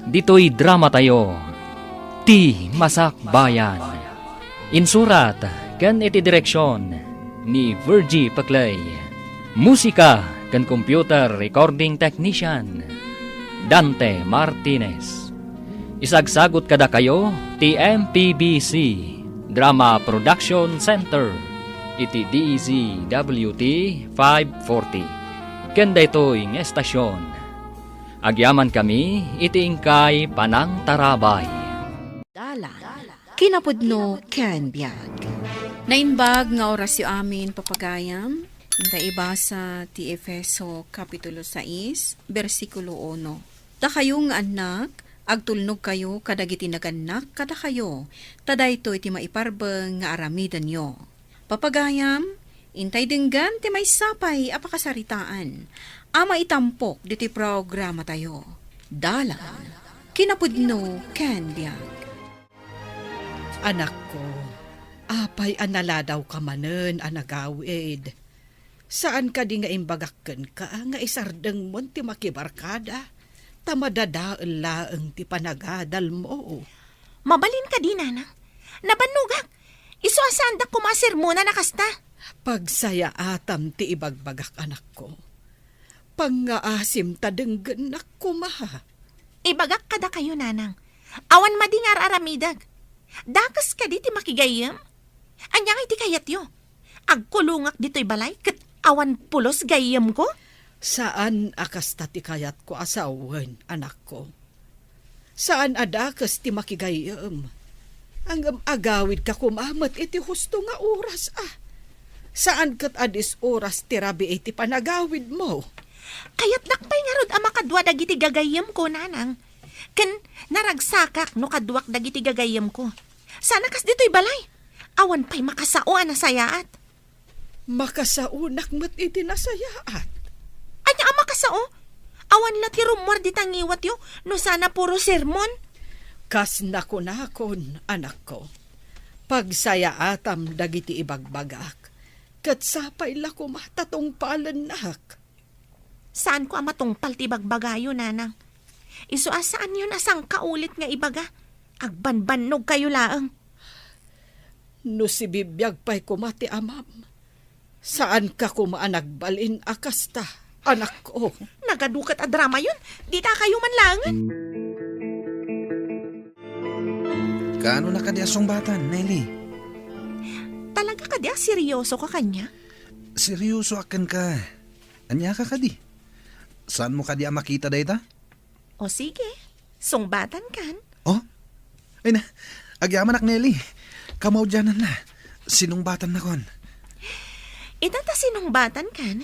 dito'y drama tayo, ti Masak Bayan. Insurat, kan iti direksyon, ni Virgie Paclay. Musika, kan computer recording technician, Dante Martinez. Isagsagot kada kayo, ti MPBC, Drama Production Center, iti DZWT 540. Kanda ito'y ng estasyon. Agyaman kami, iti ingkay Panang Tarabay. Dala, kinapudno ken biag. Nainbag nga orasyo amin papagayam, inta ibasa ti Efeso Kapitulo 6, versikulo 1. Ta kayong anak, agtulnog kayo kadagiti naganak kada kayo, tadayto iti maiparbeng nga aramidan nyo. Papagayam, intay denggan ti may sapay apakasaritaan, ama itampok diti programa tayo. Dala, kinapudno ken biag. Anak ko, apay anala daw ka manen anagawid. Saan ka di nga imbagakken ka nga isardeng mo ti makibarkada? Tamadadaan laeng ti panagadal mo. Mabalin ka di, nanang. Nabanugak. Iso asandak kumasir muna nakasta. Pagsaya atam ti ibagbagak anak ko. Pangaasim tadenggen na kumaha. Ibagak kada kayo, nanang. Awan madingar aramidag. Dakas ka di ti makigayam. Anyang iti kayat yo. Agkulungak dito'y balay, kat awan pulos gayam ko. Saan akas ti kayat ko asawan, anak ko? Saan adakas ti makigayam? Ang agawid ka kumamat iti husto nga oras Saan kat adis oras ti rabi iti panagawid mo? Kayat nakpay nga rod ang makadwa dagiti gagayam ko, nanang. Ken naragsakak no kadwak dagiti gagayam ko. Sana kas dito'y balay. Awan pa'y makasao na sayaat. Makasaunak mat iti nasayaat. Anya ang makasao? Awan la ti rumor di tangiwat yo, no sana puro sermon. Kas nakon, anak ko. Pagsayaatam dagiti ibagbagak. Kat sapay la kumatatong palanak. Saan ko amatungpal ti bagbagayo, nanang? Iso asaan yun asang kaulit nga ibaga? Agbanbanog kayo laang. No si bibiyag pa'y kumati amam. Saan ka kumaanagbalin akasta, anak ko? Nagadukat a drama yun. Di ta kayo man langan. Kaano na ka di asong batan, Nelly? Talaga ka di seryoso ka kanya? Seryoso akan ka. Anya ka di? Saan mo ka di makita dayta? O sige, sungbatan kan. Oh? Ay na, agyaman ak Nelly. Kamaw dyanan na. Sinungbatan na kon. Itata sinungbatan kan.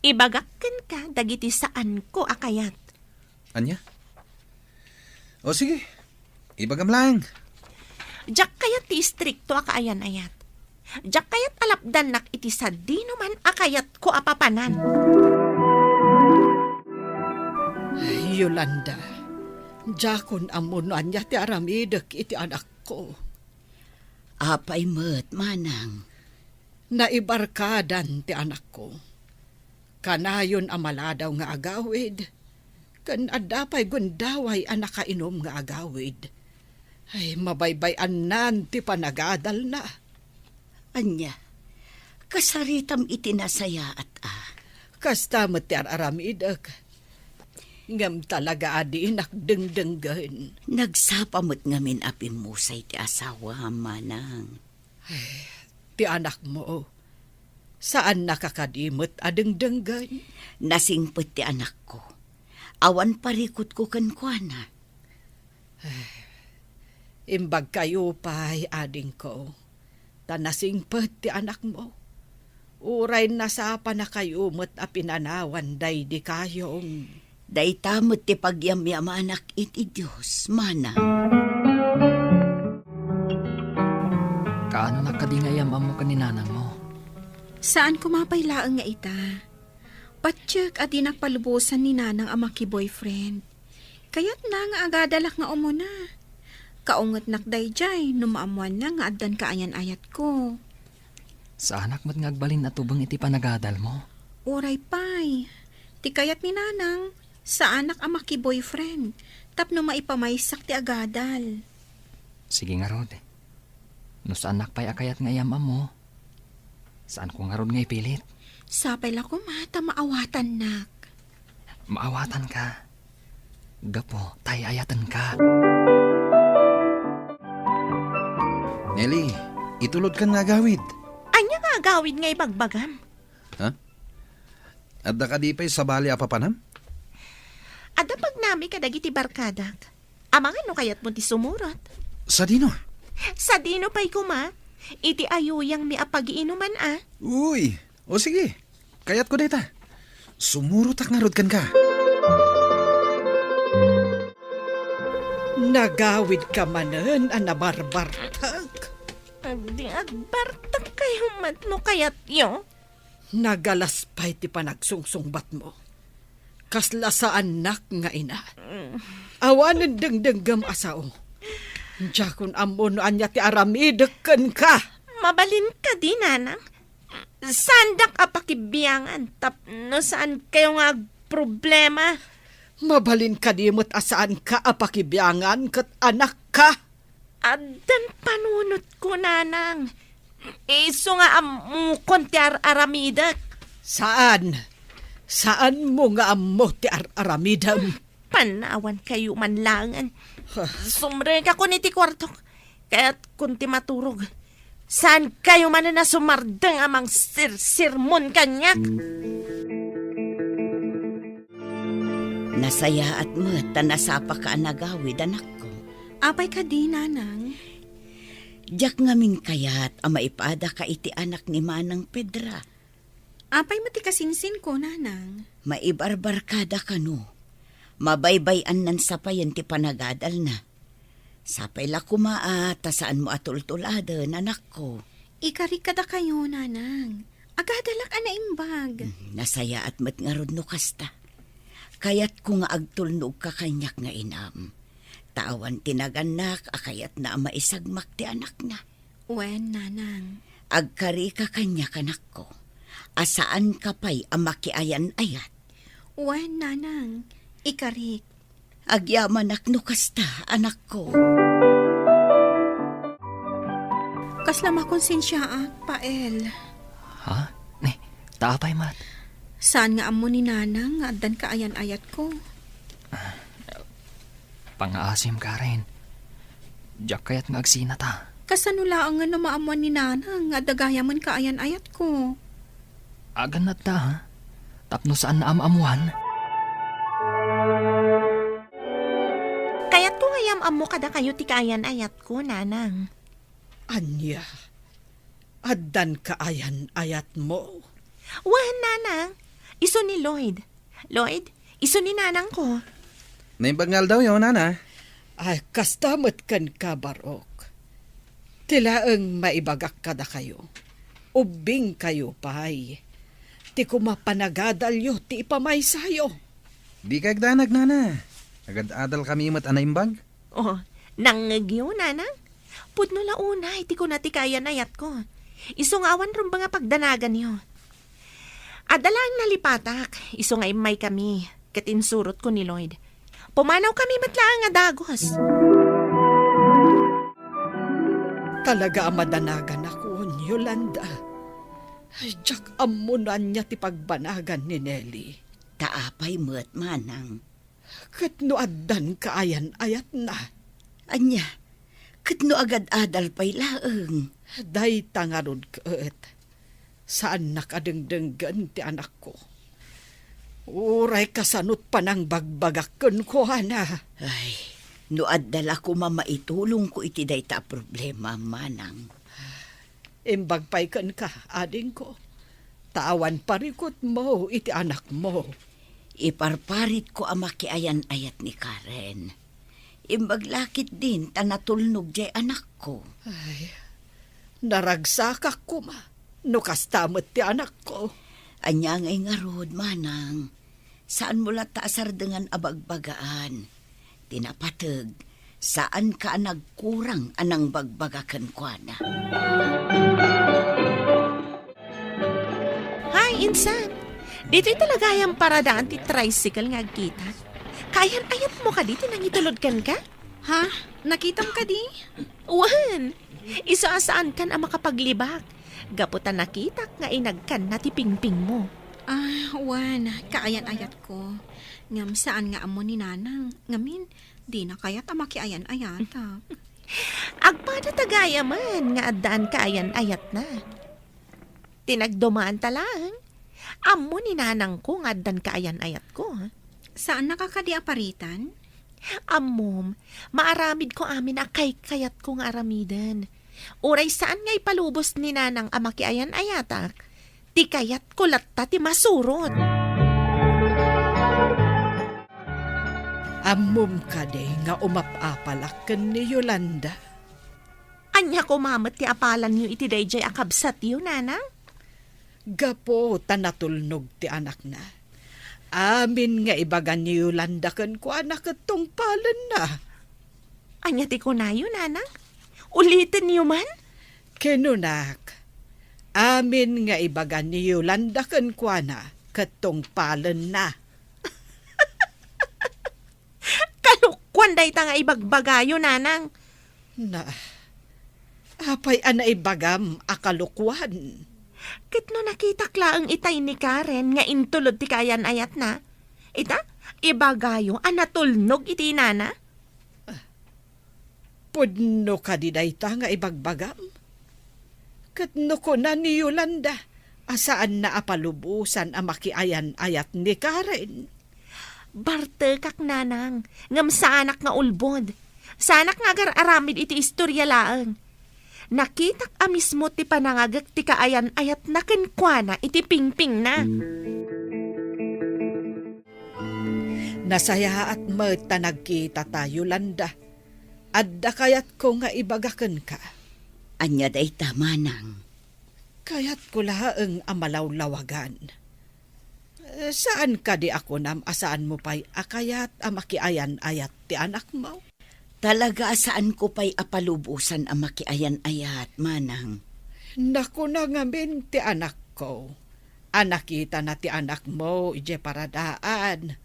Ibagakken ka dagiti saan ko akayat. Anya? O sige, ibagam lang. Diyak kayat ti istrikto akayan ayat. Diyak kayat alapdan nak iti sadino man akayat ko apapanan. Yolanda, jakon amunan niya ti aramidek iti anak ko. Apay met, manang. Naibarkadan ti anak ko. Kanayon amaladaw nga agawid. Kan adapay gundaway anak kainom nga agawid. Ay mabaybayan nan ti panagadal na. Anya, kasaritam itinasaya at Kasta met ti aramidek. Ngam talaga adi nakdengdenggan. Nagsapamot ngamin apin musay ti asawa, manang. Ti anak mo, saan nakakadimot adengdenggan? Nasingpot ti anak ko. Awan parikot ko kankwana. Imbag kayo pa'y ading ko. Tanasingpot ti anak mo. Uray nasapa na kayo mo't apinanawan day di kayong. Day tamot ti pagyamyamanak iti Diyos, mana. Kaano nakadingayam mo kaninanang mo? Saan kumapay laang nga ita? Patsyak at inakpalubusan ni nanang ama ki boyfriend. Kaya't na nga agadalak nga umuna. Kaungat nakday jay, numaamuan na nga addan kaayan ayat ko. Sa anak mo't ngagbalin at tubang iti panagadal mo? Uray pay, ti kayat ni nanang, sa anak ama ki boyfriend, tapno maipamaysak ti agadal. Sige nga rod. No sa anak pa'y akayat nga yamam mo. Saan ko nga rod nga ipilit? Sapay la kumata maawatan nak. Maawatan ka. Gapo, tay ayatan ka. Nelly, itulod kan nga gawid. Anya nga agawid nga ibagbagam? Ha? Adda ka di pa'y sabali apapanam? Ada pag nami kadagiti barkadak. Amangan no kayat mo ti sumurot. Sa dino? Sa dino pa'y kuma. Iti ayuyang mi apagiinuman Uy, o sige. Kayat ko deta. Sumurot ak nga rod kan ka. Nagawid ka manen anabarbartag. Agdi agbartak kayo matno kayat yo. Nagalaspay ti panagsungsungbat mo. Kasla sa anak nga ina. Awanan dengdenggam asao. Jakon amon anya ti aramideken ka. Mabalin ka di, nanang. Sandak apakibiyangan, tapno saan kayo nga problema? Mabalin ka dimot asaan ka apakibyangan kat anak ka. Adan panunot ko, nanang. Iso nga amukon ti aramidak. Saan? Saan mo nga amo ti aramidam? Panawan kayo manlangan. Sumre ka ko ni ti kwarto. Kaya't kunti maturog. Saan kayo man na sumardang amang sirmon kanyak? Nasaya at met, tanasapa ka anagawid, anak ko. Apay ka di, nanang. Diyak ngamin kayat, ang maipada ka iti anak ni Manang Pedra. Apay mati kasinsin ko, nanang. Maibarbar kada ka no. Mabaybayan nan sapayan ti panagadal na. Sapay la kumaata saan mo atultulada, anak ko. Ikari kada kayo, nanang. Agadalak ana imbag. Nasaya at met nga rod no kasta. Kayat ko nga agtulnog ka kanyak nga inam. Tawan tinaganak, akayat na maisagmak ti anak na. Wen, nanang. Agkari ka kanyak anak ko. Asaan ka pa'y amakiayan ayat. Wen, nanang. Ikarik. Agyaman no kasta, anak ko. Kaslama konsensyaak, pael. Ha? Ne, taapay mat. Saan nga amo ni nanang nga addan ka ayan-ayat ko? Pangaasim ka rin. Diyak kaya't nga agsinata. Kasanulaang nga na maamuan ni nanang nga dagayaman ka ayan-ayat ko. Agan na ta, ha? Tapno saan na amamuan? Kaya't ko ngayam amo kada kayo ti kaayan ayat ko, nanang. Anya, addan ka ayan-ayat mo. Wan, nanang. Iso ni Lloyd. Lloyd, iso ni nanang ko. Naimbangal daw yun, nana. Ay, kastamot kan ka, Barok. Tilaang maibagak kada kayo. Ubing kayo, pay. Ti kumapanagadalyo, ti ipamaysayo. Di kagdanag, nana. Agad-adal kami mat anaimbag. Oh, nangagyo, nanang. Pudno launa, iti ko na ti kaya nayat ko. Iso nga awan rin nga pagdanagan niyo. Adalang nalipatak, iso nga imay kami, katinsurot ko ni Lloyd. Pumanaw kami matlaang nga dagos. Talaga amadanagan ako, Yolanda. Ay, Jack, amunan niya ti pagbanagan ni Nelly. Taapay met, manang. Kat no addan ka ayan-ayat na. Anya, katno agad adal pa'y laeng. Day tangarod kaet. Saan nakadengdenggan ti anak ko? Uray kasanot pa ng bagbagakken ko, hana. Ay, no adala ko mamaitulong ko iti dayta problema, manang. Imbagpay kan ka, ading ko. Tawan parikot mo iti anak mo. Iparparit ko ang makiayan-ayat ni Karen. Imbaglakit din tanatulnog jay anak ko. Ay, naragsakak ko ma. No kastamot ti anak ko. Anya ngay nga rod, manang. Saan mo taasar dengan abagbagaan? Tinapatag, saan ka nagkurang anang bagbagakan kwa na? Hay, insan. Dito'y talaga yung paradaan ti tricycle nga agkita. Kayan-ayat mo ka dito nang itulod ka? Ha? Nakitam ka di? Wan! Iso asaan kan ang makapaglibak. Gaputan nakitak nga inagkan na ti pingping mo. Ah, wan. Kaayan-ayat ko. Ngam saan nga amo ni nanang. Ngamin, di na kayat amaki ayan-ayat. Agpada tagaya man nga addaan kaayan-ayat na. Tinagdumaan talang. Amo ni nanang ko nga addan kaayan-ayat ko. Saan nakakadiaparitan? Amom, maaramid ko amin akay kayat ko nga aramidan. Uray saan nga'y palubos ni nanang amaki ayan-ayatak. Ti kayat ko latta ti masurot. Amom ka de nga umapapalaken ni Yolanda. Anya ko mamat ti apalan niyo iti dayjay akabsat yu, nanang? Gapo tanatulnog ti anak na. Amin nga ibagan ni Yolanda ken ko anak at tungpalan na. Anya ti ko na yu, nanang? Ulitin niyo man? Kinunak, Amin nga ibaga ni Yolanda ken kuana katong palen na. Kalukwan day ta nga ibagbagayo, nanang. Na, apay ana ibagam akalukwan. Ket no nakita klaang itay ni Karen nga intulod ti kayan ayat na. Ita, ibagayo anatulnog iti nana. Pudno ka di dayta nga ibagbagam. Katno ko na ni Yolanda, asaan na apalubusan ang makiayan ayat ni Karen. Barte kak nanang, ngam sa anak nga ulbod. Sa anak nga aramid iti istorya laeng. Nakitak a mismo ti panangagak ti kaayan ayat na kenkwana iti pingping na. Nasaya at mata nagkita tayo, Yolanda. Adda kayat ko nga ibagaken ka. Anya day tamanang. Kayat ko laang amalawlawagan. Saan ka di ako nam asaan mo pa'y akayat amakiayan ayat ti anak mo? Talaga saan ko pa'y apalubusan ang makiayan-ayat, manang. Naku na ngamin ti anak ko. Anakita na ti anak mo, ije paradaan.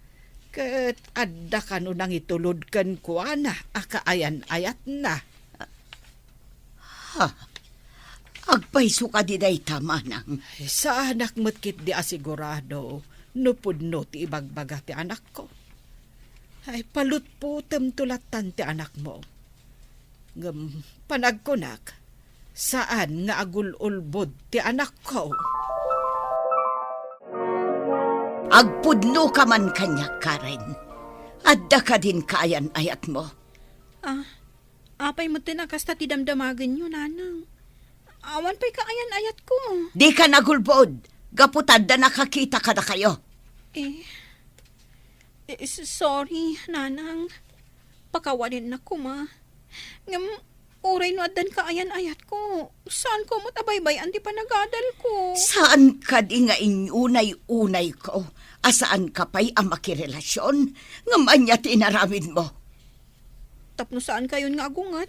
Ket adda ka no nang itulod ken kuana, akaayan-ayat na. Ha? Agpaiso ka di day tamanang. Sa anak mo't di asigurado, nupudno ti ibagbaga ti anak ko. Ay palutputem tulatan ti anak mo. Ngem panagkunak, saan nga agululbod ti anak ko? Agpudlo ka man kanya, Karen. Adda ka din kaayan ayat mo. Apay mo tinakasta ti damdamagan nyo, nanang. Awan pa'y kaayan ayat ko. Di ka nagulbod. Gaputad na nakakita ka na kayo. Sorry, nanang. Pakawanin na ko, ma. Ngam, uray no adan kaayan ayat ko. Saan ko matabaybay andi panagadal ko? Saan ka di nga inyunay-unay ko? Asaan ka pa'y ang makirelasyon? Ngaman niya tinaramin mo. Tapno saan kayon nga agungat?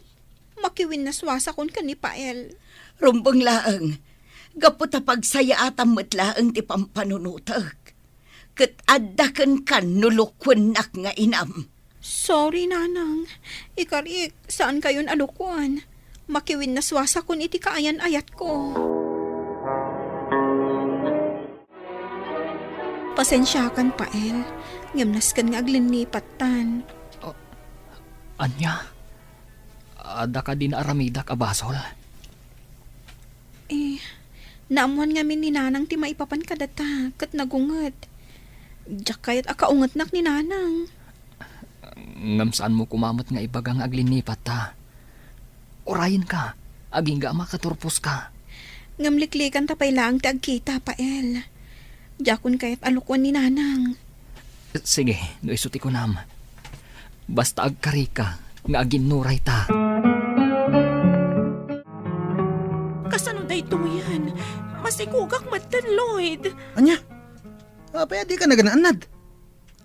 Makiwin na swasa kon ka ni Pael. Rumbang laang. Gaputa pagsaya atam matlaang ti pampanunutag. Kat addakan kan nulukwan nak nga inam. Sorry, nanang. Ikarik, saan kayon alukuan? Makiwin na swasa kon iti kaayan ayat ko. Pasensyakan, Pael. Ngamnaskan nga aglinipat tan. Anya? Ada ka din aramida ka basol? Naamuan nga min ni nanang ti maipapan kadata, kat nagungat. Diyak kayat akaungat nak ni nanang. Ngam saan mo kumamot nga ibagang aglinipat ta? Orayin ka, aging ga makaturpos ka. Ngamliklikan tapay lang ti agkita, Pael. Diyakon kayat alukwan ni nanang. Sige, no isuti ko nam. Basta agkari ka, nga aginuray ta. Kasano day to yan? Masikugak matan, Lloyd. Anya? Pwede ka na ganaanad.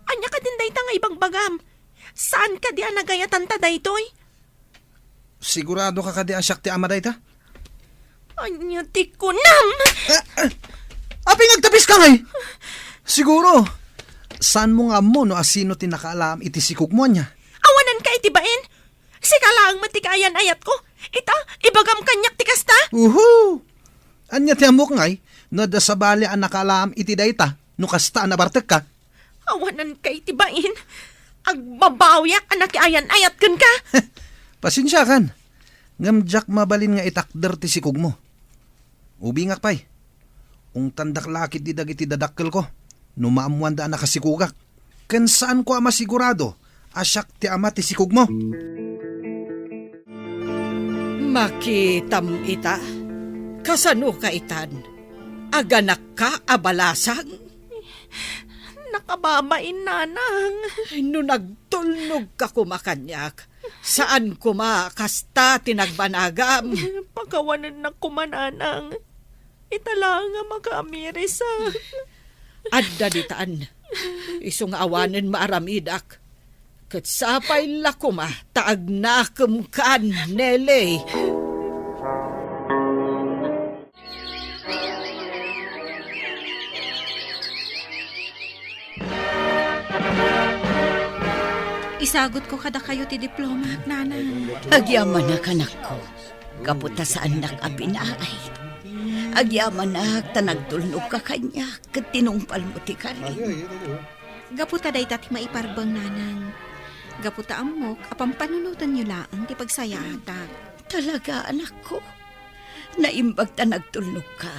Anya ka din day ta nga ibang bagam. Saan ka di nagayatan ta day toy? Sigurado ka kadi asyak ti ama dayta? Anya ti kunam! Aping nagtapis ka ngay! Siguro, saan mo nga mo no asino ti nakaalam iti sikog mo niya? Awanan ka itibain? Sika lang matikayan ayat ko. Ita, ibagam kanyak ti kasta? Uhu! Anya ti amok ngay, no da sabali ang nakaalam iti dayta, no kasta na bartek ka. Awanan ka itibain? Agbabawiak anak ayan ayat kan ka? Pasensya kan. Ngamjak mabalin nga itakder ti sikog mo. Ubingak pay. Ung tandak lakit di dagiti dadakkel ko. Numaamuan da nakasikugak. Ken saan ko ama sigurado? Asyak ti ama ti sikog mo. Makitam ita. Kasano ka itan? Aganak ka abalasang? Nakababain, nanang. No nagtulnog ka kumakanyak. Saan kumakasta tinagbanagam? Pagkawanan na kumananang. Itala nga mag-aamirisa. Adda ditaan. Isong awanen maaramidak. Katsapay lakuma taag nakam kan, Nele. Isagot ko kada kayo ti diploma, nanang. Agyaman na kanak ko. Kaputa sa anak a pinaay. Agyaman na tanagtulnog ka kanya kat tinungpal mo ti karin. Gaputa day tati maiparbang, nanang. Gaputa amok, apang panunutan nyo laang ti pagsayata. Talaga anak ko. Naimbag tanagtulnog ka.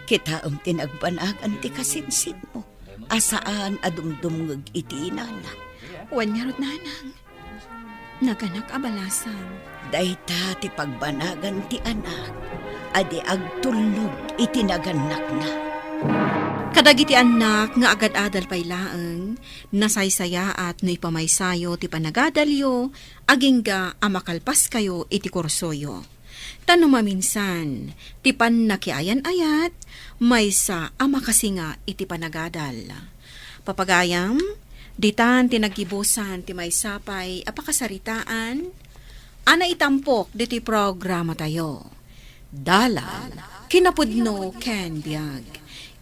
Kita tinagbanagan ti kasinsin mo. Asaan adumdumngag iti inana. Wan nga rod, nanang. Naganak abalasang. Dayta ti pagbanagan ti anak. Adi agtulnog iti naganak na. Kadagiti anak nga agad-adal pay laeng, nasaysaya at no ipamaysayo ti panagadalyo, agingga amakalpas kayo iti kursoyo. Tano maminsan, ti pannakiayan-ayat, maysa amakasinga iti panagadal. Papagayam, ditan tinagibusan ti maysapay apakasaritaan, ana itampok diti programa tayo. Dala, kinapudno ken biag.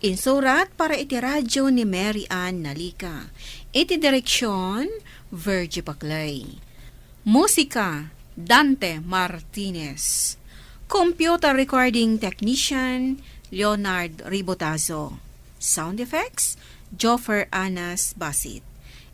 Insurat para iti radyo ni Mary Ann Nalika. Iti direksyon, Virgie Paclay. Musika, Dante Martinez. Computer recording technician, Leonard Ribotazo. Sound effects, Joffer Anas Basit.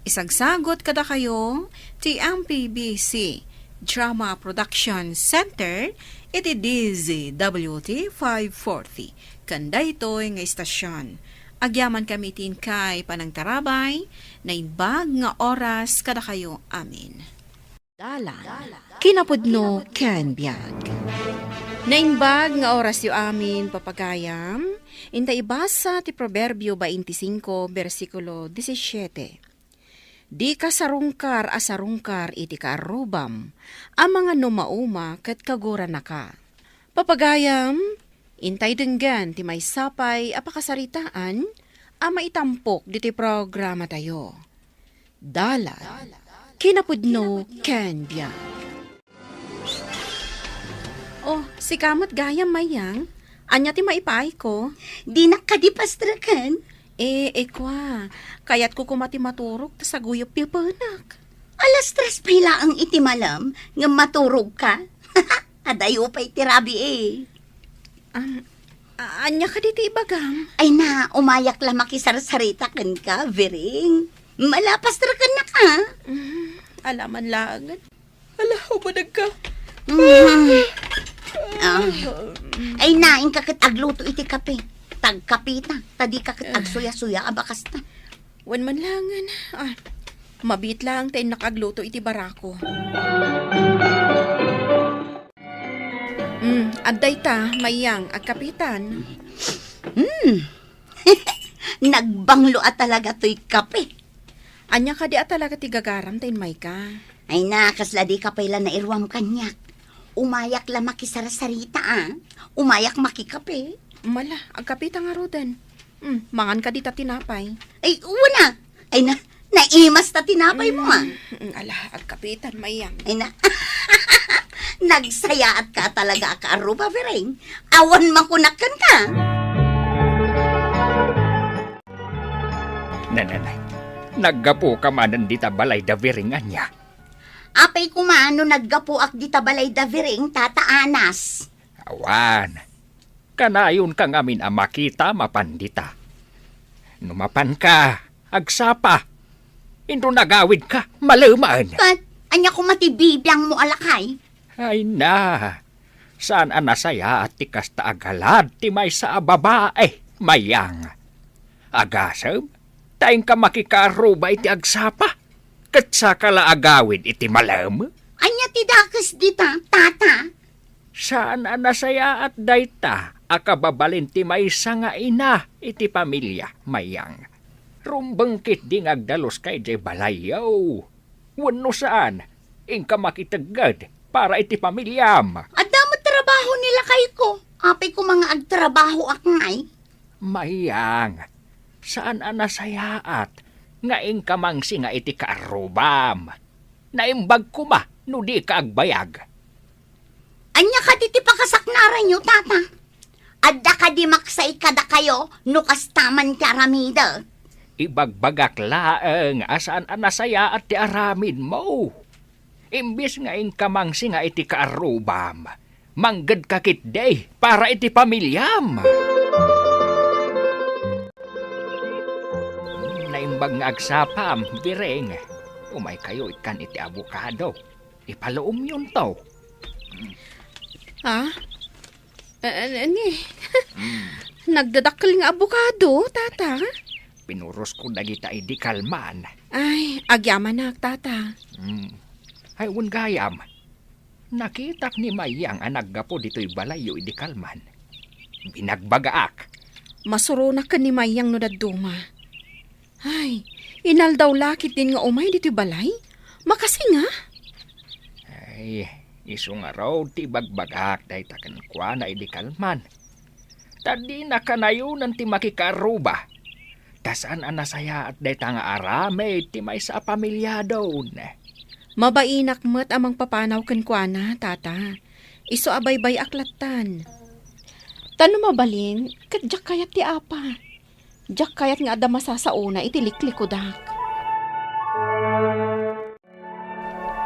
Isagsagot kada kayo, ti MPBC Drama Production Center, iti DZWT 540. Kanda ito'y nga istasyon. Agyaman kamitin kay panangtarabay, na inbag nga oras kada kayo amin. Dala, kinapudno ken biag. Nainbag nga oras yu amin papagayam, inta ibasa ti Proverbio 25, versikulo 17. Di ka sarungkar asarungkar iti kaarubam, ang mga numauma ket kagura na ka. Papagayam, intay denggan ti may sapay apakasaritaan, ama itampok diti programa tayo. Dala, kinapudno ken biag. Oh, si kamot gayam mayang, anya ti maipay ko. Di nakadipastrakan. Kwa, kayat ko kumati maturog ta sa guyop pipanak. Alas tres pila ang iti malam nga maturog ka. Adayo pa'y tirabi Anya ka diti ibagam? Ay na, umayak lang makisarsarita kan ka, Vering. Malapas trakan na ka. Alaman lagan. Alaw ba ka? Ay na, kakit agluto iti kape. Tagkapita, tadi kakit agsuya-suya abakas na. Wan man langan. Mabit lang tayo nakagluto iti barako. Adday ta, mayang, agkapitan. Nagbanglo at talaga to'y kape. Anya ka di at talaga ti gagaram tayo may ka. Ay na, kasla di ka pala na irwam kanyak. Umayak lang makisarasarita Umayak makikape. Mala, agkapitan nga rodan. Mangan ka di ta tinapay. Ay, una. Ay na, naimas ta tinapay mo Ala, agkapitan mayang. Ay na, nagsaya at ka talaga ka aruba, Vering. Awan makunakan ka. Nananay, naggapo ka manan di tabalay da viringan niya. Apay kumano naggapuak di tabalay da Vering, tataanas. Awan, kanayon kang amin ang makita mapandita. Numapan ka, agsapa. Indo nagawid ka, malumaan. Kat, anya ko matibibiyang mo alakay. Ay na, saan ang nasaya at tikas ta agalad ti may sa babae, mayang. Agasam, tayong ka makikaruba iti agsapa. Kat sa kalaagawid iti malam. Anya ti dakas dita, tata. Saan ang nasaya at dayta, akababalin ti may nga ina iti pamilya, mayang. Rumbangkit ding agdalos kay jay balayaw. Wano saan, ingka makitagad para iti pamilyam. Adamot trabaho nila kay ko. Apay ko mga agtrabaho aknay. Mayang, saan ang nasayaat, nga ingka mangsi nga iti kaarubam. Naimbag ko ba, no di ka agbayag. Anya ka diti pakasaknaran nyo, tata. Adda ka di maksay kada kayo, no kastaman ti aramida. Ibagbagak laeng asaan anasaya at ti aramin mo. Imbis nga inkamangsi nga iti kaarubam, manggad kakit day para iti pamilyam. Naimbag nga agsapam, bireng. Umay kayo ikan iti abukado. Ipaloom yun to. Ha? Nagdadakkel nga abukado, tata. Pinuros ko dagita idi kalman. Ay, agyaman na, tata. Ay, gayam. Nakitak ni Mayang ang naggapo dito'y balayo idi kalman. Binagbagaak. Masurunak ka ni Mayang no daduma. Ay, inal daw lakit din nga umay dito'y balay. Makasi nga. Ay, iso nga raw ti bagbagak dahi takan kwa na idi kalman. Tadi na kanayunan ti makikaruba. Tasan anasaya at dahi tanga arame ti may sa pamilya doon. Mabainak mo't amang papanaw kan kwa na, tata. Iso abaybay aklatan. Tano mabalin, kadyak kayat ti apa. Jak kayat nga ada masasauna itiliklik-udak.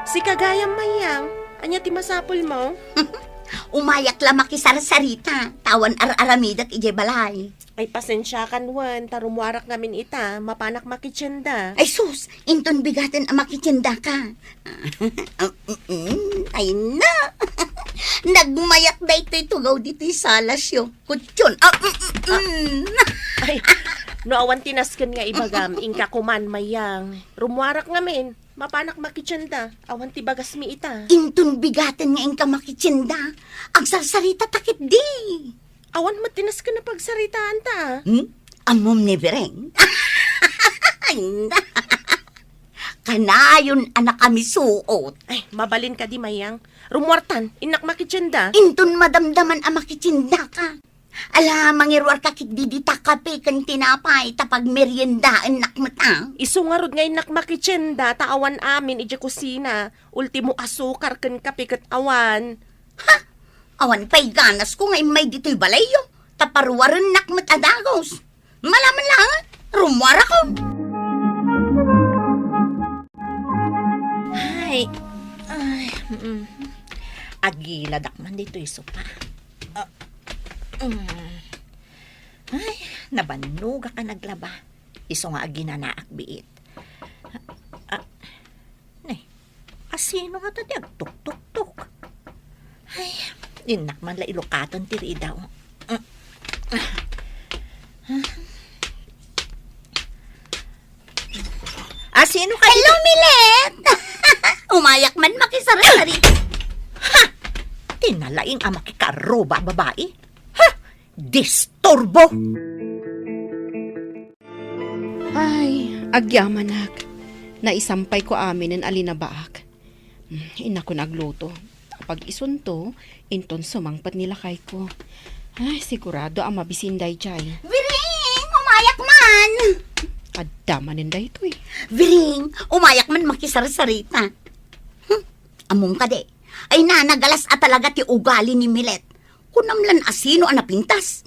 Si Kagayam Mayang, anya ti masapol mo? Umayak la makisarsarita. Tawan ar-aramidak ije balay. Ay pasensya kan wan, tarumwarak ngamin ita, mapanak makitsenda. Ay sus, inton bigatin ang makitsinda ka. Ay na. Nagmayak da ito'y tugaw dito'y salas yung kutsyon. Ay, no awan tinasken nga ibagam, ingka kuman Mayang. Rumwarak ngamin, mapanak makitsenda, awan ti bagas mi ita. Inton bigatin nga ingka makitsinda. Ang sarsarita takit di. Awan matinas ka na pagsaritaan ta. Amom ni Bereng. Kanayon anak kami suot. Ay, mabalin ka di Mayang. Rumwartan, inak makitsenda. Inton madamdaman ang makitsinda ka. Ala, mangirwar kakit didita kape kan tinapay tapag meriendaan nakmata. Isungarod nga inak makitsenda, taawan amin ije kusina. Ultimo asukar kan kape kat awan. Ha? Awan pa'y ganas ko ngayon may dito'y balayo. Taparwaran nakmat adagos. Malaman lang, rumwara ko. Ay, agiladak man dito'y sopa. Ay, nabanuga ka naglaba. Iso nga aginanaak biit. Asino nga tadi agtuk-tuk-tuk. Ay, inak man la ilukaton tiri daw. Asino ka? Hello, Milet! Umayak man makisarasari. Ha! Tinalaing ang makikaroba babae. Ha! Disturbo! Ay, agyamanak. Naisampay ko amin ng alinabaak. Ina ko nagluto. Pag isunto, inton sumangpat nila kay ko. Ay, sigurado ang mabisinday jay. Viring, umayak man! Adamanin da ito eh. Viring, umayak man makisarasarita. Among ka de. Ay nanagalas at talaga ti ugali ni Milet. Kunamlan asino ang napintas.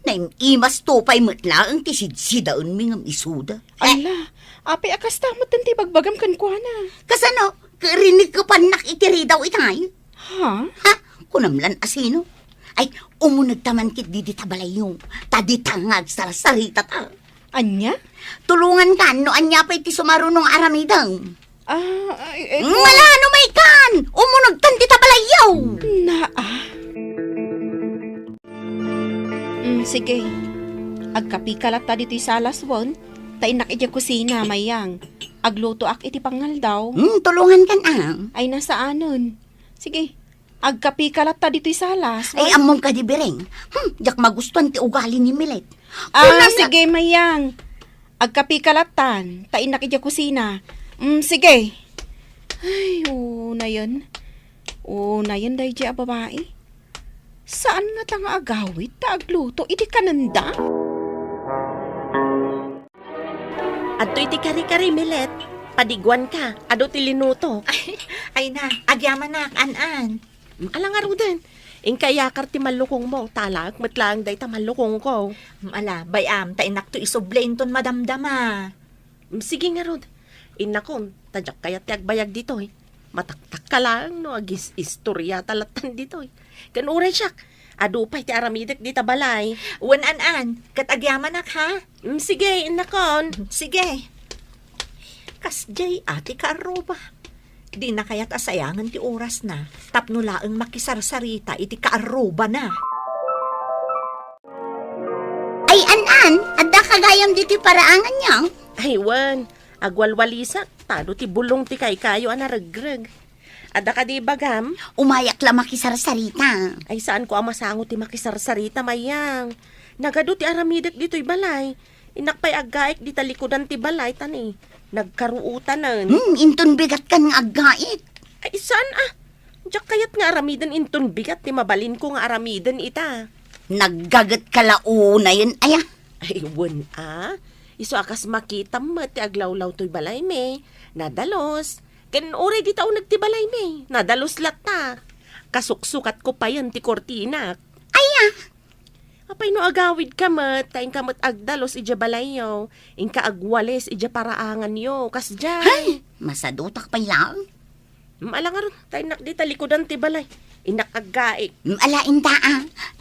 Naimas tupay matla ang tisidsidaon mingam isuda. Ala, api akas tamot ng tibagbagam kan ko na. Kasano, karinig ka pa nakitiri daw itay. Ha? Ha? Kunamlan asino? Ay, umunag taman kit di tabalayong. Tadi tangag sarasarita ta. Anya? Tulungan kan no anya pa iti sumarunong aramidang. Ay, Wala no may kan! Umunag tan di tabalayaw! Sige. Agkapikalat ta dito'y salas won. Tainak iti kusina, Mayang. Agluto ak iti pangal daw. Tulungan kan ang. Ay nasaanon. Sige. Agkapikalat ta dito'y salas. Ay, among ka di Bereng. Jak magustuhan ti ugali ni Milet. Sige, Mayang. Agkapikalatan. Tainak iti kusina. Sige. Ay, una yun. Una yun, dahi di babae. Saan nga tanga agawit ta agluto? Iti kananda? Adto iti kari-kari, Milet. Padigwan ka, ado ti linuto. Ay na, agyaman na, an-an. Alang nga rudan, Inkayakar ti malukong mo, talag, matlang day ta malukong ko. Ala, bayam, tainak to isublain ton madamdama. Sige nga Rod, inakon, tadyak kaya ti agbayag dito eh. Mataktak ka lang, no, agis istorya talatan dito eh. Kanuray siya, adupay ti aramidek di ta balay. Wan-an-an, katagyaman nak ha? Sige, inakon. Sige. Kasjay, ati ka aruba. Di na kaya't asayangan ti oras na. Tapno laeng makisarsarita, iti ka aruba na. Ay, anan, adda kagayam diti paraangan niya. Ay, wan, agwalwalisak, tado ti bulong ti kayo anaragreg. Ada ka di bagam? Umayak la makisarsarita. Ay, saan ko ang masango ti makisarsarita, mayang? Nagado ti aramidek dito'y balay. Inakpay agaik di talikodan ti balay, tani. Nagkaruutan nun. Inton bigat kan nga agait. Ay, saan Diyak kayat nga aramidan inton bigat, ti mabalin ko nga aramidan ita. Naggagat kalauna yun, aya. Ay, wan Iso akas makita mo ti aglawlaw to'y balay me. Nadalos. Ken oray di tao nagtibalay me. Nadalos lata. Kasuksukat ko pa yan ti kortina. Aya. Apay no agawid ka mat, taing kamat agdalos ija balay yo. Inka agwales ija paraangan yo. Kasjay. Ay, masadutak pa lang. Maalangar, tayo nakdi talikodan ti balay. Inakagaik. Alain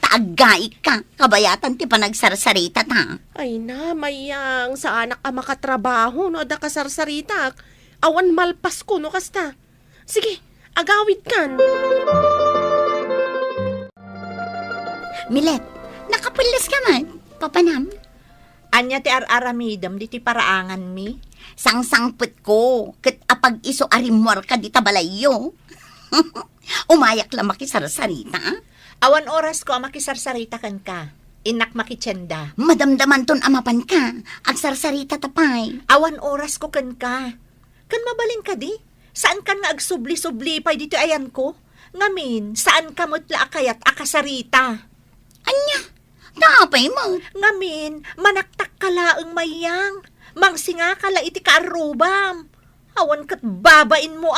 taagaik ka. Kabayatan ti panagsarsarita ta. Ay na, mayang, sa anak ka makatrabaho, no, ada kasarsaritak. Awan malpas ko, no, kasta. Sige, agawid kan. Milet, nakapilas ka man, papanam. Anya ti aramidam, di ti paraangan mi. Sangsangput ko, kat apag iso arimwar ka di tabalayo. Umayak lang makisarsarita. Awan oras ko ang makisarsarita kan ka. Inak makitsenda. Madamdaman ton amapan ka, agsarsarita tapay. Awan oras ko kan ka. Kan mabalin ka di? Saan kan nga agsubli-subli pay dito ayan ko? Ngamin, saan ka mutla akayat akasarita? Anya, napay mo. Ngamin, manaktak ka laeng mayang. Mangsinga ka la iti kaarubam. Awan kat babain mo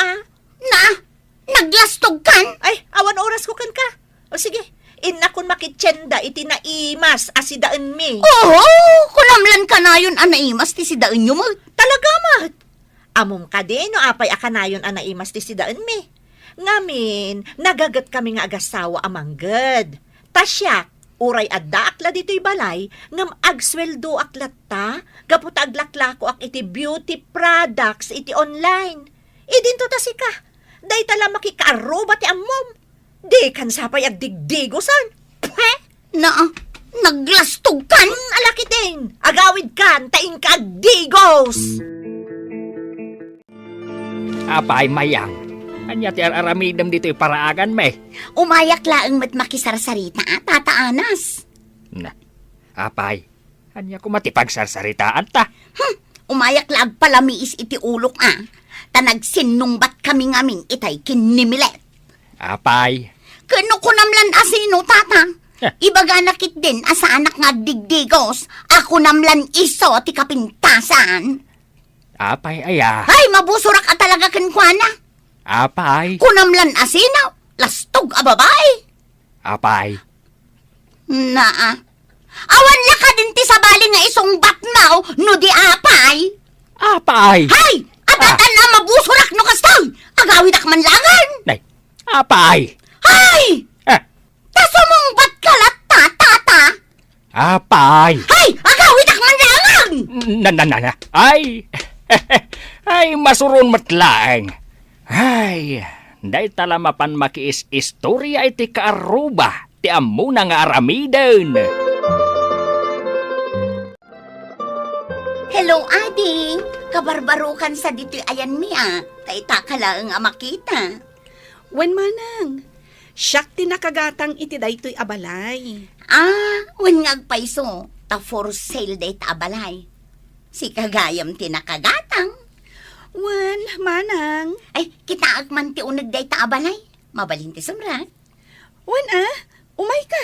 Na, naglastog kan? Ay, awan oras ko kan ka. O sige, inakon makitsenda iti naimas asidaan mi. Oo, kunamlan ka na yun anaimas ti sidaan nyo mo. Talaga mat. Amom ka din no apay akanayon anaimas ti sidaan mi. Ngamin, nagagat kami nga agasawa amangged. Tasya, uray adda akla dito'y balay, ngam agsweldo aklat ta, gaputa aglaklako ak iti beauty products iti online. Idinto ta sika, day tala makikaroba ti ammom. Di kan sapay agdigdigosan. Peh? Naglastog kan? Alaki din, agawid kan, taing ka agdigos. Apay, mayang. Anya ti aramidam dito'y paraagan me. Umayak laeng mat makisarsarita, tataanas. Na, apay. Anya ko matipagsasaritaan ta. Umayak laag palamiis iti ulok Tanagsinungbat kami ngamin itay kinimilet. Apay. Kano kunamlan asino, tata? Ibaga nakit din asa anak nga digdigos. Ako namlan iso ti kapintasan. Apay, aya. Ay, mabusurak at talaga kinkwana. Apay. Kunamlan asino, lastog ababay. Apay. Naa. Awan la ka din ti sabali nga isong batmaw, no di apay. Apay. Hay! Atatan na mabusurak no kastang! Agawid ak manlangan! Nay, apay. Hay! Taso mong bat kalat tata! Apay. Hay! Agawid ak manlangan! Na. Ay! Ay, masuron matlaeng. Ay, day tala mapan makiis istorya iti kaaruba, ti ammo na nga aramiden. Hello, Adi. Kabarbarukan sa dito ayan miya. Taita ka lang nga makita. Wen manang, siyak tinakagatang iti daytoy abalay. Wen ngagpaiso, ta for sale day ta abalay. Si kagayam tinakagatang. Wen, manang. Ay, kita agman ti unag day ta abalay. Mabalin ti sumrat. Wen umay ka.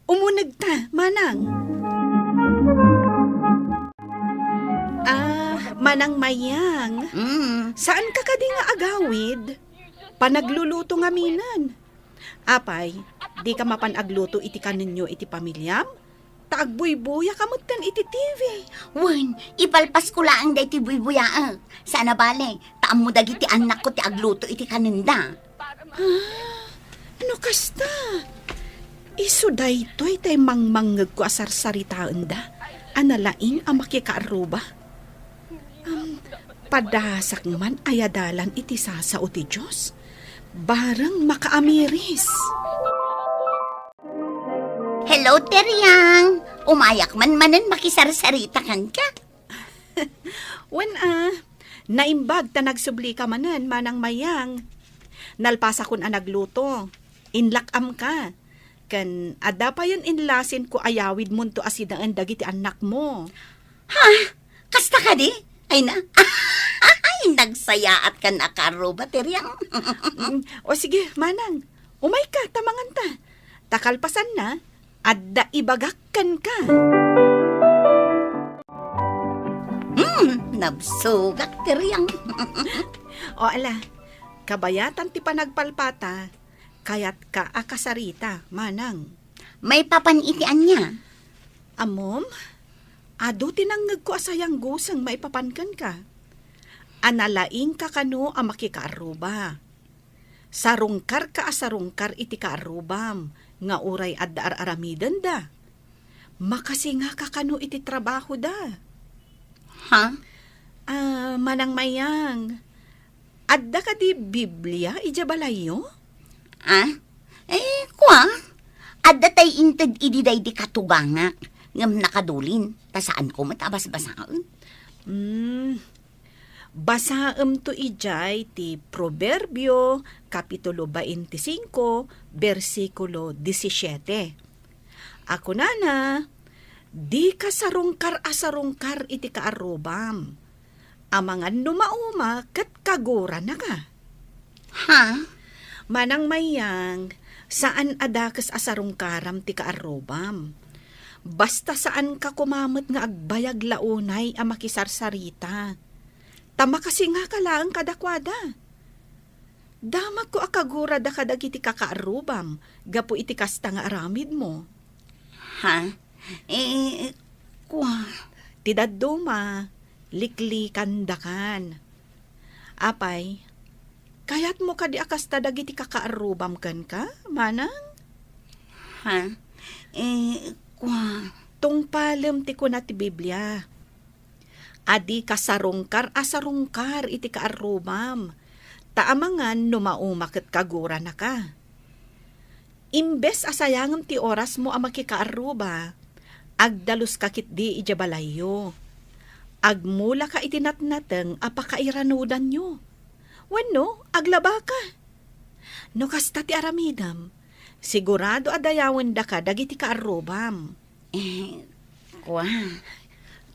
Umunag ta, manang. Manang mayang. Saan ka kadi nga agawid? Panagluluto nga minan. Apay, di ka mapanagluto iti kaninyo iti pamilyam? Taagbuy-buya kamutan iti TV. Wen, ipalpas ko lang da iti buy-buya. Sana bale, taam mo dagiti anak ko ti agluto iti kaninda. Ano kasta? Iso daytoy tay mangmanggag ko asar-saritaan da. Analaing ang makikaaruba. Padasak man ayadalan iti sasao ti Diyos. Barang makaamiris. Hello, Teryang. Umayak man manan makisarsarita kan ka. Wen naimbag ta nagsubli ka manan manang mayang. Nalpasa kun nagluto. Inlakam ka. Kan ada pa yun inlasin ko ayawid mo to asidaan dagiti anak mo. Ha? Kasta ka di? Ay na. Ay, nagsayaat ka na karuba, Teryang. O sige, manang. Umay ka, tamangan ta. Takalpasan na. Adda ibagakkan ka. Nabsugak, Teryang. O ala, kabayatan ti panagpalpata, kayat ka akasarita, manang. May papanitian niya. Amom, ado tinanggag ko asayang gusang maipapankan ka. Analaing ka kano ang makikaaruba. Sarungkar ka asarungkar iti kaarubam, nga uray adda aramidan da. Makasinga ka kano iti trabaho da. Ha? Manang mayang, adda ka di Biblia ijabalayo? Kwa? Adda tay inted ididay di katubangak. Ngam nakadulin. Tasaan ko matabas-basaan. Basaem to ijay ti Proverbio, Kapitulo 25, versikulo 17. Ako nana, di ka sarungkar iti kaarubam. Amangan numauma kat kagura na ka. Ha? Manang mayang, saan adakas asarungkaram ti kaarubam? Basta saan ka kumamot nga agbayag launay a makisarsarita. Tama kasi nga kalaang kadakwada. Damag ko akagura da kadag iti kakaarubam, gapu iti kasta nga aramid mo. Ha? Kwa? Tidaduma, liklikan dakan. Apay, kayat mo ka di akasta dagiti kakaarubam kan ka, manang? Ha? Kwa? Tungpalem ti kuna ti Biblia. Adi kasarungkar asarungkar iti kaarubam. Taamangan numaumakit kagura na ka. Imbes asayangam ti oras mo ang makikaaruba, agdalus kakit di ijabalayo. Agmula ka itinatnateng apakairanudan nyo. Wano, aglaba ka. No kasta ti aramidam, sigurado adayawan da ka dagiti kaarubam. Kwa?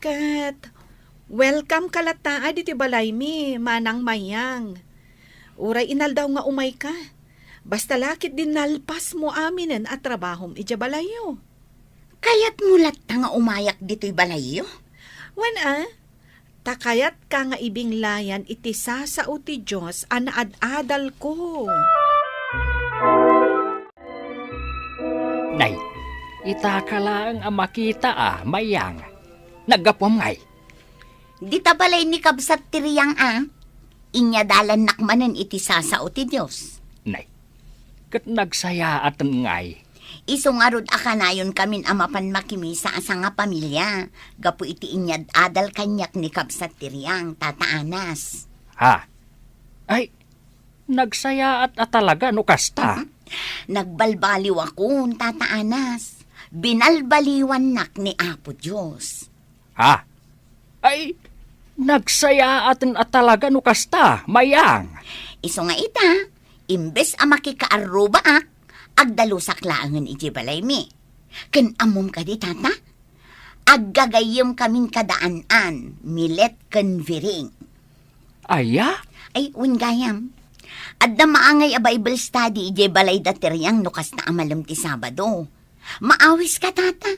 Kat, welcome kalata iti balay mi, manang mayang. Uray inaldaw nga umay ka. Basta lakit din nalpas mo aminen at trabahom ijabalayo. Kayat mulat ta nga umayak dito'y balayo? Wan takayat ka nga ibing layan iti sasao ti Diyos anaad-adal ko. Nay, itaka lang ang makita mayang. Naggapom ngay. Di ta balay ni kabsat Teryang Inya dalan nakmanen iti sasao ti Diyos. Nay, kat nagsaya atan ngay. Isungarod akanayon kamin amapan makimisa asa nga pamilya. Gapu iti inyad adal kanyak ni kabsat Teryang, tataanas. Ha? Ay, nagsaya at talaga no kasta. Nagbalbaliw ako, tataanas. Binalbaliwan nak ni Apo Diyos. Ha? Ay, nagsaya at talaga no kasta, mayang. Iso nga ita, imbes a makikaaruba agdalusak laangan iti balay mi. Ken amom ka di tata, aggagayom kaming kadaanan, milet ken viring. Aya? Ay, ungayam. Adda maangay a Bible study iti balay da Teryang no kasta amalam ti Sabado. Maawis ka tata.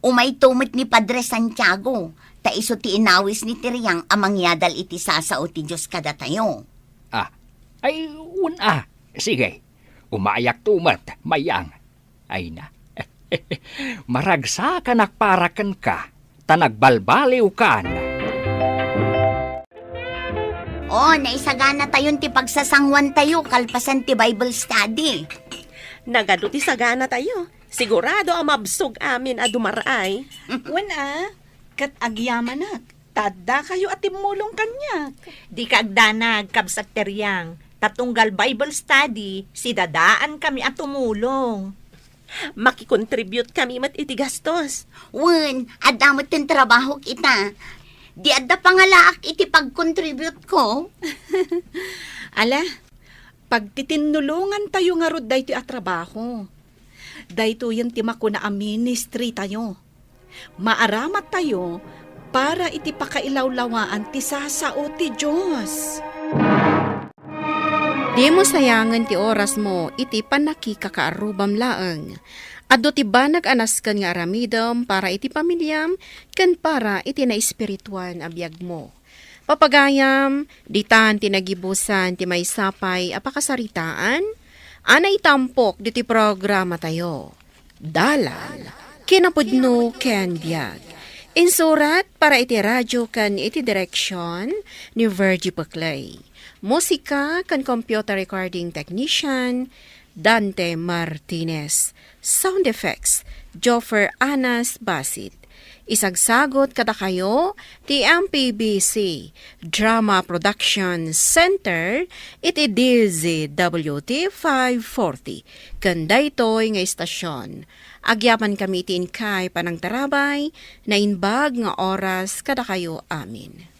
Umay tumit ni Padre Santiago, ta iso ti inawis ni Teryang amang yadal iti sasao ti Diyos kada tayo. Ay, una. Sige, Umayak tumat, mayang. Ay na. Maragsa ka nakparakan ka, tanagbalbaliw kan. Oh, naisagana tayon ti pagsasangwan tayo, kalpasan ti Bible study. Nagado ti sagana tayo. Sigurado ang mabsog amin a dumaray. Wen kat agyamanak. Tada kayo at timulong kanya. Di kaagdanag, kabsak teryang. Tatunggal Bible study, si dadaan kami at tumulong. Makikontribute kami mat iti gastos. Wen, adamot tin trabaho kita. Di adda pangalaak iti pag-contribute ko. Ala, pagtitinulungan tayo nga rod dayto at trabaho. Dayto yung timako na a ministry tayo. Maaramat tayo para iti pakailawlawaan ti sasao ti Diyos. Di mo sayangan ti oras mo, iti panakikakaarubam laeng. Ado ti banag anas kan nga aramidom para iti pamilyam, kan para iti na espirituan abiyag mo. Papagayam, ditan tinagibusan ti may sapay apakasaritaan, anay tampok diti programa tayo. Dalan, kinapudno ken biag. Insurat para iti radyo kan iti direksyon ni Virgie Paclay. Musika kan computer recording technician Dante Martinez. Sound effects Joffer Anas Basit. Isagsagot kada kayo ti MPBC Drama Production Center iti DZWT 540 kanda ito'y nga istasyon. Agyapan kami ti inkay panang tarabay na inbag nga oras kada kayo amin.